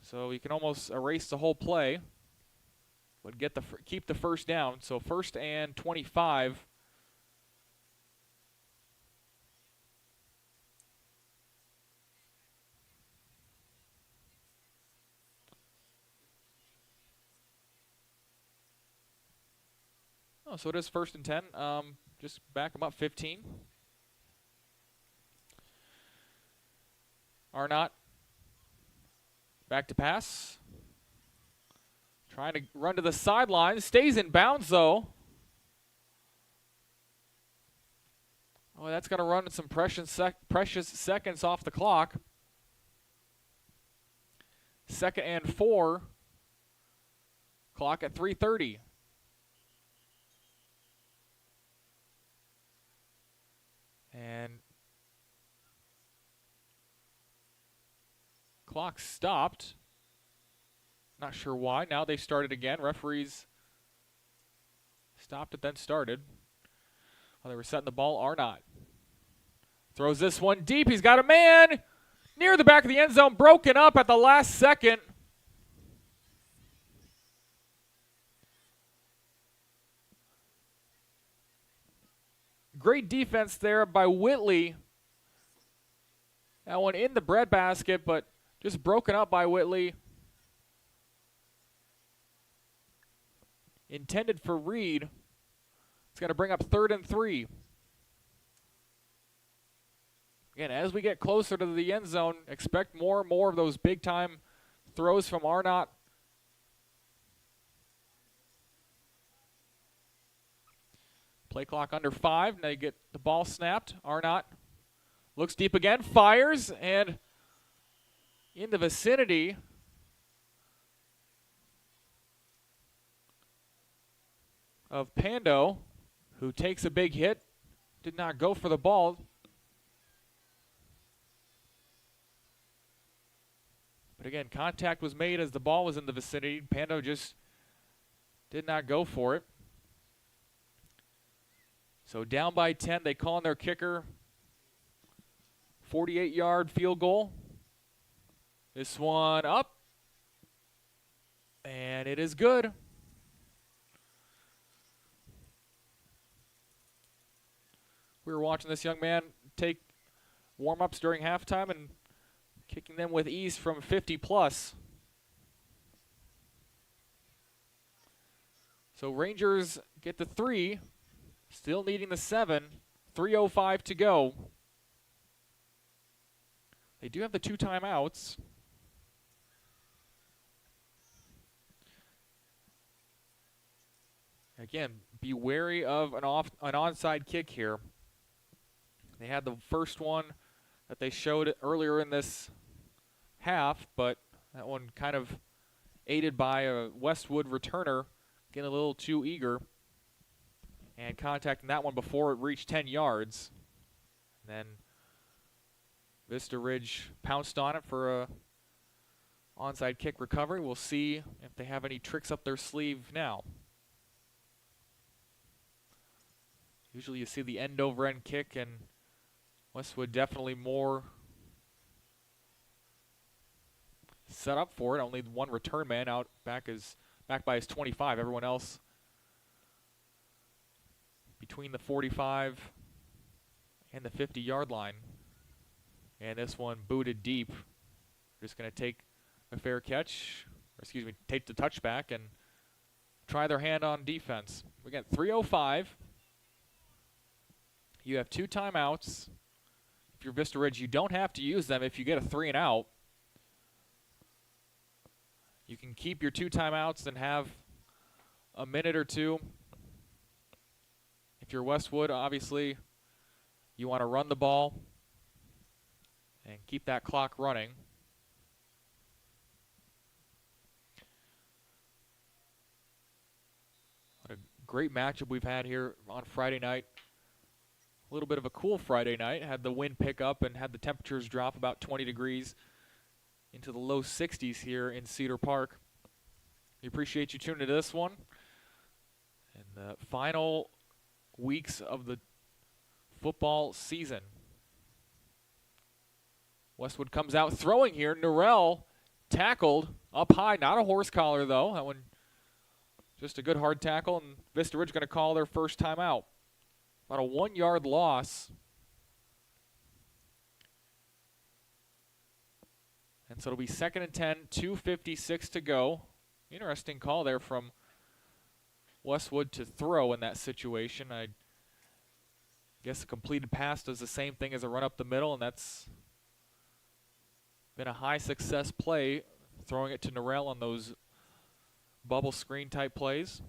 So he can almost erase the whole play. Would keep the first down. So 1st and 25. Oh, so it is 1st and 10. Just back him up 15. Arnott. Back to pass. Trying to run to the sideline. Stays in bounds, though. Oh, that's going to run some precious seconds off the clock. 2nd and 4. Clock at 3:30. And clock stopped. Not sure why. Now they started again. Referees stopped it, then started. While they were setting the ball, Arnott throws this one deep. He's got a man near the back of the end zone, broken up at the last second. Great defense there by Whitley. That one in the breadbasket, but just broken up by Whitley. Intended for Reed. It's got to bring up 3rd and 3. Again, as we get closer to the end zone, expect more and more of those big-time throws from Arnott. Play clock under 5. Now you get the ball snapped. Arnott looks deep again, fires, and in the vicinity of Pando, who takes a big hit, did not go for the ball. But again, contact was made as the ball was in the vicinity. Pando just did not go for it. So down by 10, they call on their kicker. 48-yard field goal. This one up. And it is good. We were watching this young man take warm-ups during halftime and kicking them with ease from 50-plus. So Rangers get the 3 Still needing the 7. 3:05 to go. They do have the 2 timeouts. Again, be wary of an onside kick here. They had the first one that they showed earlier in this half, but that one kind of aided by a Westwood returner getting a little too eager and contacting that one before it reached 10 yards. And then Vista Ridge pounced on it for a onside kick recovery. We'll see if they have any tricks up their sleeve now. Usually you see the end over end kick, and Westwood definitely more set up for it. Only one return man out back by his 25. Everyone else between the 45 and the 50-yard line. And this one booted deep. Just going to take a fair catch, or excuse me, take the touchback and try their hand on defense. We got 3:05. You have 2 timeouts. If you're Vista Ridge, you don't have to use them if you get a 3 and out. You can keep your 2 timeouts and have a minute or two. If you're Westwood, obviously, you want to run the ball and keep that clock running. What a great matchup we've had here on Friday night. A little bit of a cool Friday night. Had the wind pick up and had the temperatures drop about 20 degrees into the low 60s here in Cedar Park. We appreciate you tuning to this one. And the final weeks of the football season. Westwood comes out throwing here. Norrell tackled up high. Not a horse collar, though. That one just a good hard tackle. And Vista Ridge going to call their first timeout. About a 1-yard loss. And so it'll be 2nd and 10, 2:56 to go. Interesting call there from Westwood to throw in that situation. I guess a completed pass does the same thing as a run up the middle, and that's been a high success play, throwing it to Norrell on those bubble screen type plays.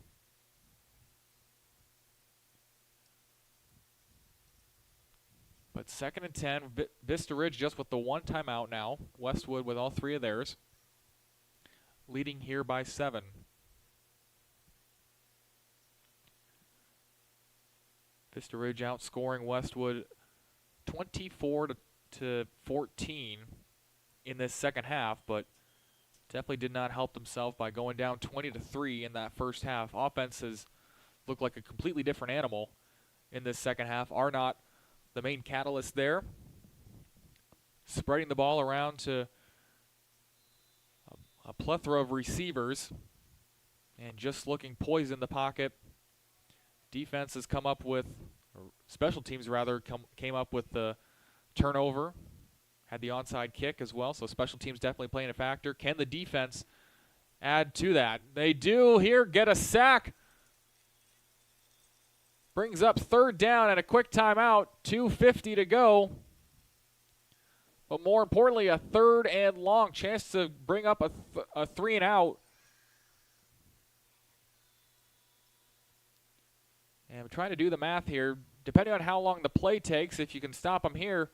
But 2nd and 10, Vista Ridge just with the 1 timeout now. Westwood with all 3 of theirs. Leading here by 7. Vista Ridge outscoring Westwood 24 to 14 in this second half, but definitely did not help themselves by going down 20-3 in that first half. Offenses look like a completely different animal in this second half. Are not the main catalyst there. Spreading the ball around to a plethora of receivers and just looking poised in the pocket. Defense has come up with, or special teams rather, came up with the turnover. Had the onside kick as well, so special teams definitely playing a factor. Can the defense add to that? They do here, get a sack. Brings up 3rd down and a quick timeout, 2:50 to go. But more importantly, a 3rd and long chance to bring up a 3 and out. And I'm trying to do the math here. Depending on how long the play takes, if you can stop them here,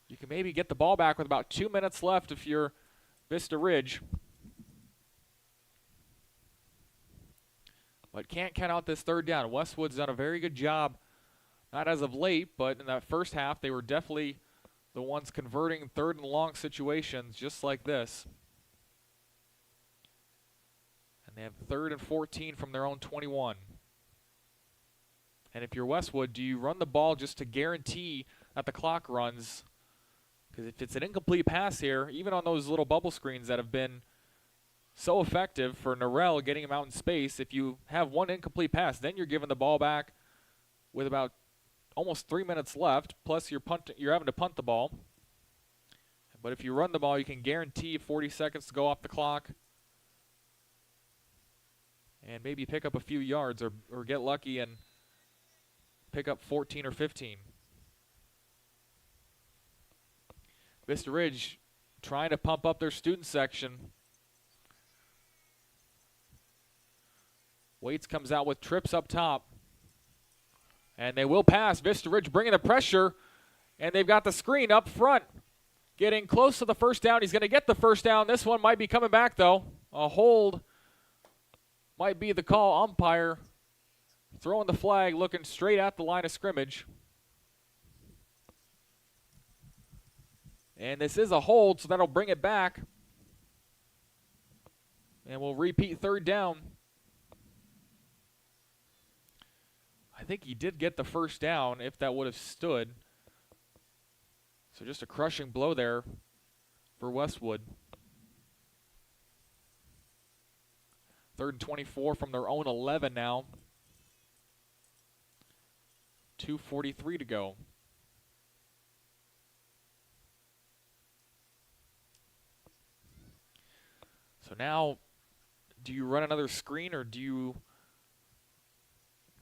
you can maybe get the ball back with about 2 minutes left if you're Vista Ridge. But can't count out this 3rd down. Westwood's done a very good job, not as of late, but in that first half, they were definitely the ones converting 3rd and long situations just like this. And they have 3rd and 14 from their own 21. And if you're Westwood, do you run the ball just to guarantee that the clock runs? Because if it's an incomplete pass here, even on those little bubble screens that have been so effective for Norrell getting him out in space, if you have one incomplete pass, then you're giving the ball back with about almost 3 minutes left, plus you're having to punt the ball. But if you run the ball, you can guarantee 40 seconds to go off the clock and maybe pick up a few yards or get lucky and pick up 14 or 15. Vista Ridge trying to pump up their student section. Waits comes out with trips up top. And they will pass. Vista Ridge bringing the pressure. And they've got the screen up front. Getting close to the first down. He's going to get the first down. This one might be coming back, though. A hold might be the call. Umpire throwing the flag, looking straight at the line of scrimmage. And this is a hold, so that'll bring it back. And we'll repeat third down. I think he did get the first down if that would have stood. So just a crushing blow there for Westwood. 3rd and 24 from their own 11 now. 2:43 to go. So now, do you run another screen or do you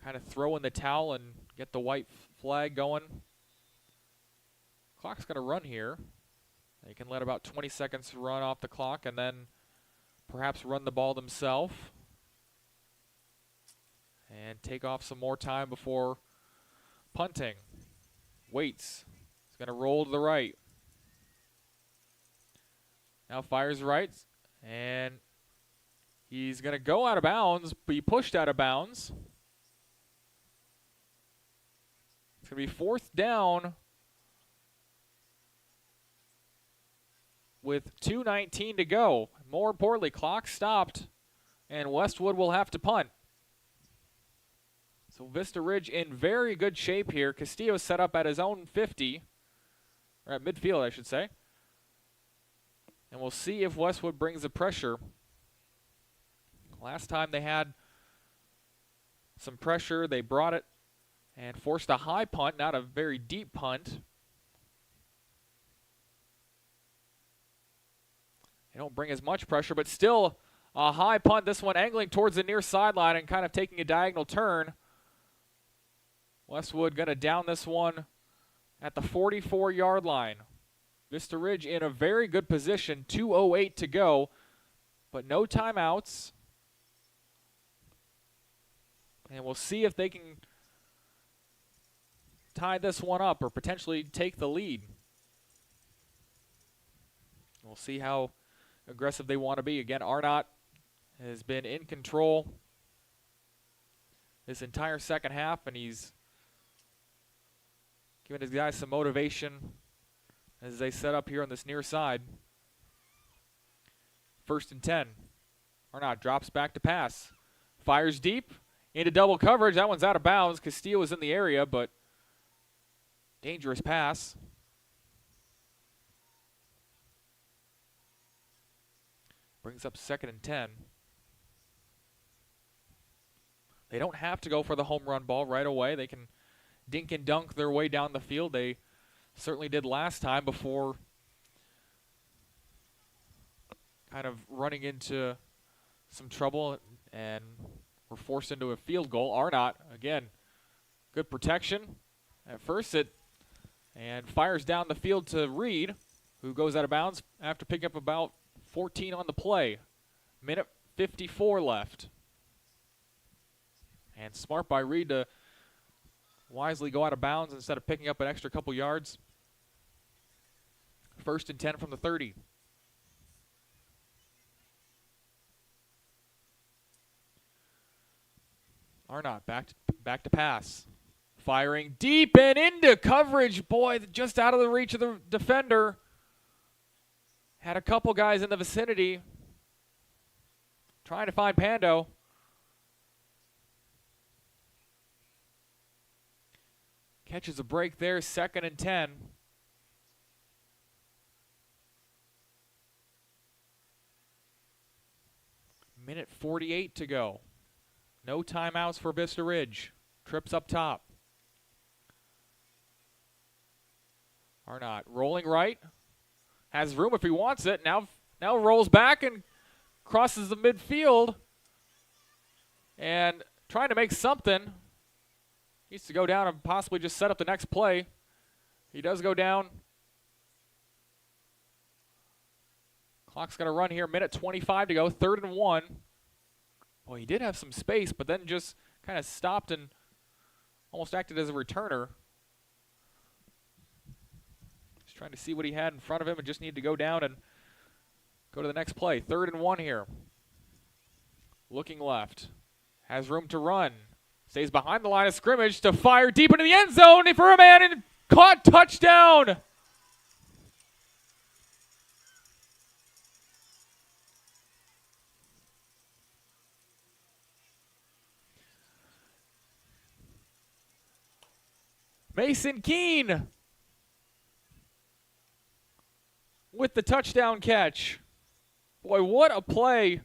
kind of throw in the towel and get the white flag going? Clock's going to run here. They can let about 20 seconds run off the clock and then perhaps run the ball themselves and take off some more time before punting. Waits. He's going to roll to the right. Now fires right. And he's going to go out of bounds, be pushed out of bounds. It's going to be 4th down with 2:19 to go. More importantly, clock stopped, and Westwood will have to punt. So Vista Ridge in very good shape here. Castillo set up at his own 50, or at midfield, I should say. And we'll see if Westwood brings the pressure. Last time they had some pressure, they brought it and forced a high punt, not a very deep punt. They don't bring as much pressure, but still a high punt. This one angling towards the near sideline and kind of taking a diagonal turn. Westwood going to down this one at the 44-yard line. Vista Ridge in a very good position, 2:08 to go, but no timeouts. And we'll see if they can tie this one up or potentially take the lead. We'll see how aggressive they want to be. Again, Arnott has been in control this entire second half, and he's giving his guys some motivation as they set up here on this near side. 1st and 10. Arnott drops back to pass. Fires deep into double coverage. That one's out of bounds. Castillo is in the area, but dangerous pass. Brings up 2nd and 10. They don't have to go for the home run ball right away. They can dink and dunk their way down the field. They certainly did last time before kind of running into some trouble and were forced into a field goal. Arnott, again, good protection. At first and fires down the field to Reed, who goes out of bounds after picking up about 14 on the play. Minute 54 left. And smart by Reed to wisely go out of bounds instead of picking up an extra couple yards. 1st and 10 from the 30. Arnott back to pass. Firing deep and into coverage. Boy, just out of the reach of the defender. Had a couple guys in the vicinity trying to find Pando. Catches a break there, 2nd and 10. Minute 48 to go. No timeouts for Vista Ridge. Trips up top. Arnott rolling right. Has room if he wants it. Now rolls back and crosses the midfield. And trying to make something. Needs to go down and possibly just set up the next play. He does go down. Clock's going to run here. Minute 25 to go. 3rd and 1. Boy, he did have some space, but then just kind of stopped and almost acted as a returner. Just trying to see what he had in front of him and just needed to go down and go to the next play. 3rd and 1 here. Looking left. Has room to run. Stays behind the line of scrimmage to fire deep into the end zone for a man and caught. Touchdown. Mason Keene with the touchdown catch. Boy, what a play.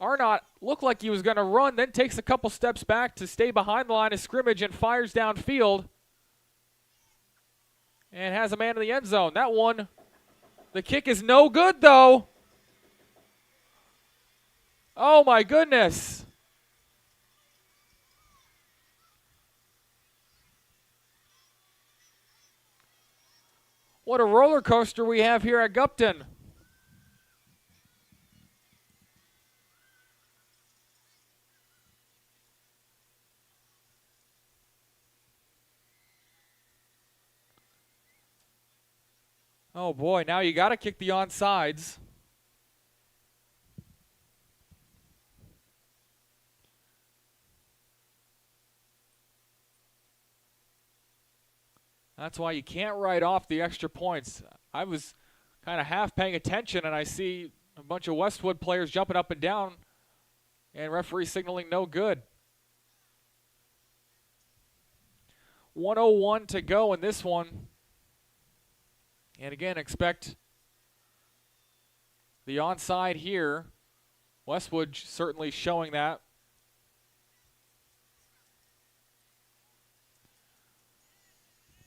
Arnott looked like he was going to run, then takes a couple steps back to stay behind the line of scrimmage and fires downfield. And has a man in the end zone. That one, the kick is no good, though. Oh, my goodness. What a roller coaster we have here at Gupton. Oh boy, now you got to kick the onside. That's why you can't write off the extra points. I was kind of half paying attention, and I see a bunch of Westwood players jumping up and down, and referee signaling no good. 1:01 to go in this one. And again, expect the onside here. Westwood certainly showing that.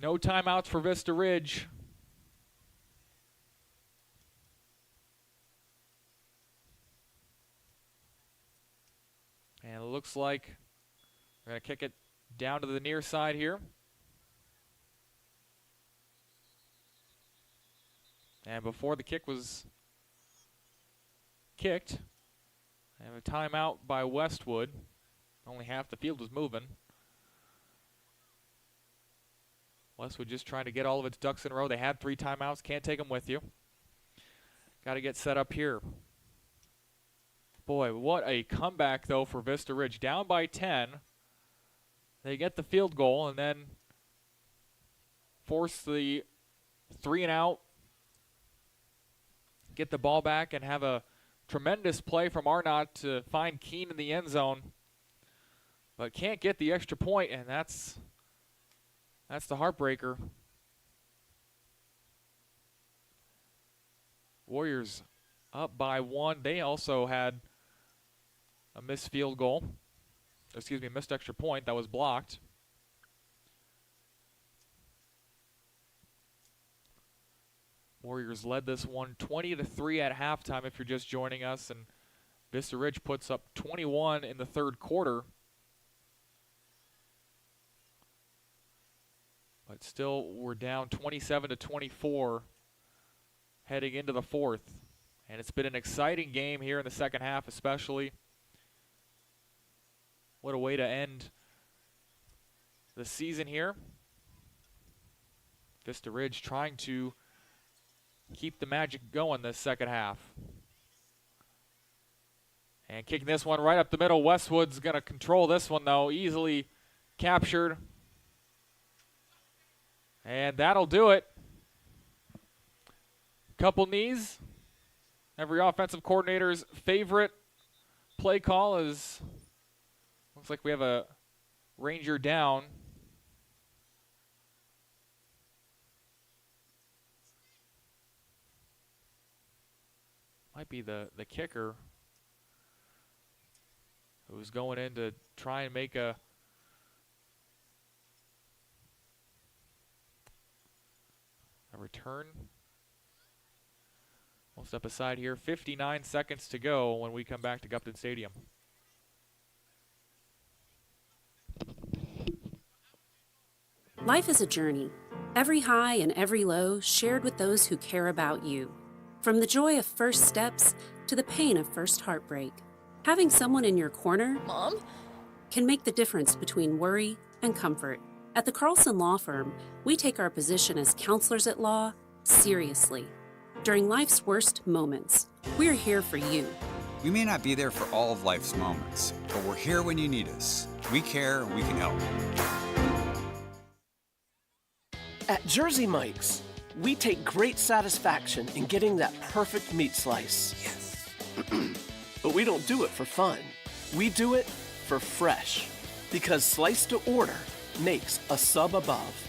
No timeouts for Vista Ridge. And it looks like we're going to kick it down to the near side here. And before the kick was kicked, I have a timeout by Westwood. Only half the field was moving. Westwood just trying to get all of its ducks in a row. They had 3 timeouts. Can't take them with you. Got to get set up here. Boy, what a comeback, though, for Vista Ridge. Down by 10. They get the field goal and then force the 3-and-out. Get the ball back and have a tremendous play from Arnott to find Keene in the end zone. But can't get the extra point, and that's the heartbreaker. Warriors up by 1. They also had a missed field goal. Excuse me, missed extra point that was blocked. Warriors led this one 20-3 at halftime if you're just joining us, and Vista Ridge puts up 21 in the 3rd quarter. But still, we're down 27-24 heading into the 4th. And it's been an exciting game here in the second half, especially. What a way to end the season here. Vista Ridge trying to keep the magic going this second half. And kicking this one right up the middle. Westwood's going to control this one, though. Easily captured. And that'll do it. Couple knees. Every offensive coordinator's favorite play call is, looks like we have a Ranger down. Might be the kicker who's going in to try and make a return. We'll step aside here. 59 seconds to go when we come back to Gupton Stadium. Life is a journey, every high and every low shared with those who care about you. From the joy of first steps to the pain of first heartbreak, having someone in your corner, Mom? can make the difference between worry and comfort. At the Carlson Law Firm, we take our position as counselors at law seriously. During life's worst moments, we're here for you. We may not be there for all of life's moments, but we're here when you need us. We care, we can help. At Jersey Mike's, we take great satisfaction in getting that perfect meat slice. Yes. But we don't do it for fun. We do it for fresh. Because slice to order makes a sub above.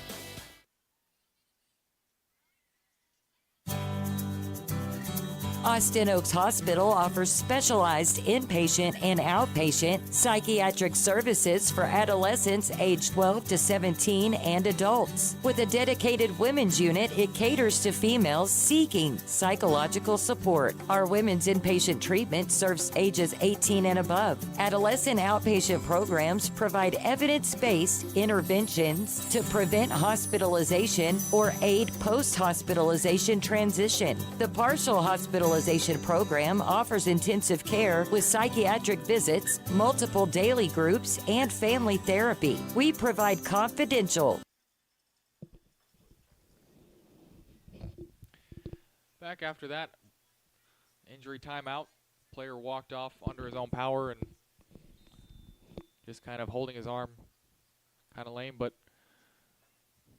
Austin Oaks Hospital offers specialized inpatient and outpatient psychiatric services for adolescents aged 12 to 17 and adults. With a dedicated women's unit, it caters to females seeking psychological support. Our women's inpatient treatment serves ages 18 and above. Adolescent outpatient programs provide evidence-based interventions to prevent hospitalization or aid post-hospitalization transition. The partial hospitalization program offers intensive care with psychiatric visits, multiple daily groups, and family therapy. We provide confidential. Back after that injury timeout, player walked off under his own power and just kind of holding his arm, kind of lame, but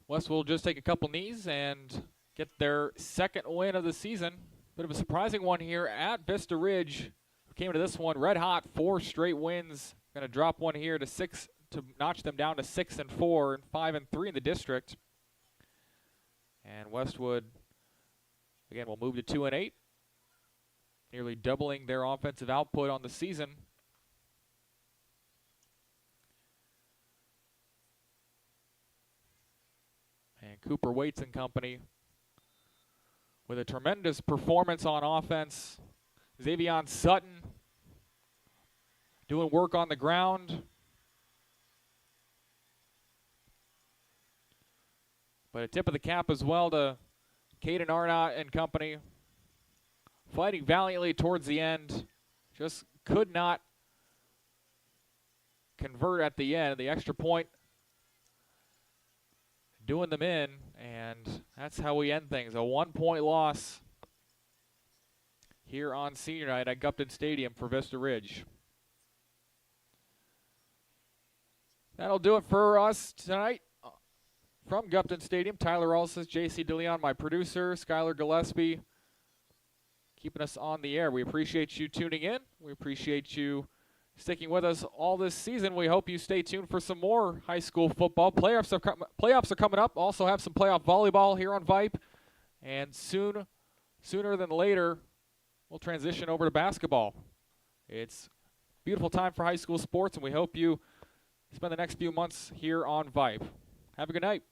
Westwood will just take a couple knees and get their second win of the season. Bit of a surprising one here at Vista Ridge. Came into this one red hot, 4 straight wins. Going to drop one here to 6 to notch them down to 6-4 and 5-3 in the district. And Westwood again will move to 2-8, nearly doubling their offensive output on the season. And Cooper Waits and company with a tremendous performance on offense. Xavion Sutton doing work on the ground. But a tip of the cap as well to Caden Arnott and company. Fighting valiantly towards the end. Just could not convert at the end. The extra point doing them in, and that's how we end things. A 1-point loss here on senior night at Gupton Stadium for Vista Ridge. That'll do it for us tonight from Gupton Stadium. Tyler Ulsis, JC DeLeon, my producer, Skylar Gillespie, keeping us on the air. We appreciate you tuning in. We appreciate you sticking with us all this season. We hope you stay tuned for some more high school football. Playoffs are coming up. Also have some playoff volleyball here on Vype. And sooner than later, we'll transition over to basketball. It's a beautiful time for high school sports, and we hope you spend the next few months here on Vype. Have a good night.